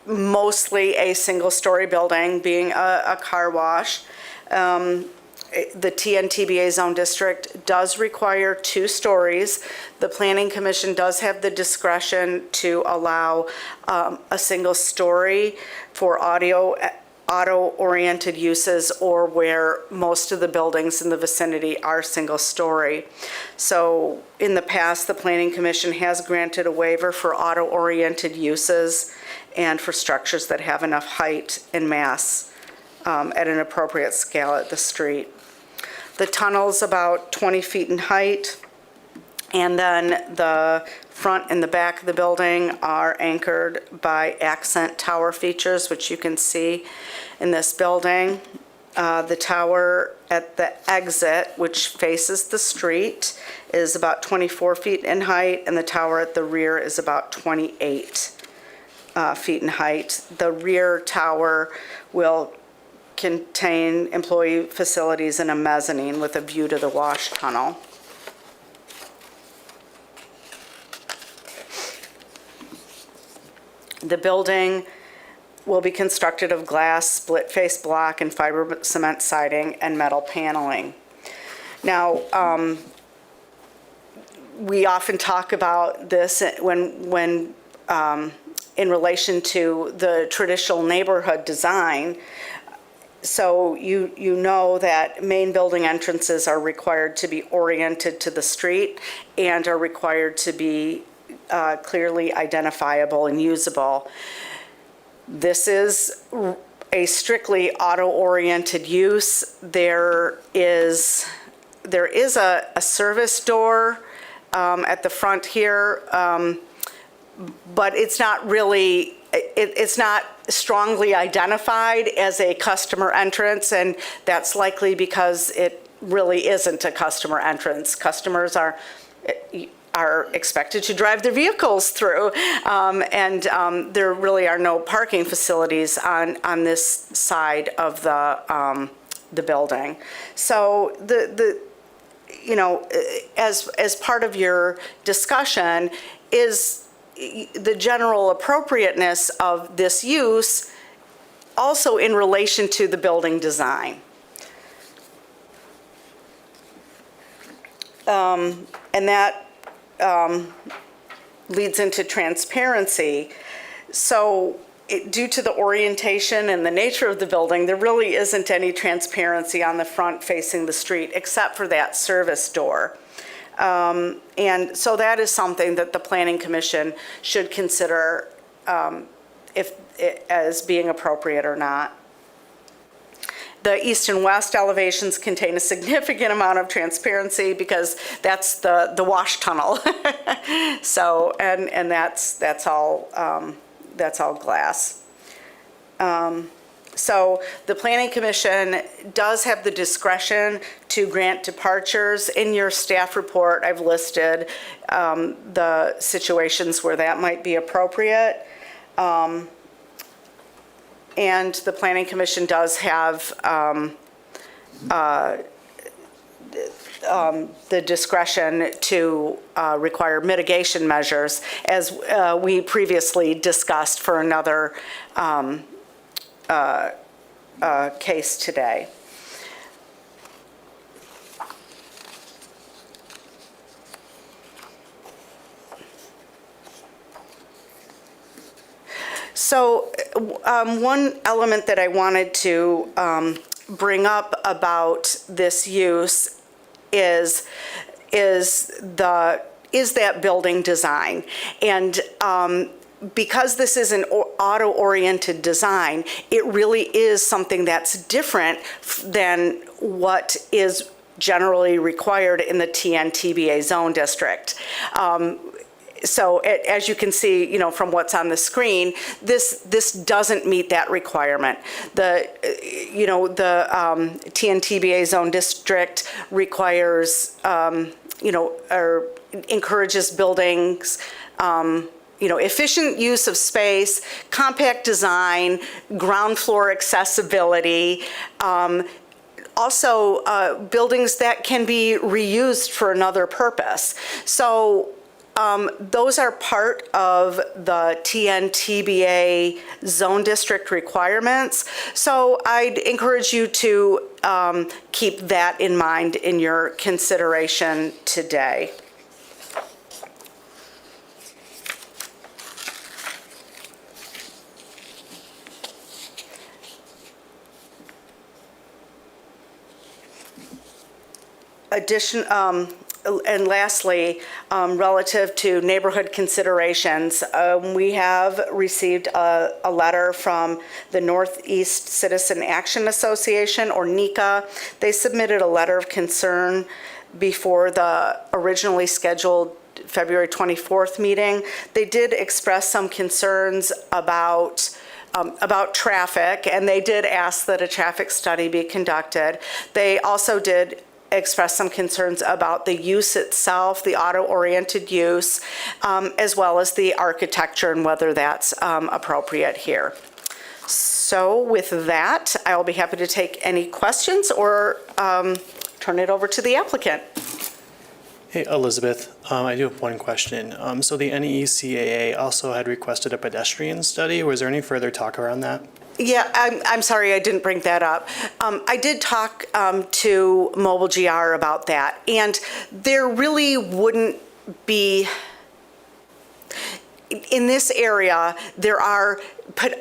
mostly a single-story building, being a car wash. The TNTBA zone district does require 2 stories. The Planning Commission does have the discretion to allow a single story for auto-oriented uses, or where most of the buildings in the vicinity are single story. So in the past, the Planning Commission has granted a waiver for auto-oriented uses and for structures that have enough height and mass at an appropriate scale at the street. The tunnel's about 20 feet in height, and then the front and the back of the building are anchored by accent tower features, which you can see in this building. The tower at the exit, which faces the street, is about 24 feet in height, and the tower at the rear is about 28 feet in height. The rear tower will contain employee facilities and a mezzanine with a view to the wash tunnel. The building will be constructed of glass, split-face block, and fiber cement siding and metal paneling. Now, we often talk about this when in relation to the traditional neighborhood design. So you know that main building entrances are required to be oriented to the street and are required to be clearly identifiable and usable. This is a strictly auto-oriented use. There is a service door at the front here, but it's not really, it's not strongly identified as a customer entrance, and that's likely because it really isn't a customer entrance. Customers are expected to drive their vehicles through, and there really are no parking facilities on this side of the building. So as part of your discussion is the general appropriateness of this use also in relation to the building design. And that leads into transparency. So due to the orientation and the nature of the building, there really isn't any transparency on the front facing the street except for that service door. And so that is something that the Planning Commission should consider as being appropriate or not. The east and west elevations contain a significant amount of transparency because that's the wash tunnel. So, and that's all glass. So the Planning Commission does have the discretion to grant departures. In your staff report, I've listed the situations where that might be appropriate. And the Planning Commission does have the discretion to require mitigation measures, as we previously discussed for another case today. So one element that I wanted to bring up about this use is that building design. And because this is an auto-oriented design, it really is something that's different than what is generally required in the TNTBA zone district. So as you can see, from what's on the screen, this doesn't meet that requirement. The TNTBA zone district requires, or encourages buildings, efficient use of space, compact design, ground floor accessibility, also buildings that can be reused for another purpose. So those are part of the TNTBA zone district requirements. So I'd encourage you to keep that in mind in your consideration today. And lastly, relative to neighborhood considerations, we have received a letter from the Northeast Citizen Action Association, or NECA. They submitted a letter of concern before the originally scheduled February 24th meeting. They did express some concerns about traffic, and they did ask that a traffic study be conducted. They also did express some concerns about the use itself, the auto-oriented use, as well as the architecture and whether that's appropriate here. So with that, I will be happy to take any questions or turn it over to the applicant. Hey, Elizabeth, I do have one question. So the NECAA also had requested a pedestrian study. Was there any further talk around that? Yeah, I'm sorry, I didn't bring that up. I did talk to Mobile GR about that, and there really wouldn't be, in this area, there are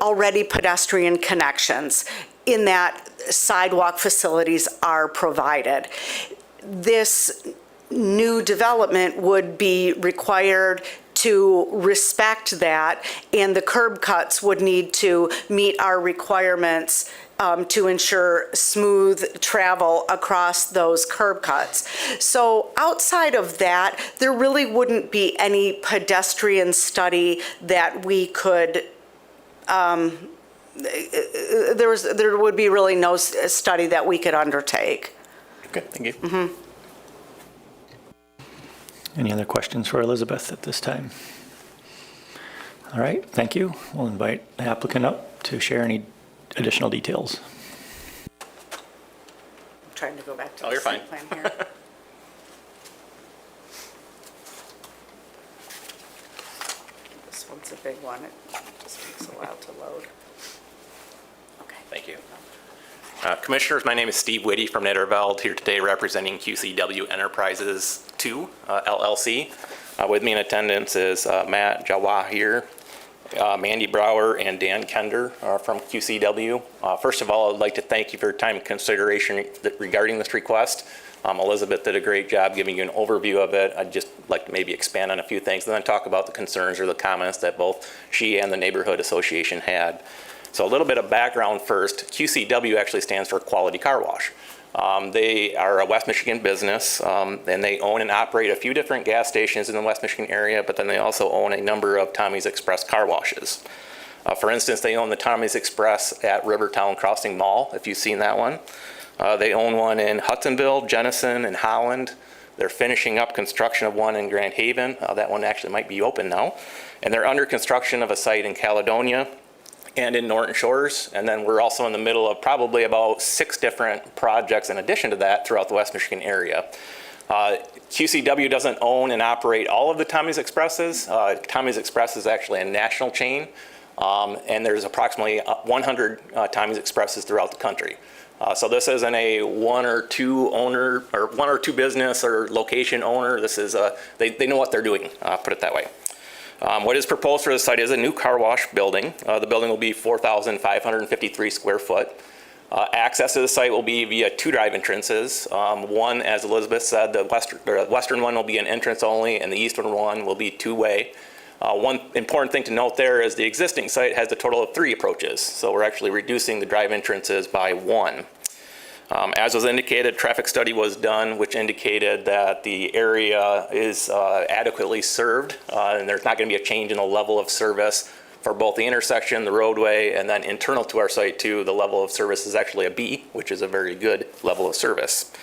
already pedestrian connections in that sidewalk facilities are provided. This new development would be required to respect that, and the curb cuts would need to meet our requirements to ensure smooth travel across those curb cuts. So outside of that, there really wouldn't be any pedestrian study that we could, there would be really no study that we could undertake. Okay, thank you. Mm-hmm. Any other questions for Elizabeth at this time? All right, thank you. We'll invite the applicant up to share any additional details. I'm trying to go back to Oh, the you're site fine. plan here. This one's a big one. It just takes a while to load. Okay. Thank you. Commissioners, my name is Steve Whitty from Nederveld, here today representing QCW Enterprises 2, LLC. With me in attendance is Matt Jawahir, Mandy Brower, and Dan Kender from QCW. First of all, I'd like to thank you for your time and consideration regarding this request. Elizabeth did a great job giving you an overview of it. I'd just like to maybe expand on a few things and then talk about the concerns or the comments that both she and the neighborhood association had. So a little bit of background first. QCW actually stands for Quality Car Wash. They are a West Michigan business, and they own and operate a few different gas stations in the West Michigan area, but then they also own a number of Tommy's Express car washes. For instance, they own the Tommy's Express at Rivertown Crossing Mall, if you've seen that one. They own one in Hudsonville, Jenison, and Holland. They're finishing up construction of one in Grand Haven. That one actually might be open now. And they're under construction of a site in Caledonia and in Norton Shores. And then we're also in the middle of probably about 6 different projects in addition to that throughout the West Michigan area. QCW doesn't own and operate all of the Tommy's Expresses. Tommy's Express is actually a national chain, and there's approximately 100 Tommy's Expresses throughout the country. So this isn't a one or two business or location owner. This is they know what they're doing, put it that way. What is proposed for the site is a new car wash building. The building will be 4,553 square foot. Access to the site will be via 2 drive entrances. One, as Elizabeth said, the western one will be an entrance only, and the eastern one will be 2-way. One important thing to note there is the existing site has a total of 3 approaches, so we're actually reducing the drive entrances by 1. As was indicated, traffic study was done, which indicated that the area is adequately served, and there's not going to be a change in the level of service for both the intersection, the roadway, and then internal to our site too. The level of service is actually a B, which is a very good level of service.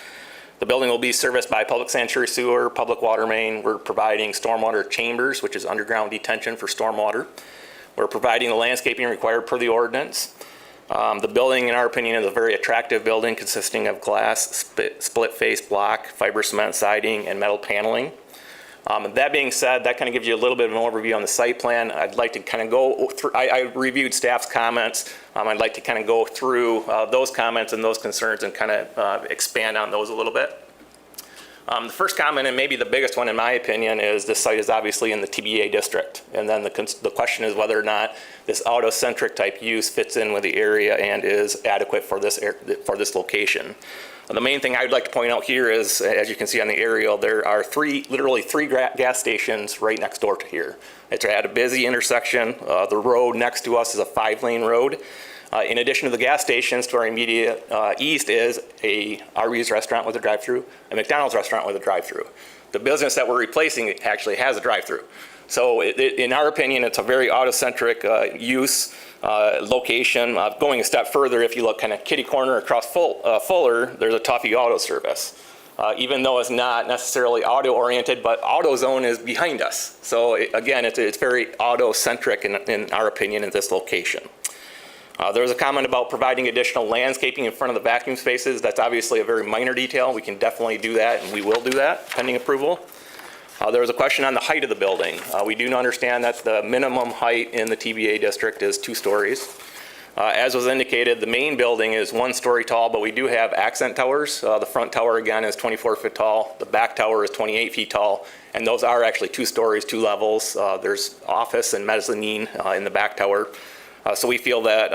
The building will be serviced by public sanitary sewer, public water main. We're providing stormwater chambers, which is underground detention for stormwater. We're providing the landscaping required per the ordinance. The building, in our opinion, is a very attractive building consisting of glass, split face block, fiber cement siding, and metal paneling. That being said, that kind of gives you a little bit of an overview on the site plan. I'd like to kind of go through, I reviewed staff's comments. I'd like to kind of go through those comments and those concerns and kind of expand on those a little bit. The first comment, and maybe the biggest one in my opinion, is this site is obviously in the TBA district. And then the question is whether or not this auto-centric type use fits in with the area and is adequate for this location. The main thing I'd like to point out here is, as you can see on the aerial, there are literally three gas stations right next door to here. It's at a busy intersection. The road next to us is a 5-lane road. In addition to the gas stations, to our immediate east is a Arby's restaurant with a drive-through, a McDonald's restaurant with a drive-through. The business that we're replacing actually has a drive-through. So in our opinion, it's a very auto-centric use location. Going a step further, if you look kind of kitty corner across Fuller, there's a Tuffy Auto Service. Even though it's not necessarily auto-oriented, but AutoZone is behind us. So again, it's very auto-centric in our opinion in this location. There was a comment about providing additional landscaping in front of the vacuum spaces. That's obviously a very minor detail. We can definitely do that, and we will do that pending approval. There was a question on the height of the building. We do understand that the minimum height in the TBA district is 2 stories. As was indicated, the main building is 1 story tall, but we do have accent towers. The front tower, again, is 24 feet tall. The back tower is 28 feet tall, and those are actually 2 stories, 2 levels. There's office and mezzanine in the back tower. So we feel that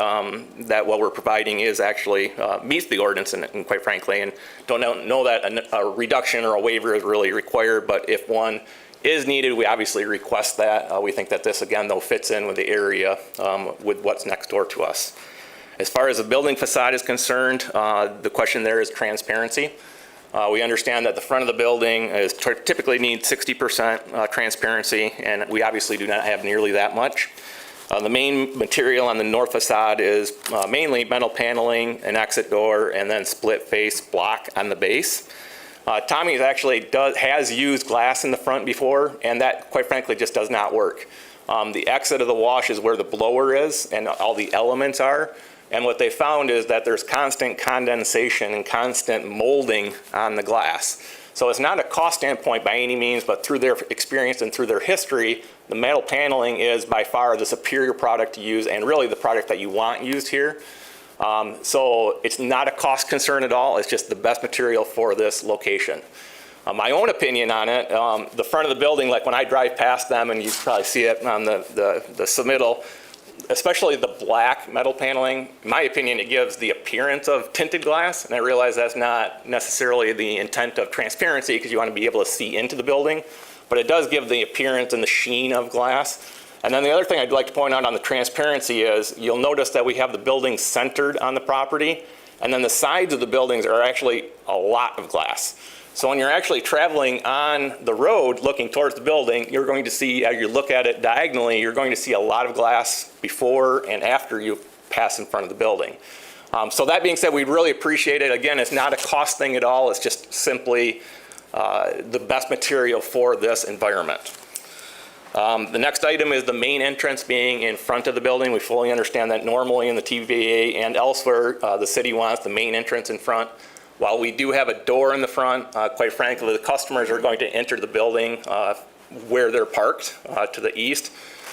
that what we're providing is actually meets the ordinance, and quite frankly, and don't know that a reduction or a waiver is really required, but if one is needed, we obviously request that. We think that this, again, though, fits in with the area with what's next door to us. As far as the building facade is concerned, the question there is transparency. We understand that the front of the building typically needs 60% transparency, and we obviously do not have nearly that much. The main material on the north facade is mainly metal paneling, an exit door, and then split face block on the base. Tommy actually has used glass in the front before, and that, quite frankly, just does not work. The exit of the wash is where the blower is and all the elements are. And what they found is that there's constant condensation and constant molding on the glass. So it's not a cost standpoint by any means, but through their experience and through their history, the metal paneling is by far the superior product to use, and really the product that you want used here. So it's not a cost concern at all. It's just the best material for this location. My own opinion on it, the front of the building, like when I drive past them, and you probably see it on the submittal, especially the black metal paneling, in my opinion, it gives the appearance of tinted glass, and I realize that's not necessarily the intent of transparency because you want to be able to see into the building, but it does give the appearance and the sheen of glass. And then the other thing I'd like to point out on the transparency is you'll notice that we have the building centered on the property, and then the sides of the buildings are actually a lot of glass. So when you're actually traveling on the road looking towards the building, you're going to see, as you look at it diagonally, you're going to see a lot of glass before and after you pass in front of the building. So that being said, we really appreciate it. Again, it's not a cost thing at all. It's just simply the best material for this environment. The next item is the main entrance being in front of the building. We fully understand that normally in the TVA and elsewhere, the city wants the main entrance in front. While we do have a door in the front, quite frankly, the customers are going to enter the building where they're parked to the east.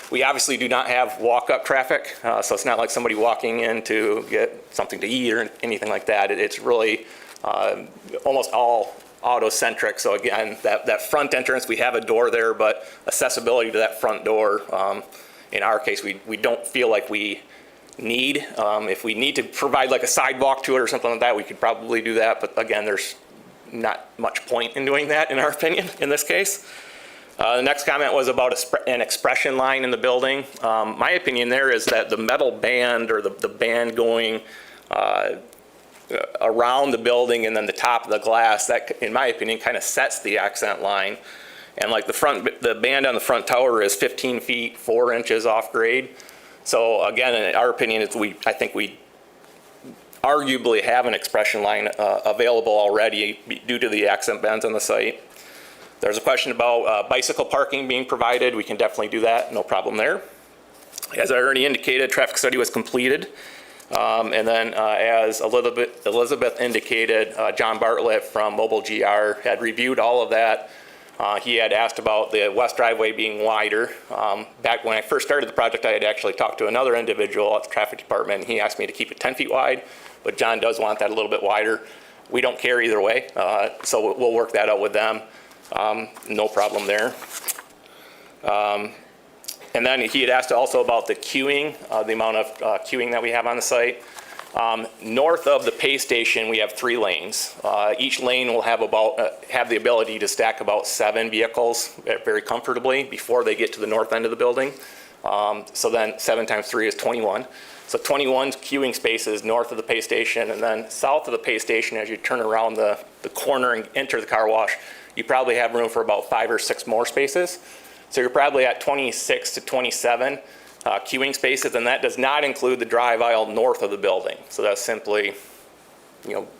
We obviously do not have walk-up traffic, so it's not like somebody walking in to get something to eat or anything like that. It's really almost all auto-centric. So again, that front entrance, we have a door there, but accessibility to that front door, in our case, we don't feel like we need. If we need to provide like a sidewalk to it or something like that, we could probably do that. But again, there's not much point in doing that, in our opinion, in this case. The next comment was about an expression line in the building. My opinion there is that the metal band or the band going around the building and then the top of the glass, that, in my opinion, kind of sets the accent line. And like the band on the front tower is 15 feet, 4 inches off grade. So again, in our opinion, I think we arguably have an expression line available already due to the accent bends on the site. There's a question about bicycle parking being provided. We can definitely do that, no problem there. As I already indicated, traffic study was completed. And then as Elizabeth indicated, John Bartlett from Mobile GR had reviewed all of that. He had asked about the west driveway being wider. Back when I first started the project, I had actually talked to another individual at the traffic department. He asked me to keep it 10 feet wide, but John does want that a little bit wider. We don't care either way, so we'll work that out with them. No problem there. And then he had asked also about the queuing, the amount of queuing that we have on the site. North of the pay station, we have 3 lanes. Each lane will have have the ability to stack about 7 vehicles very comfortably before they get to the north end of the building. So then 7 times 3 is 21. So 21 queuing spaces north of the pay station, and then south of the pay station, as you turn around the corner and enter the car wash, you probably have room for about 5 or 6 more spaces. So you're probably at 26 to 27 queuing spaces, and that does not include the drive aisle north of the building. So that's simply,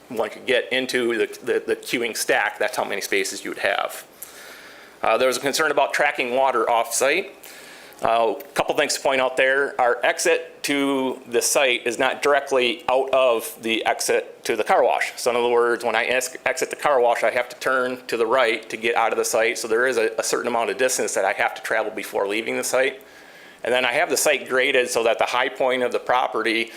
once you get into the queuing stack, that's how many spaces you would have. There was a concern about tracking water off-site. A couple things to point out there. Our exit to the site is not directly out of the exit to the car wash. So in other words, when I exit the car wash, I have to turn to the right to get out of the site. So there is a certain amount of distance that I have to travel before leaving the site. And then I have the site graded so that the high point of the property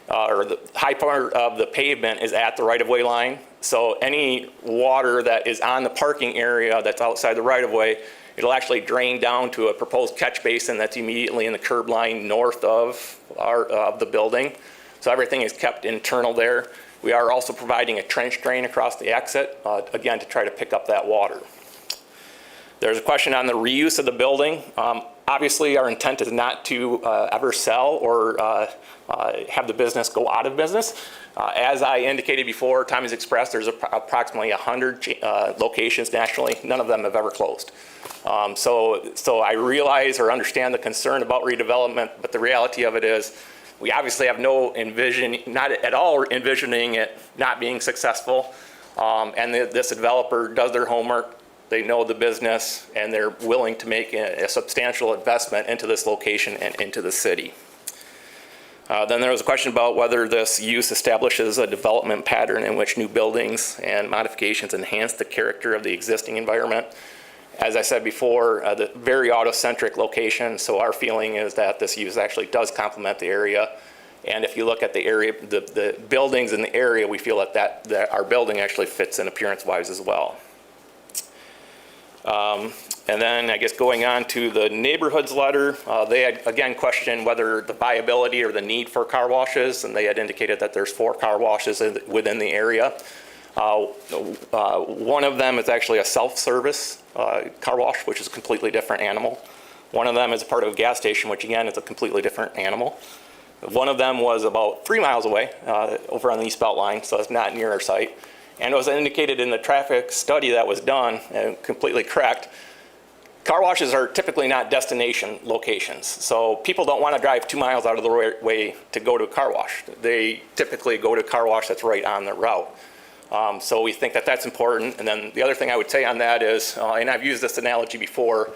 or the high part of the pavement is at the right-of-way line. So any water that is on the parking area that's outside the right-of-way, it'll actually drain down to a proposed catch basin that's immediately in the curb line north of the building. So everything is kept internal there. We are also providing a trench drain across the exit, again, to try to pick up that water. There's a question on the reuse of the building. Obviously, our intent is not to ever sell or have the business go out of business. As I indicated before, Time has expressed there's approximately 100 locations nationally. None of them have ever closed. So I realize or understand the concern about redevelopment, but the reality of it is we obviously have not at all envisioning it not being successful. And this developer does their homework. They know the business, and they're willing to make a substantial investment into this location and into the city. Then there was a question about whether this use establishes a development pattern in which new buildings and modifications enhance the character of the existing environment. As I said before, the very auto-centric location, so our feeling is that this use actually does complement the area. And if you look at the area, the buildings in the area, we feel that our building actually fits in appearance-wise as well. And then I guess going on to the neighborhoods letter, they had again questioned whether the viability or the need for car washes, and they had indicated that there's 4 car washes within the area. One of them is actually a self-service car wash, which is a completely different animal. One of them is a part of a gas station, which again is a completely different animal. One of them was about 3 miles away over on the East Belt Line, so it's not near our site. And it was indicated in the traffic study that was done, and completely correct, car washes are typically not destination locations. So people don't want to drive 2 miles out of the way to go to a car wash. They typically go to a car wash that's right on the route. So we think that that's important. And then the other thing I would say on that is, and I've used this analogy before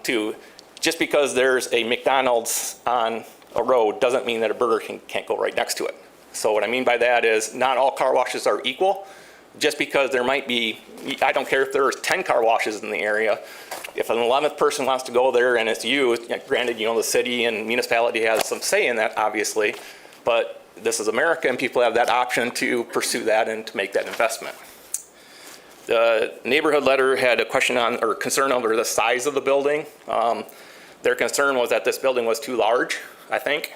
too, just because there's a McDonald's on a road doesn't mean that a Burger King can't go right next to it. So what I mean by that is not all car washes are equal. Just because there might be, I don't care if there's 10 car washes in the area, if an 11th person wants to go there and it's you, granted, the city and municipality has some say in that, obviously, but this is America and people have that option to pursue that and to make that investment. The neighborhood letter had a question on, or concern over the size of the building. Their concern was that this building was too large, I think.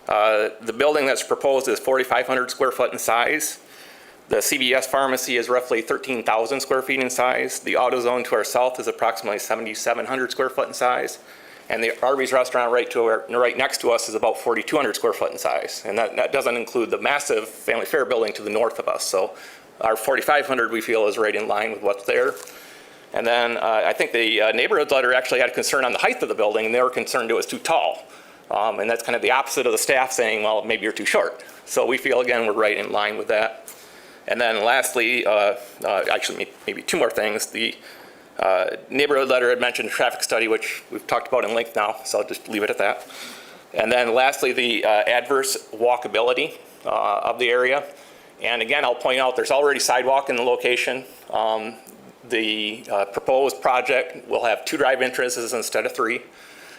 The building that's proposed is 4,500 square foot in size. The CVS pharmacy is roughly 13,000 square feet in size. The AutoZone to our south is approximately 7,700 square foot in size. And the Arby's restaurant right next to us is about 4,200 square foot in size. And that doesn't include the massive Family Fare building to the north of us. So our 4,500 we feel is right in line with what's there. And then I think the neighborhood letter actually had a concern on the height of the building, and they were concerned it was too tall. And that's kind of the opposite of the staff saying, well, maybe you're too short. So we feel, again, we're right in line with that. And then lastly, actually maybe 2 more things. The neighborhood letter had mentioned a traffic study, which we've talked about in length now, so I'll just leave it at that. And then lastly, the adverse walkability of the area. And again, I'll point out there's already sidewalk in the location. The proposed project will have 2 drive entrances instead of 3.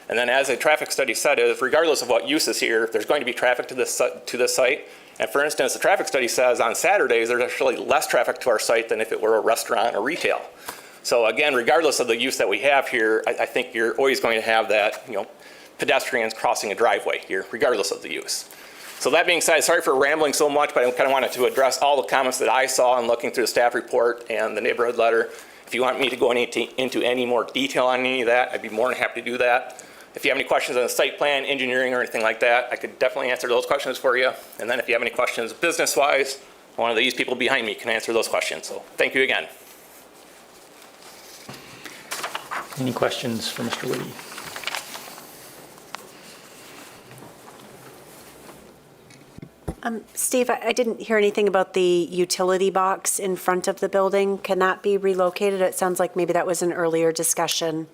And then as a traffic study said, is regardless of what use is here, there's going to be traffic to this site. And for instance, the traffic study says on Saturdays, there's actually less traffic to our site than if it were a restaurant or retail. So again, regardless of the use that we have here, I think you're always going to have that, pedestrians crossing a driveway here, regardless of the use. So that being said, sorry for rambling so much, but I kind of wanted to address all the comments that I saw in looking through the staff report and the neighborhood letter. If you want me to go into any more detail on any of that, I'd be more than happy to do that. If you have any questions on the site plan, engineering, or anything like that, I could definitely answer those questions for you. And then if you have any questions business-wise, one of these people behind me can answer those questions. So thank you again. Any questions for Mr. Whitty? Steve, I didn't hear anything about the utility box in front of the building. Can that be relocated? It sounds like maybe that was an earlier discussion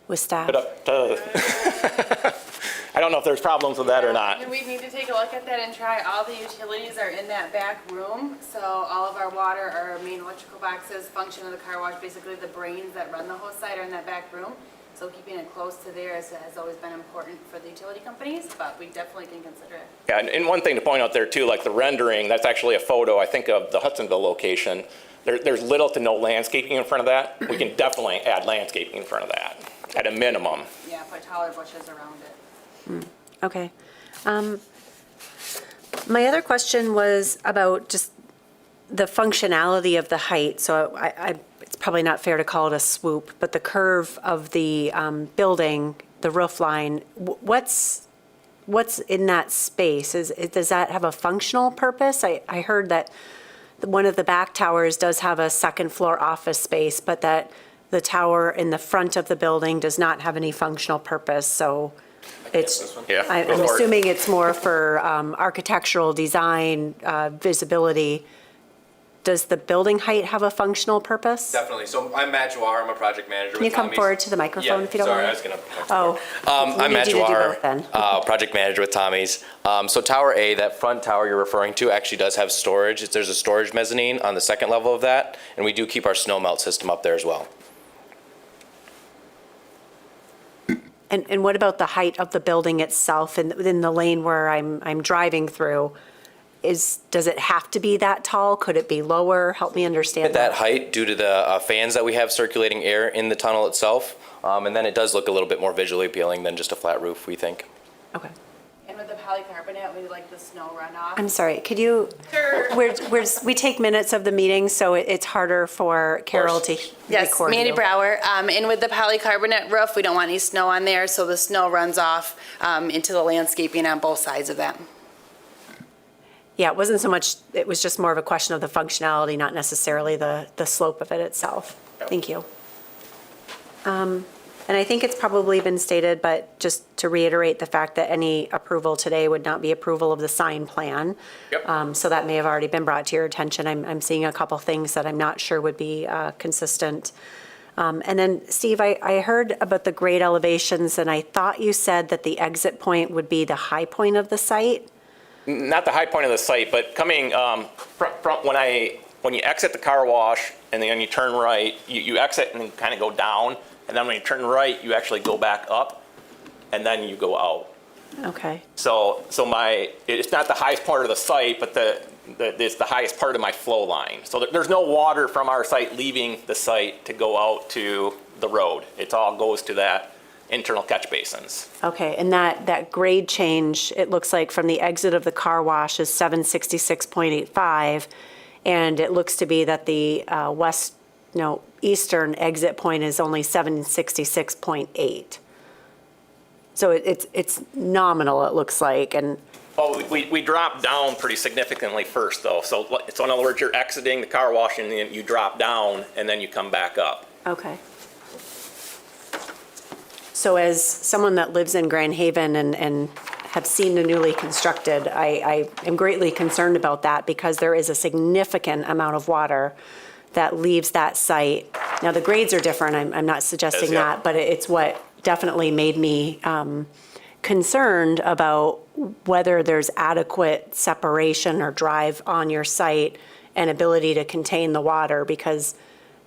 with staff. I don't know if there's problems with that or not. We need to take a look at that and try. All the utilities are in that back room. So all of our water, our main electrical boxes, function of the car wash, basically the brains that run the whole site are in that back room. So keeping it close to there has always been important for the utility companies, but we definitely can consider it. Yeah, and one thing to point out there too, like the rendering, that's actually a photo, I think, of the Hudsonville location. There's little to no landscaping in front of that. We can definitely add landscaping in front of that at a minimum. Yeah, put taller bushes around it. Okay. My other question was about just the functionality of the height. So it's probably not fair to call it a swoop, but the curve of the building, the roof line, what's in that space? Does that have a functional purpose? I heard that one of the back towers does have a second floor office space, but that the tower in the front of the building does not have any functional purpose. So it's, Yeah, I'm go for it. assuming it's more for architectural design, visibility. Does the building height have a functional purpose? Definitely. So I'm Matt Jawar. I'm a project manager Can you with come Tommy's. forward to the microphone Yeah, if you don't sorry, mind? I was going to. Oh. we I'm need Matt you to do Jawar, both then. project manager with Tommy's. So Tower A, that front tower you're referring to, actually does have storage. There's a storage mezzanine on the second level of that, and we do keep our snow melt system up there as well. And what about the height of the building itself and within the lane where I'm driving through? Does it have to be that tall? Could it be lower? Help me understand At that height, due to the fans that we have circulating air in the tunnel itself, and then it does look a little bit more visually appealing than just a flat roof, we think. Okay. And with the polycarbonate, we like the snow runoff. I'm sorry, could you, we take minutes of the meeting, so it's harder for Carol to Yes, record Mandy you. Brower. And with the polycarbonate roof, we don't want any snow on there, so the snow runs off into the landscaping on both sides of that. Yeah, it wasn't so much, it was just more of a question of the functionality, not necessarily the slope of it itself. Thank you. And I think it's probably been stated, but just to reiterate the fact that any approval today would not be approval of the sign plan. Yep. So that may have already been brought to your attention. I'm seeing a couple things that I'm not sure would be consistent. And then, Steve, I heard about the grade elevations, and I thought you said that the exit point would be the high point of the site? Not the high point of the site, but coming from when you exit the car wash and then you turn right, you exit and kind of go down, and then when you turn right, you actually go back up, and then you go out. Okay. So it's not the highest part of the site, but it's the highest part of my flow line. So there's no water from our site leaving the site to go out to the road. It all goes to that internal catch basins. Okay, and that grade change, it looks like from the exit of the car wash is 766.85, and it looks to be that the eastern exit point is only 766.8. So it's nominal, it looks like, and Oh, we drop down pretty significantly first, though. So in other words, you're exiting the car wash and then you drop down and then you come back up. okay. So as someone that lives in Grand Haven and have seen the newly constructed, I am greatly concerned about that because there is a significant amount of water that leaves that site. Now, the grades are different, I'm not suggesting Yes, yeah. that, but it's what definitely made me concerned about whether there's adequate separation or drive on your site and ability to contain the water, because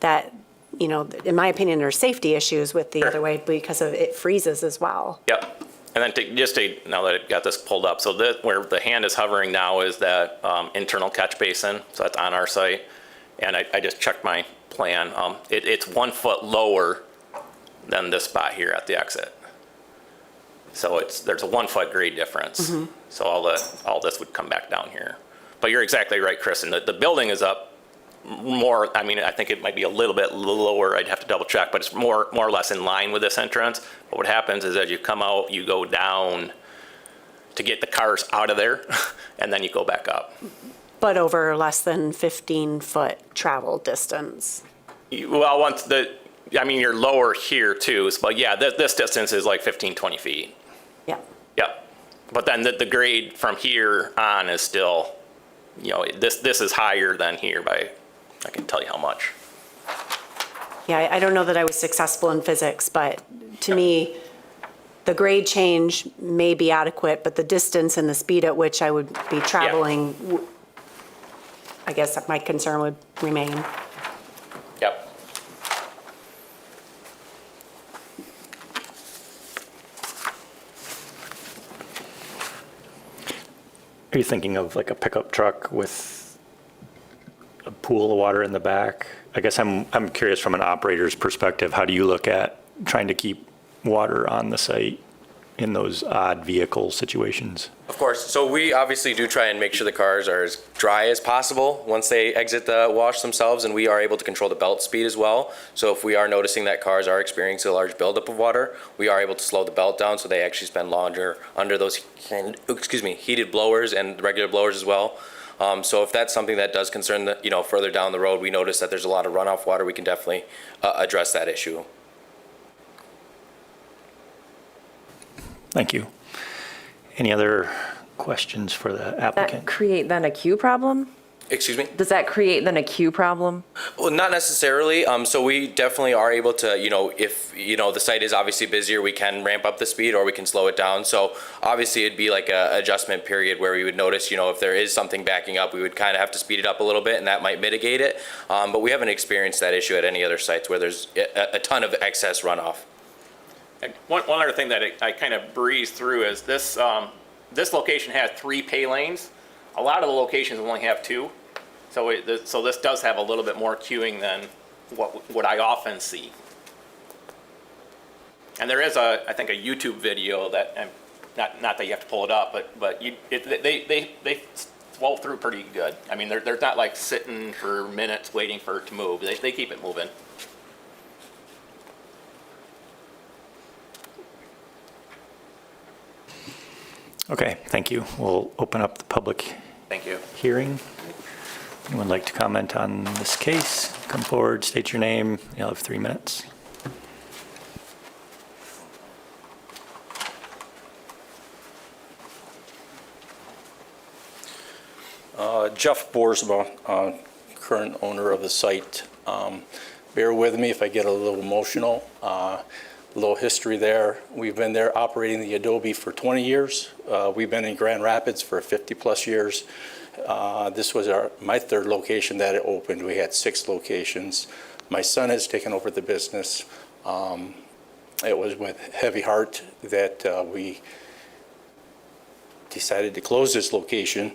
that, in my opinion, there's safety issues with the other way because of it freezes as well. Yep. And then now that I've got this pulled up, so where the hand is hovering now is that internal catch basin. So that's on our site. And I just checked my plan. It's 1 foot lower than this spot here at the exit. So there's a 1 foot grade difference. So all this would come back down here. But you're exactly right, Kristen. The building is up more, I mean, I think it might be a little bit lower. I'd have to double check, but it's more or less in line with this entrance. But what happens is as you come out, you go down to get the cars out of there, and then you go back up. But over less than 15-foot travel distance. Well, you're lower here too, but yeah, this distance is like 15, 20 feet. Yeah. Yep. But then the grade from here on is still, this is higher than here by, I can tell you how much. Yeah, I don't know that I was successful in physics, but to me, the grade change may be adequate, but the distance and the speed at which I would be traveling, I guess my concern would remain. Yep. Are you thinking of like a pickup truck with a pool of water in the back? I guess I'm curious from an operator's perspective, how do you look at trying to keep water on the site in those odd vehicle situations? Of course. So we obviously do try and make sure the cars are as dry as possible once they exit the wash themselves, and we are able to control the belt speed as well. So if we are noticing that cars are experiencing a large buildup of water, we are able to slow the belt down so they actually spend longer under those heated blowers and regular blowers as well. So if that's something that does concern further down the road, we notice that there's a lot of runoff water, we can definitely address that issue. Thank you. Any other questions for the Does applicant? that create then a queue problem? Excuse me? Does that create then a queue problem? Well, not necessarily. So we definitely are able to, if, the site is obviously busier, we can ramp up the speed or we can slow it down. So obviously it'd be like a adjustment period where we would notice, if there is something backing up, we would kind of have to speed it up a little bit and that might mitigate it. But we haven't experienced that issue at any other sites where there's a ton of excess runoff. And one other thing that I kind of breezed through is this location has 3 pay lanes. A lot of the locations only have 2. So this does have a little bit more queuing than what I often see. And there is I think a YouTube video that, not that you have to pull it up, but they flow through pretty good. I mean, they're not like sitting for minutes waiting for it to move. They keep it moving. Okay, thank you. We'll open up the public Thank you. hearing. Anyone like to comment on this case? Come forward, state your name. You'll have 3 minutes. Jeff Boersma, current owner of the site. Bear with me if I get a little emotional. A little history there. We've been there operating the Adobe for 20 years. We've been in Grand Rapids for 50-plus years. This was my 3rd location that it opened. We had 6 locations. My son has taken over the business. It was with heavy heart that we decided to close this location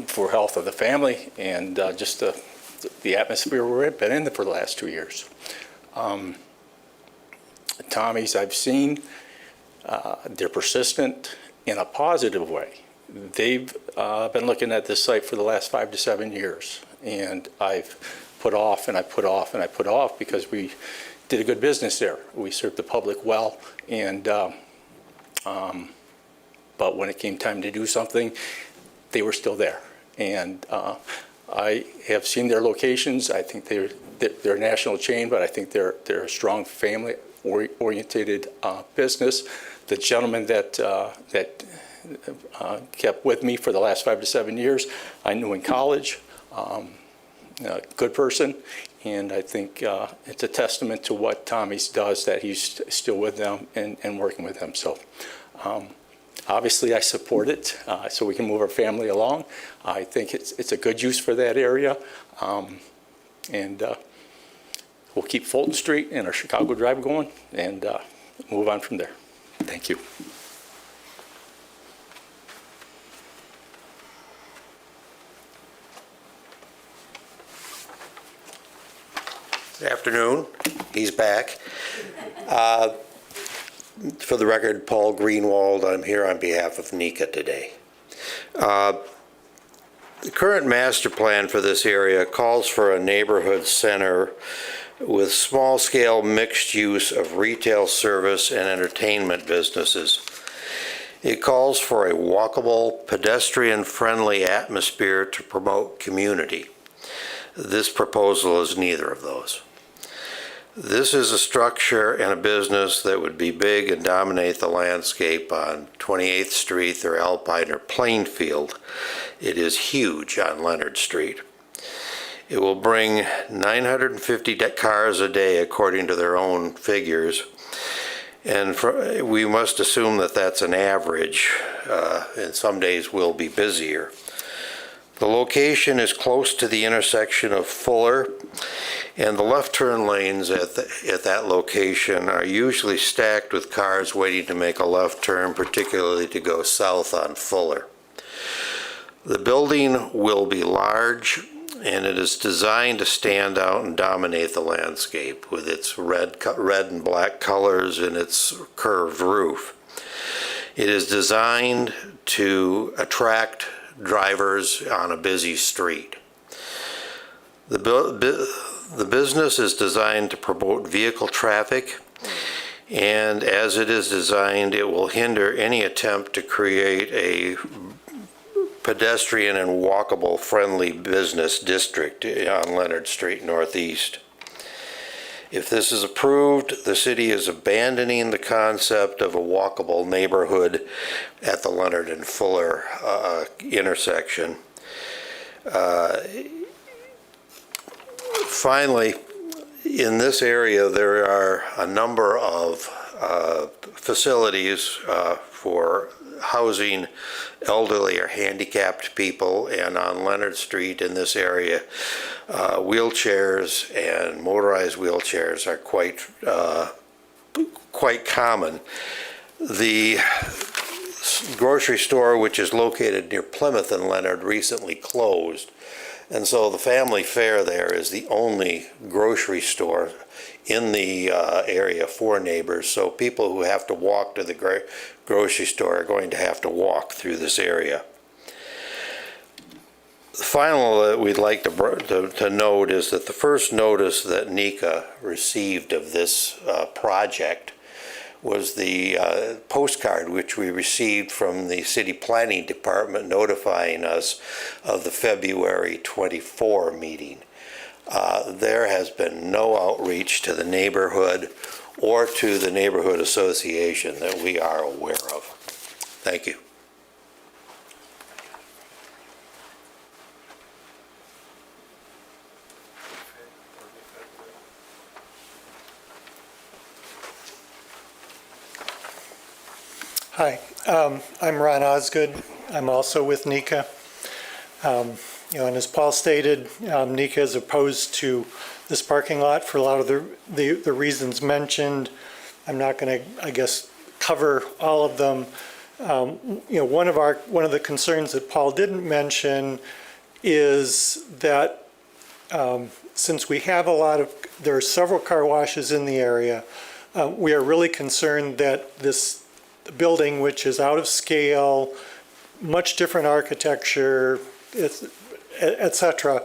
for health of the family and just the atmosphere we've been in for the last 2 years. Tommy's I've seen, they're persistent in a positive way. They've been looking at this site for the last 5 to 7 years, and I've put off and I put off and I put off because we did a good business there. We served the public well, and but when it came time to do something, they were still there. And I have seen their locations. I think they're a national chain, but I think they're a strong family-oriented business. The gentleman that kept with me for the last 5 to 7 years, I knew in college. A good person, and I think it's a testament to what Tommy's does that he's still with them and working with them. So obviously I support it so we can move our family along. I think it's a good use for that area, and we'll keep Fulton Street and our Chicago Drive going and move on from there. Thank you. Good afternoon. He's back. For the record, Paul Greenwald, I'm here on behalf of NECA today. The current master plan for this area calls for a neighborhood center with small-scale mixed use of retail, service, and entertainment businesses. It calls for a walkable, pedestrian-friendly atmosphere to promote community. This proposal is neither of those. This is a structure and a business that would be big and dominate the landscape on 28th Street or Alpine or Plainfield. It is huge on Leonard Street. It will bring 950 cars a day according to their own figures. And we must assume that that's an average, and some days will be busier. The location is close to the intersection of Fuller, and the left turn lanes at that location are usually stacked with cars waiting to make a left turn, particularly to go south on Fuller. The building will be large, and it is designed to stand out and dominate the landscape with its red and black colors and its curved roof. It is designed to attract drivers on a busy street. The business is designed to promote vehicle traffic, and as it is designed, it will hinder any attempt to create a pedestrian and walkable friendly business district on Leonard Street Northeast. If this is approved, the city is abandoning the concept of a walkable neighborhood at the Leonard and Fuller intersection. Finally, in this area, there are a number of facilities for housing elderly or handicapped people, and on Leonard Street in this area, wheelchairs and motorized wheelchairs are quite common. The grocery store, which is located near Plymouth and Leonard, recently closed, and so the Family Fare there is the only grocery store in the area for neighbors, so people who have to walk to the grocery store are going to have to walk through this area. The final that we'd like to note is that the first notice that NECA received of this project was the postcard which we received from the City Planning Department notifying us of the February 24 meeting. There has been no outreach to the neighborhood or to the neighborhood association that we are aware of. Thank you. Hi, I'm Ron Osgood. I'm also with NECA. And as Paul stated, NECA is opposed to this parking lot for a lot of the reasons mentioned. I'm not going to, I guess, cover all of them. One of the concerns that Paul didn't mention is that since we have there are several car washes in the area, we are really concerned that this building, which is out of scale, much different architecture, et cetera,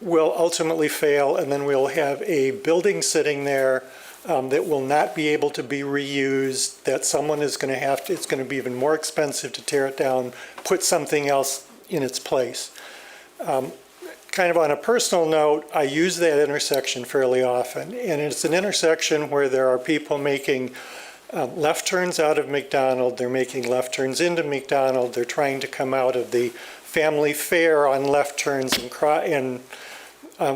will ultimately fail, and then we'll have a building sitting there that will not be able to be reused, that someone is going to have to, it's going to be even more expensive to tear it down, put something else in its place. Kind of on a personal note, I use that intersection fairly often, and it's an intersection where there are people making left turns out of McDonald, they're making left turns into McDonald, they're trying to come out of the Family Fare on left turns and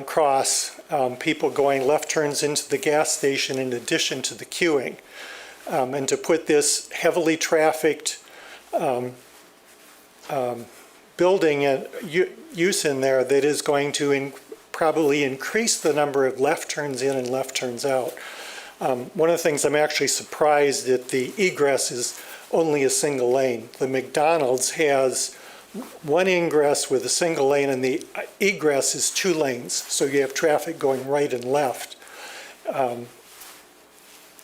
cross, people going left turns into the gas station in addition to the queuing. And to put this heavily trafficked building and use in there that is going to probably increase the number of left turns in and left turns out. One of the things I'm actually surprised that the egress is only a single lane. The McDonald's has one ingress with a single lane, and the egress is 2 lanes, so you have traffic going right and left.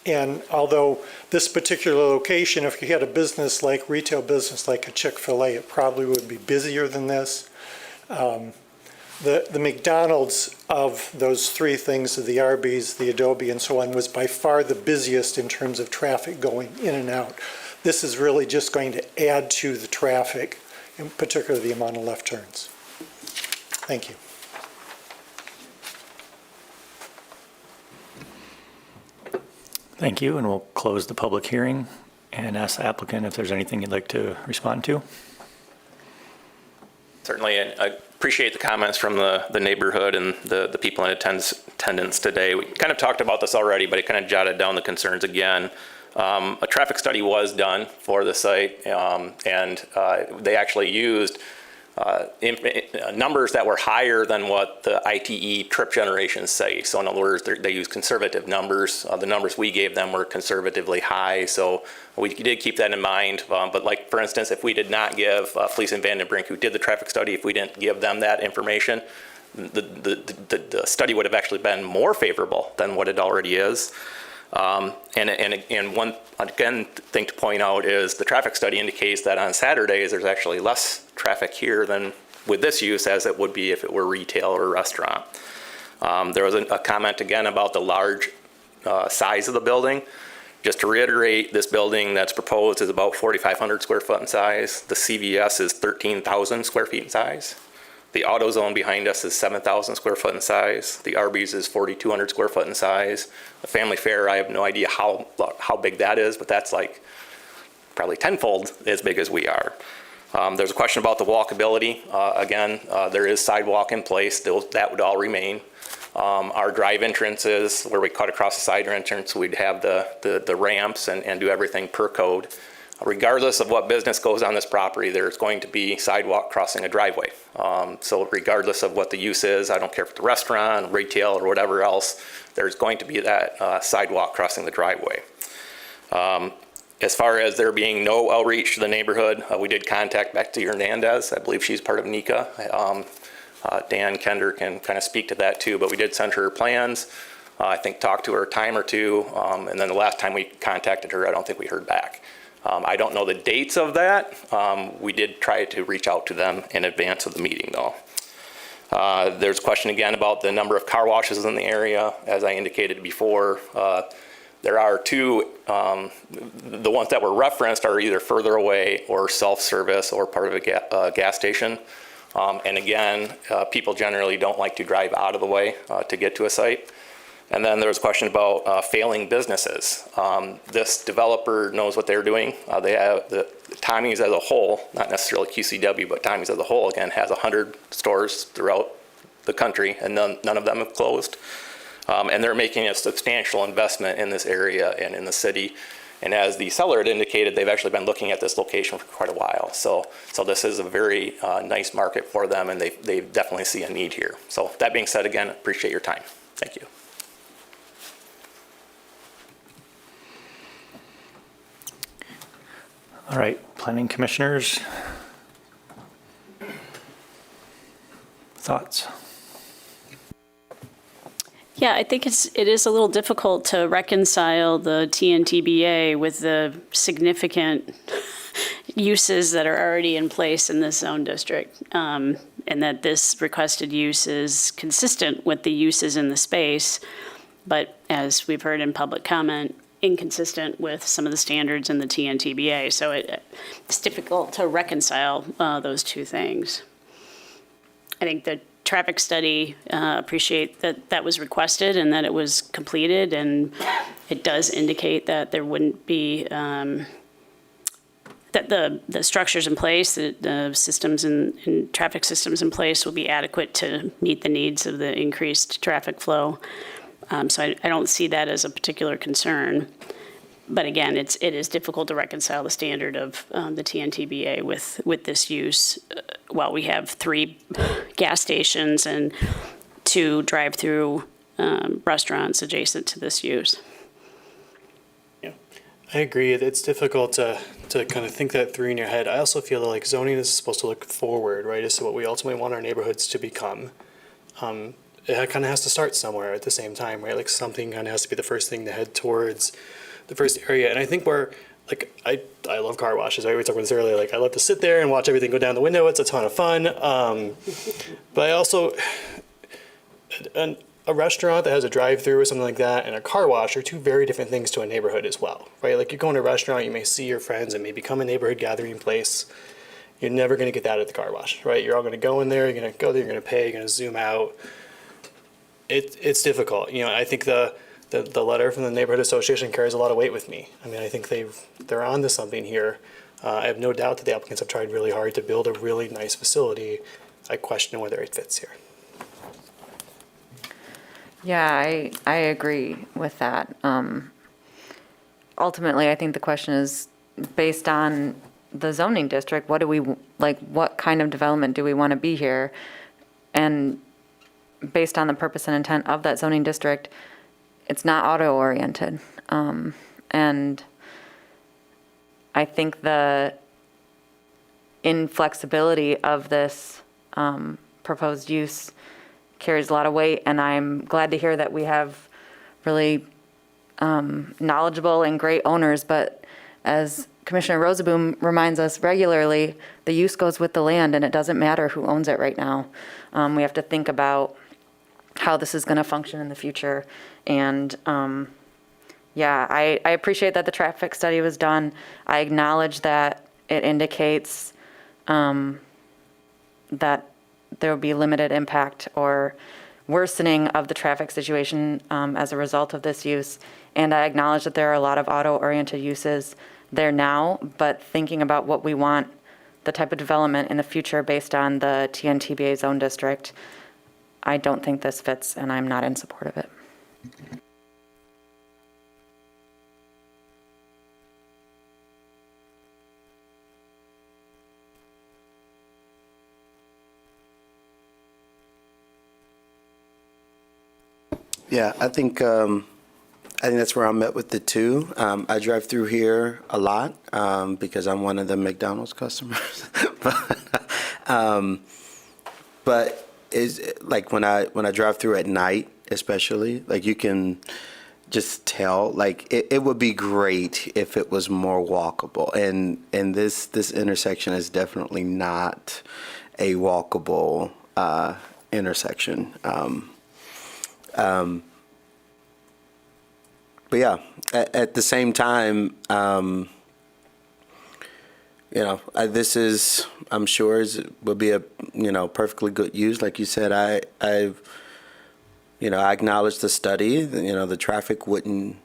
And although this particular location, if you had a business like, retail business like a Chick-fil-A, it probably would be busier than this. The McDonald's of those three things, the Arby's, the Adobe, and so on, was by far the busiest in terms of traffic going in and out. This is really just going to add to the traffic, in particular the amount of left turns. Thank you. Thank you, and we'll close the public hearing and ask the applicant if there's anything you'd like to respond to. Certainly, and I appreciate the comments from the neighborhood and the people in attendance today. We kind of talked about this already, but it kind of jotted down the concerns again. A traffic study was done for the site, and they actually used numbers that were higher than what the ITE trip generations say. So in other words, they use conservative numbers. The numbers we gave them were conservatively high, so we did keep that in mind. But like, for instance, if we did not give Fleece and Vandenbrink, who did the traffic study, if we didn't give them that information, the study would have actually been more favorable than what it already is. And one, again, thing to point out is the traffic study indicates that on Saturdays, there's actually less traffic here than with this use as it would be if it were retail or a restaurant. There was a comment again about the large size of the building. Just to reiterate, this building that's proposed is about 4,500 square foot in size. The CVS is 13,000 square feet in size. The AutoZone behind us is 7,000 square foot in size. The Arby's is 4,200 square foot in size. The Family Fair, I have no idea how big that is, but that's like probably tenfold as big as we are. There's a question about the walkability. Again, there is sidewalk in place. That would all remain. Our drive entrances, where we cut across the side entrance, we'd have the ramps and do everything per code. Regardless of what business goes on this property, there's going to be sidewalk crossing a driveway. So regardless of what the use is, I don't care if it's a restaurant, retail, or whatever else, there's going to be that sidewalk crossing the driveway. As far as there being no outreach to the neighborhood, we did contact Betsy Hernandez. I believe she's part of NECA. Dan Kender can kind of speak to that too, but we did send her plans. I think talked to her a time or two, and then the last time we contacted her, I don't think we heard back. I don't know the dates of that. We did try to reach out to them in advance of the meeting though. There's a question again about the number of car washes in the area. As I indicated before, there are two, the ones that were referenced are either further away or self-service or part of a gas station. And again, people generally don't like to drive out of the way to get to a site. And then there was a question about failing businesses. This developer knows what they're doing. They have Tommy's as a whole, not necessarily QCW, but Tommy's as a whole, again, has 100 stores throughout the country, and none of them have closed. And they're making a substantial investment in this area and in the city. And as the seller had indicated, they've actually been looking at this location for quite a while. So this is a very nice market for them, and they definitely see a need here. So that being said, again, appreciate your time. Thank you. All right, planning commissioners. Thoughts? Yeah, I think it is a little difficult to reconcile the TNTBA with the significant uses that are already in place in this zone district, and that this requested use is consistent with the uses in the space, but as we've heard in public comment, inconsistent with some of the standards in the TNTBA. So it's difficult to reconcile those two things. I think the traffic study, appreciate that was requested and that it was completed, and it does indicate that there wouldn't be, that the structures in place, the systems and traffic systems in place will be adequate to meet the needs of the increased traffic flow. So I don't see that as a particular concern. But again, it is difficult to reconcile the standard of the TNTBA with this use while we have 3 gas stations and 2 drive-through restaurants adjacent to this use. Yeah, I agree. It's difficult to kind of think that through in your head. I also feel that like zoning is supposed to look forward, right, as to what we ultimately want our neighborhoods to become. it kind of has to start somewhere at the same time, right? Like something kind of has to be the first thing to head towards the first area. And I think I love car washes, right? We talked about this earlier. Like I love to sit there and watch everything go down the window. It's a ton of fun. But I also, a restaurant that has a drive-through or something like that and a car wash are two very different things to a neighborhood as well, right? Like you go into a restaurant, you may see your friends, and may become a neighborhood gathering place. You're never going to get that at the car wash, right? You're all going to go in there, you're going to go there, you're going to pay, you're going to zoom out. It's difficult. You know, I think the letter from the neighborhood association carries a lot of weight with me. I mean, I think they're onto something here. I have no doubt that the applicants have tried really hard to build a really nice facility. I question whether it fits here. Yeah, I agree with that. Ultimately, I think the question is based on the zoning district. What do we like? What kind of development do we want to be here? And based on the purpose and intent of that zoning district, it's not auto-oriented. And I think the inflexibility of this proposed use carries a lot of weight, and I'm glad to hear that we have really knowledgeable and great owners, but as Commissioner Rosaboom reminds us regularly, the use goes with the land, and it doesn't matter who owns it right now. We have to think about how this is going to function in the future, and yeah, I appreciate that the traffic study was done. I acknowledge that it indicates that there will be limited impact or worsening of the traffic situation as a result of this use. And I acknowledge that there are a lot of auto-oriented uses there now, but thinking about what we want, the type of development in the future based on the TNTBA zone district, I don't think this fits, and I'm not in support of it. Yeah, I think that's where I'm at with the two. I drive through here a lot because I'm one of the McDonald's customers. But is like when I drive through at night, especially, like you can just tell, like it would be great if it was more walkable. And this intersection is definitely not a walkable intersection. But yeah, at the same time, this is, I'm sure, will be a, perfectly good use. Like you said, I acknowledge the study. The traffic wouldn't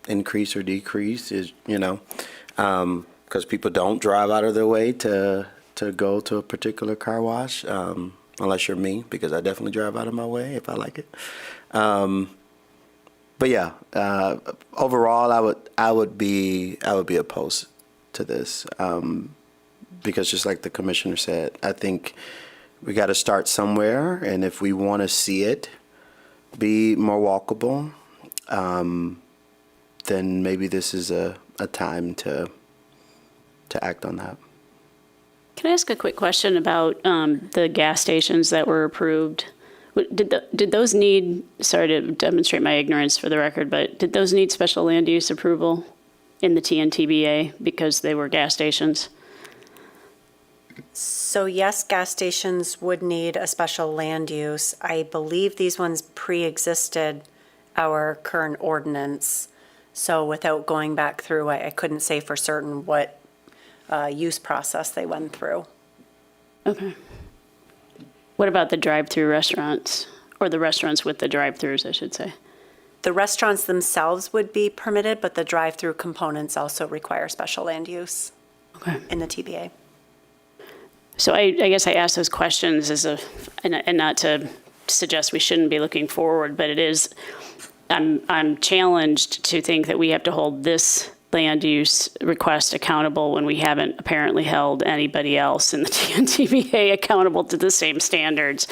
increase or decrease, because people don't drive out of their way to go to a particular car wash, unless you're me, because I definitely drive out of my way if I like it. But yeah, overall, I would be opposed to this because, just like the commissioner said, I think we got to start somewhere, and if we want to see it be more walkable, then maybe this is a time to act on that. Can I ask a quick question about the gas stations that were approved? Did those need, sorry to demonstrate my ignorance for the record, but did those need special land use approval in the TNTBA because they were gas stations? So yes, gas stations would need a special land use. I believe these ones pre-existed our current ordinance. So without going back through, I couldn't say for certain what use process they went through. Okay. What about the drive-through restaurants, or the restaurants with the drive-throughs, I should say? The restaurants themselves would be permitted, but the drive-through components also require special land use in the TBA. So I guess I ask those questions and not to suggest we shouldn't be looking forward, but it is, I'm challenged to think that we have to hold this land use request accountable when we haven't apparently held anybody else in the TNTBA accountable to the same standards.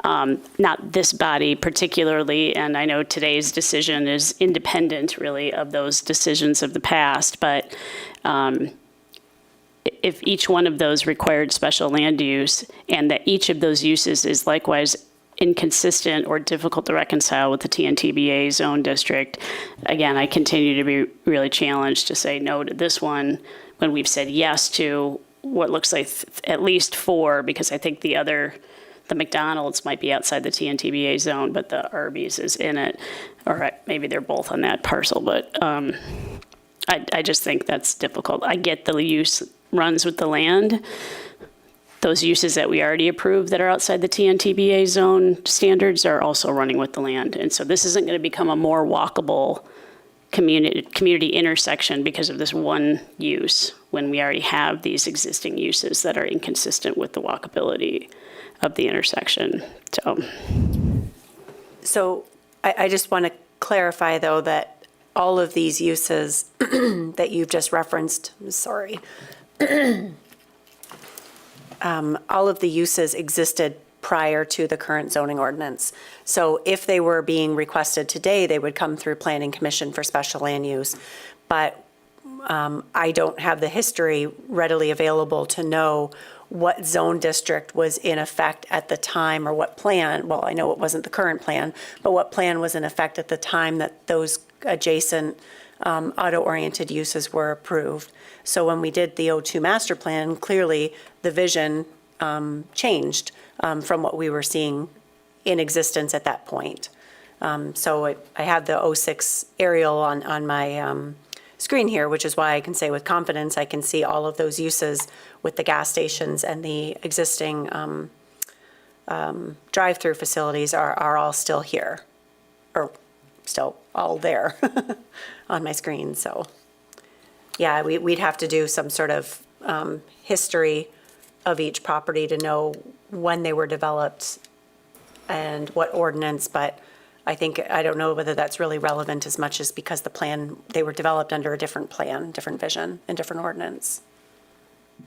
Not this body particularly, and I know today's decision is independent really of those decisions of the past, but if each one of those required special land use and that each of those uses is likewise inconsistent or difficult to reconcile with the TNTBA zone district. Again, I continue to be really challenged to say no to this one when we've said yes to what looks like at least 4, because I think the McDonald's might be outside the TNTBA zone, but the Arby's is in it. Or maybe they're both on that parcel, but I just think that's difficult. I get the use runs with the land. Those uses that we already approved that are outside the TNTBA zone standards are also running with the land. And so this isn't going to become a more walkable community intersection because of this one use when we already have these existing uses that are inconsistent with the walkability of the intersection. So I just want to clarify, though, that all of these uses that you've just referenced, all of the uses existed prior to the current zoning ordinance. So if they were being requested today, they would come through Planning Commission for special land use. But I don't have the history readily available to know what zone district was in effect at the time, or what plan. Well, I know it wasn't the current plan, but what plan was in effect at the time that those adjacent auto-oriented uses were approved. So when we did the O2 master plan, clearly the vision changed from what we were seeing in existence at that point. So I have the 06 aerial on my screen here, which is why I can say with confidence, I can see all of those uses with the gas stations and the existing drive-through facilities are all still here, or still all there on my screen. So yeah, we'd have to do some sort of history of each property to know when they were developed and what ordinance, but I don't know whether that's really relevant as much as because they were developed under a different plan, different vision, and different ordinance.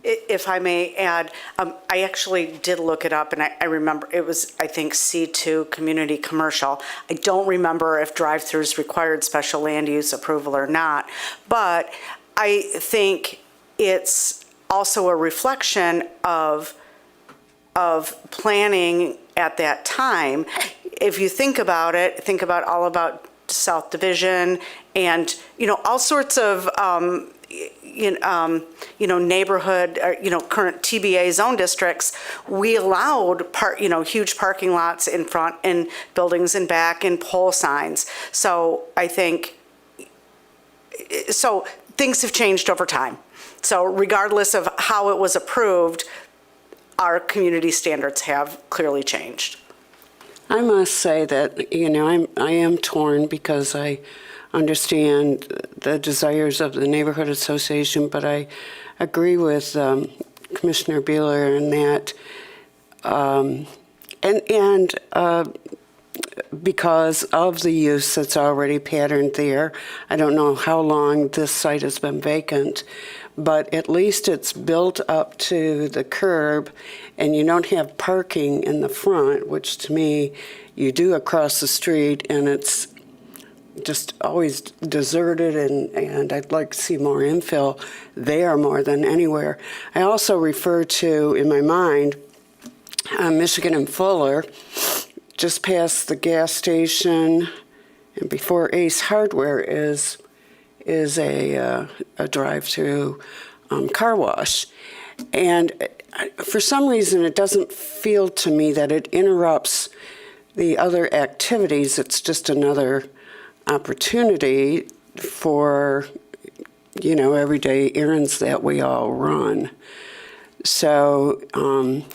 If I may add, I actually did look it up, and I remember it was, I think, C2 community commercial. I don't remember if drive-throughs required special land use approval or not, but I think it's also a reflection of planning at that time. If you think about it, think about all about South Division and, all sorts of, neighborhood, or, current TBA zone districts, we allowed huge parking lots in front and buildings in back and pole signs. So I think, things have changed over time. So regardless of how it was approved, our community standards have clearly changed. I must say that, I am torn because I understand the desires of the neighborhood association, but I agree with Commissioner Beeler in that, because of the use that's already patterned there. I don't know how long this site has been vacant, but at least it's built up to the curb, and you don't have parking in the front, which to me, you do across the street, and it's just always deserted, and I'd like to see more infill there more than anywhere. I also refer to, in my mind, Michigan and Fuller, just past the gas station and before Ace Hardware is a drive-through car wash. And for some reason, it doesn't feel to me that it interrupts the other activities. It's just another opportunity for, everyday errands that we all run. So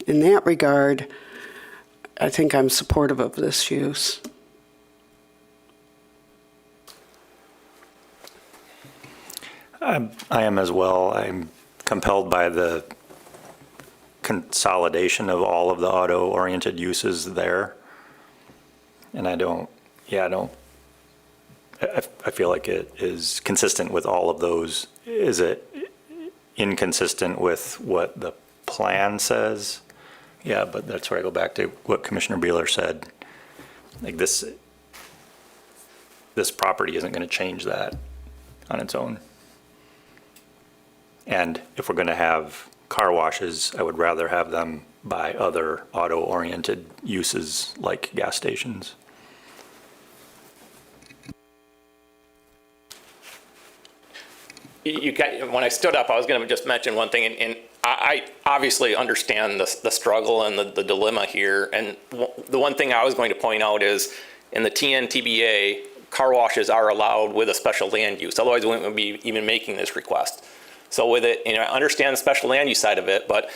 in that regard, I think I'm supportive of this use. I am as well. I'm compelled by the consolidation of all of the auto-oriented uses there. And I feel like it is consistent with all of those. Is it inconsistent with what the plan says? Yeah, but that's where I go back to what Commissioner Beeler said. Like this property isn't going to change that on its own. And if we're going to have car washes, I would rather have them by other auto-oriented uses like gas stations. When I stood up, I was going to just mention one thing, and I obviously understand the struggle and the dilemma here. And the one thing I was going to point out is in the TNTBA, car washes are allowed with a special land use. Otherwise, we wouldn't be even making this request. So with it, I understand the special land use side of it, but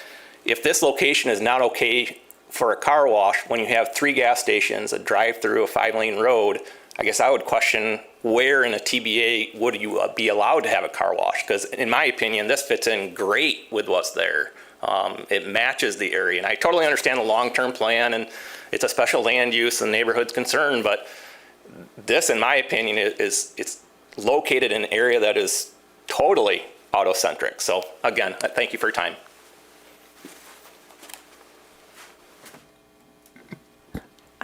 if this location is not okay for a car wash, when you have 3 gas stations, a drive-through, a 5-lane road, I guess I would question where in a TBA would you be allowed to have a car wash? Because in my opinion, this fits in great with what's there. It matches the area. And I totally understand the long-term plan, and it's a special land use and neighborhood's concern, but this, in my opinion, it's located in an area that is totally auto-centric. So again, thank you for your time.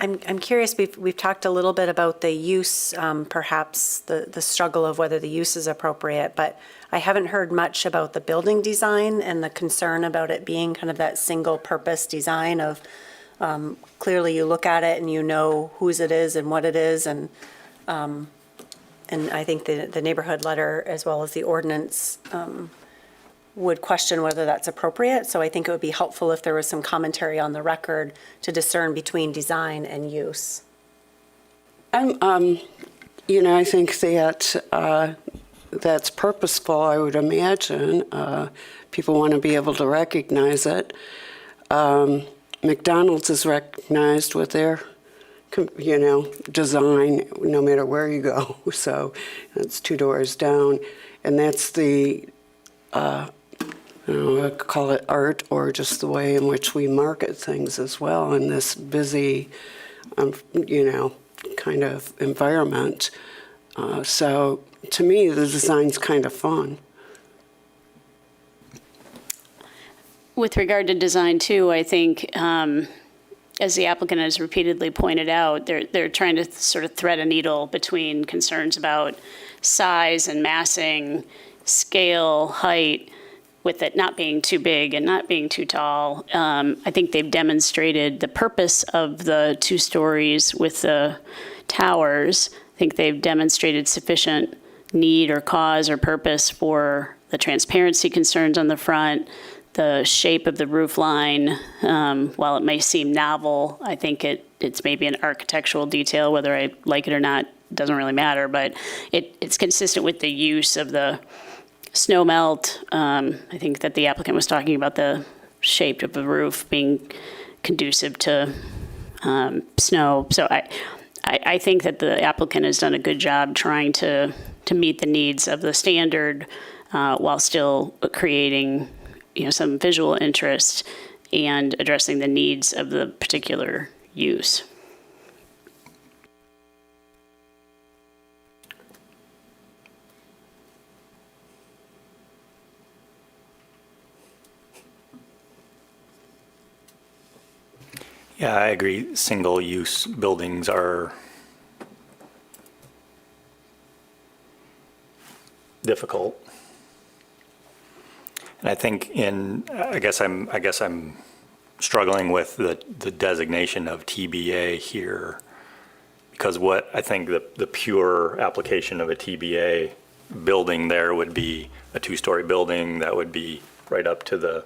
I'm curious, we've talked a little bit about the use, perhaps the struggle of whether the use is appropriate, but I haven't heard much about the building design and the concern about it being kind of that single-purpose design of, clearly you look at it and you know whose it is and what it is, and I think the neighborhood letter as well as the ordinance would question whether that's appropriate. So I think it would be helpful if there was some commentary on the record to discern between design and use. I think that that's purposeful, I would imagine. People want to be able to recognize it. McDonald's is recognized with their, design, no matter where you go. So it's 2 doors down. And that's the, I call it art, or just the way in which we market things as well in this busy, kind of environment. So to me, the design's kind of fun. With regard to design too, I think, as the applicant has repeatedly pointed out, they're trying to sort of thread a needle between concerns about size and massing, scale, height, with it not being too big and not being too tall. I think they've demonstrated the purpose of the 2 stories with the towers. I think they've demonstrated sufficient need or cause or purpose for the transparency concerns on the front, the shape of the roof line. While it may seem novel, I think it's maybe an architectural detail. Whether I like it or not doesn't really matter, but it's consistent with the use of the snow melt. I think that the applicant was talking about the shape of the roof being conducive to snow. So I think that the applicant has done a good job trying to meet the needs of the standard while still creating some visual interest and addressing the needs of the particular use. Yeah, I agree. Single-use buildings are difficult. And I think I guess I'm struggling with the designation of TBA here, because what I think the pure application of a TBA building there would be a 2-story building that would be right up to the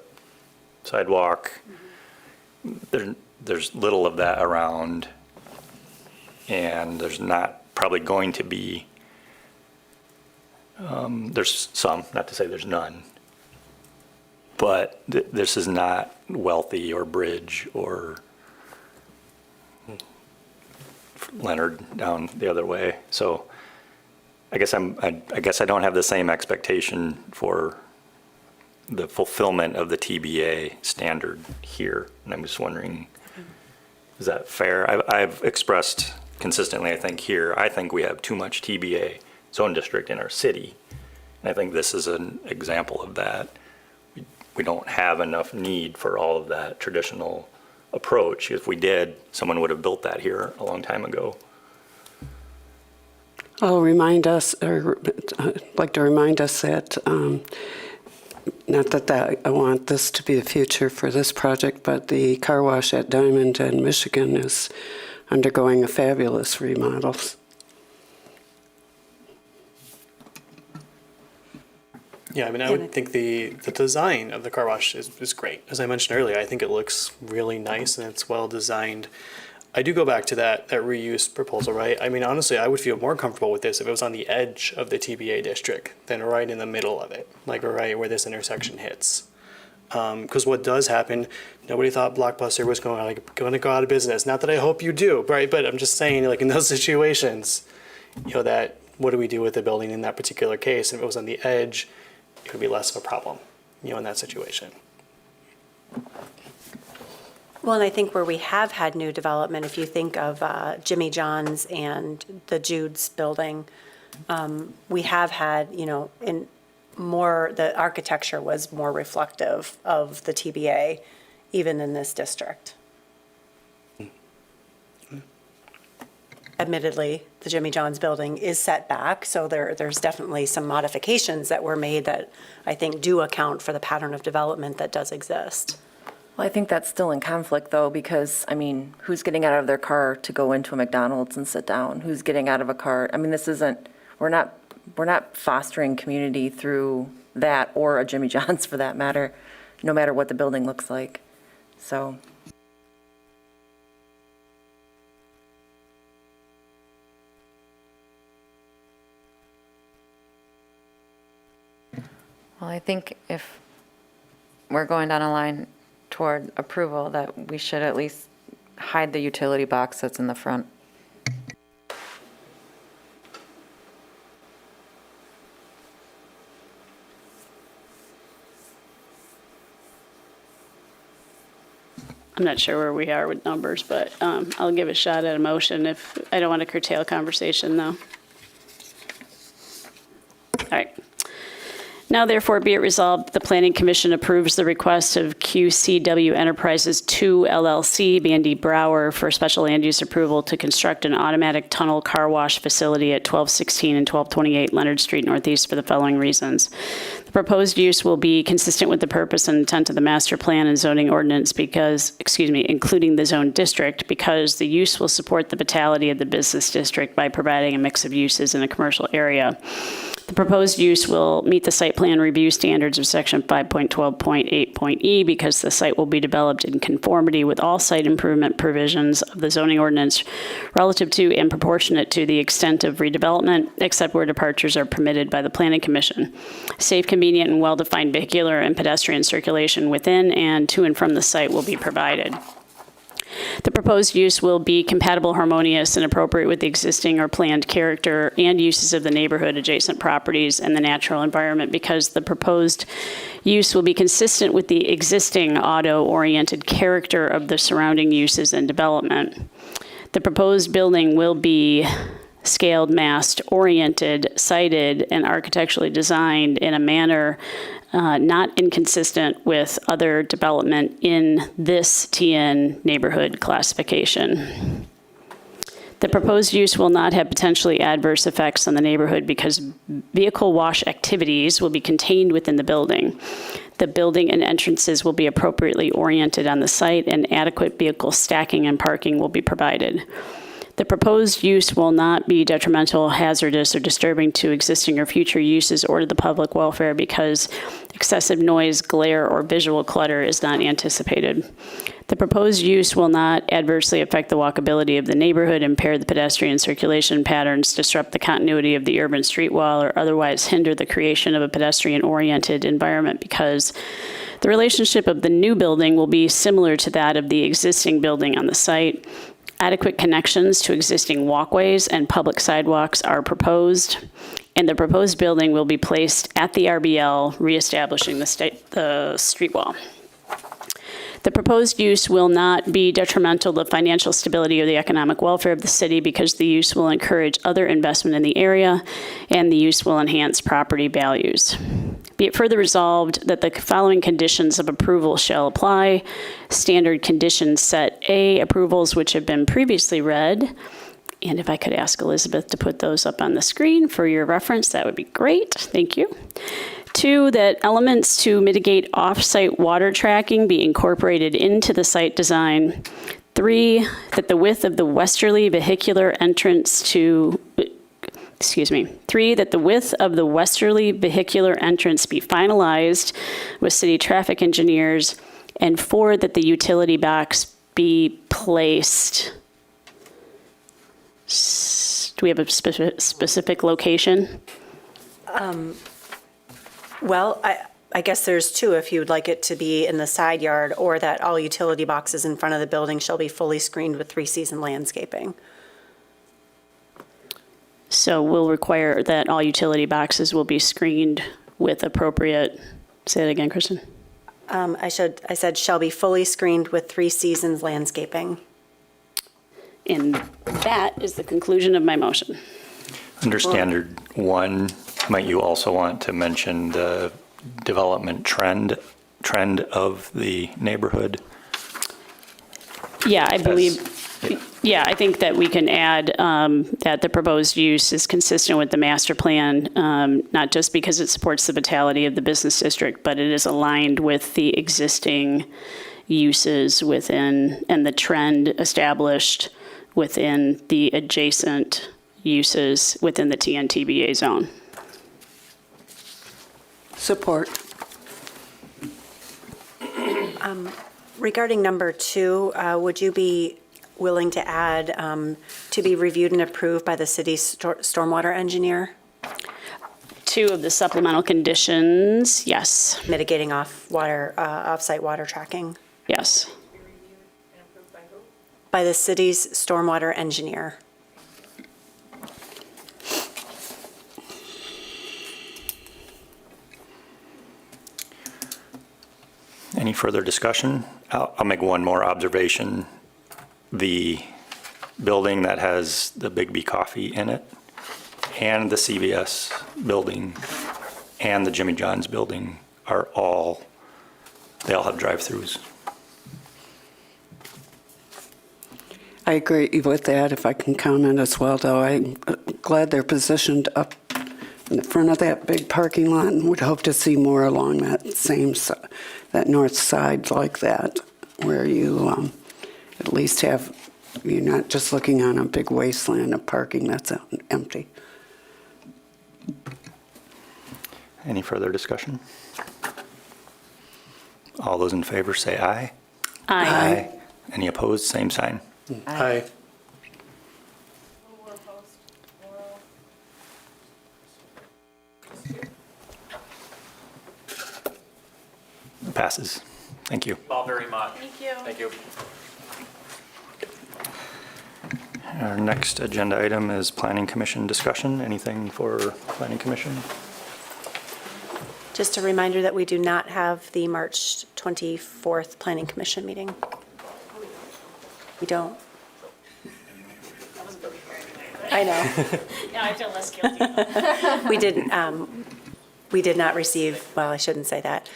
sidewalk. There's little of that around, and there's not probably going to be, there's some, not to say there's none, but this is not Wealthy or Bridge or Leonard down the other way. So I guess I don't have the same expectation for the fulfillment of the TBA standard here, and I'm just wondering, is that fair? I've expressed consistently, I think we have too much TBA zone district in our city, and I think this is an example of that. We don't have enough need for all of that traditional approach. If we did, someone would have built that here a long time ago. I'd like to remind us that not that I want this to be the future for this project, but the car wash at Diamond and Michigan is undergoing a fabulous remodel. Yeah, I mean, I would think the design of the car wash is great. As I mentioned earlier, I think it looks really nice and it's well designed. I do go back to that reuse proposal, right? I mean, honestly, I would feel more comfortable with this if it was on the edge of the TBA district than right in the middle of it, like right where this intersection hits. Because what does happen, nobody thought Blockbuster was going to go out of business. Not that I hope you do, right? But I'm just saying, like in those situations, that what do we do with the building in that particular case? And if it was on the edge, it would be less of a problem, in that situation. Well, and I think where we have had new development, if you think of Jimmy John's and the Jude's building, we have had, in more, the architecture was more reflective of the TBA, even in this district. Admittedly, the Jimmy John's building is set back, so there's definitely some modifications that were made that I think do account for the pattern of development that does exist. Well, I think that's still in conflict, though, because, I mean, who's getting out of their car to go into a McDonald's and sit down? Who's getting out of a car? I mean, this isn't, we're not fostering community through that, or a Jimmy John's for that matter, no matter what the building looks like. So. Well, I think if we're going down a line toward approval, that we should at least hide the utility box that's in the front. I'm not sure where we are with numbers, but I'll give a shot at a motion if I don't want to curtail conversation, though. All right. Now therefore be it resolved, the Planning Commission approves the request of QCW Enterprises 2 LLC, Bandy Brower, for special land use approval to construct an automatic tunnel car wash facility at 1216 and 1228 Leonard Street Northeast for the following reasons. The proposed use will be consistent with the purpose and intent of the master plan and zoning ordinance including the zone district, because the use will support the vitality of the business district by providing a mix of uses in a commercial area. The proposed use will meet the site plan review standards of section 5.12.8.e because the site will be developed in conformity with all site improvement provisions of the zoning ordinance relative to and proportionate to the extent of redevelopment, except where departures are permitted by the Planning Commission. Safe, convenient, and well-defined vehicular and pedestrian circulation within and to and from the site will be provided. The proposed use will be compatible, harmonious, and appropriate with the existing or planned character and uses of the neighborhood, adjacent properties, and the natural environment, because the proposed use will be consistent with the existing auto-oriented character of the surrounding uses and development. The proposed building will be scaled, massed, oriented, sited, and architecturally designed in a manner not inconsistent with other development in this TN neighborhood classification. The proposed use will not have potentially adverse effects on the neighborhood because vehicle wash activities will be contained within the building. The building and entrances will be appropriately oriented on the site, and adequate vehicle stacking and parking will be provided. The proposed use will not be detrimental, hazardous, or disturbing to existing or future uses or to the public welfare because excessive noise, glare, or visual clutter is not anticipated. The proposed use will not adversely affect the walkability of the neighborhood, impair the pedestrian circulation patterns, disrupt the continuity of the urban street wall, or otherwise hinder the creation of a pedestrian-oriented environment because the relationship of the new building will be similar to that of the existing building on the site. Adequate connections to existing walkways and public sidewalks are proposed, and the proposed building will be placed at the RBL, reestablishing the street wall. The proposed use will not be detrimental to the financial stability or the economic welfare of the city because the use will encourage other investment in the area, and the use will enhance property values. Be it further resolved that the following conditions of approval shall apply. Standard conditions set A, approvals which have been previously read. And if I could ask Elizabeth to put those up on the screen for your reference, that would be great. Thank you. 2, that elements to mitigate off-site water tracking be incorporated into the site design. 3, that the width of the westerly vehicular entrance to, 3, that the width of the westerly vehicular entrance be finalized with city traffic engineers. And 4, that the utility box be placed. Do we have a specific location? Well, I guess there's 2, if you'd like it to be in the side yard, or that all utility boxes in front of the building shall be fully screened with 3-season landscaping. So we'll require that all utility boxes will be screened with appropriate, say it again, Kristen. I said shall be fully screened with 3 seasons landscaping. And that is the conclusion of my motion. Under standard 1, might you also want to mention the development trend of the neighborhood? Yeah, I think that we can add that the proposed use is consistent with the master plan, not just because it supports the vitality of the business district, but it is aligned with the existing uses within and the trend established within the adjacent uses within the TNTBA zone. Support. Regarding number 2, would you be willing to add to be reviewed and approved by the city's stormwater engineer? 2 of the supplemental conditions, yes. Mitigating off-site water tracking? Yes. By the city's stormwater engineer. Any further discussion? I'll make one more observation. The building that has the Big B Coffee in it, and the CVS building, and the Jimmy John's building they all have drive-throughs. I agree with that. If I can comment as well, though, I'm glad they're positioned up in the front of that big parking lot, and would hope to see more along that north side like that, where you at least you're not just looking on a big wasteland of parking that's empty. Any further discussion? All those in favor say aye. Aye. Any opposed, same sign. Aye. Passes. Thank you. All very much. Thank you. Thank you. Our next agenda item is Planning Commission discussion. Anything for Planning Commission? Just a reminder that we do not have the March 24th Planning Commission meeting. We don't. I know. Now I feel less guilty. We did not receive, well, I shouldn't say that.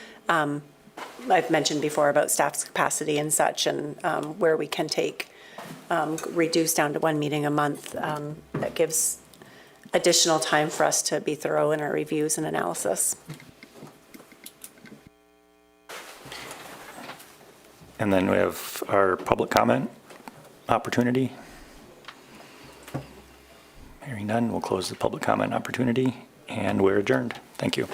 I've mentioned before about staff's capacity and such, and where we can reduce down to 1 meeting a month. That gives additional time for us to be thorough in our reviews and analysis. And then we have our public comment opportunity. Hearing none, we'll close the public comment opportunity, and we're adjourned. Thank you.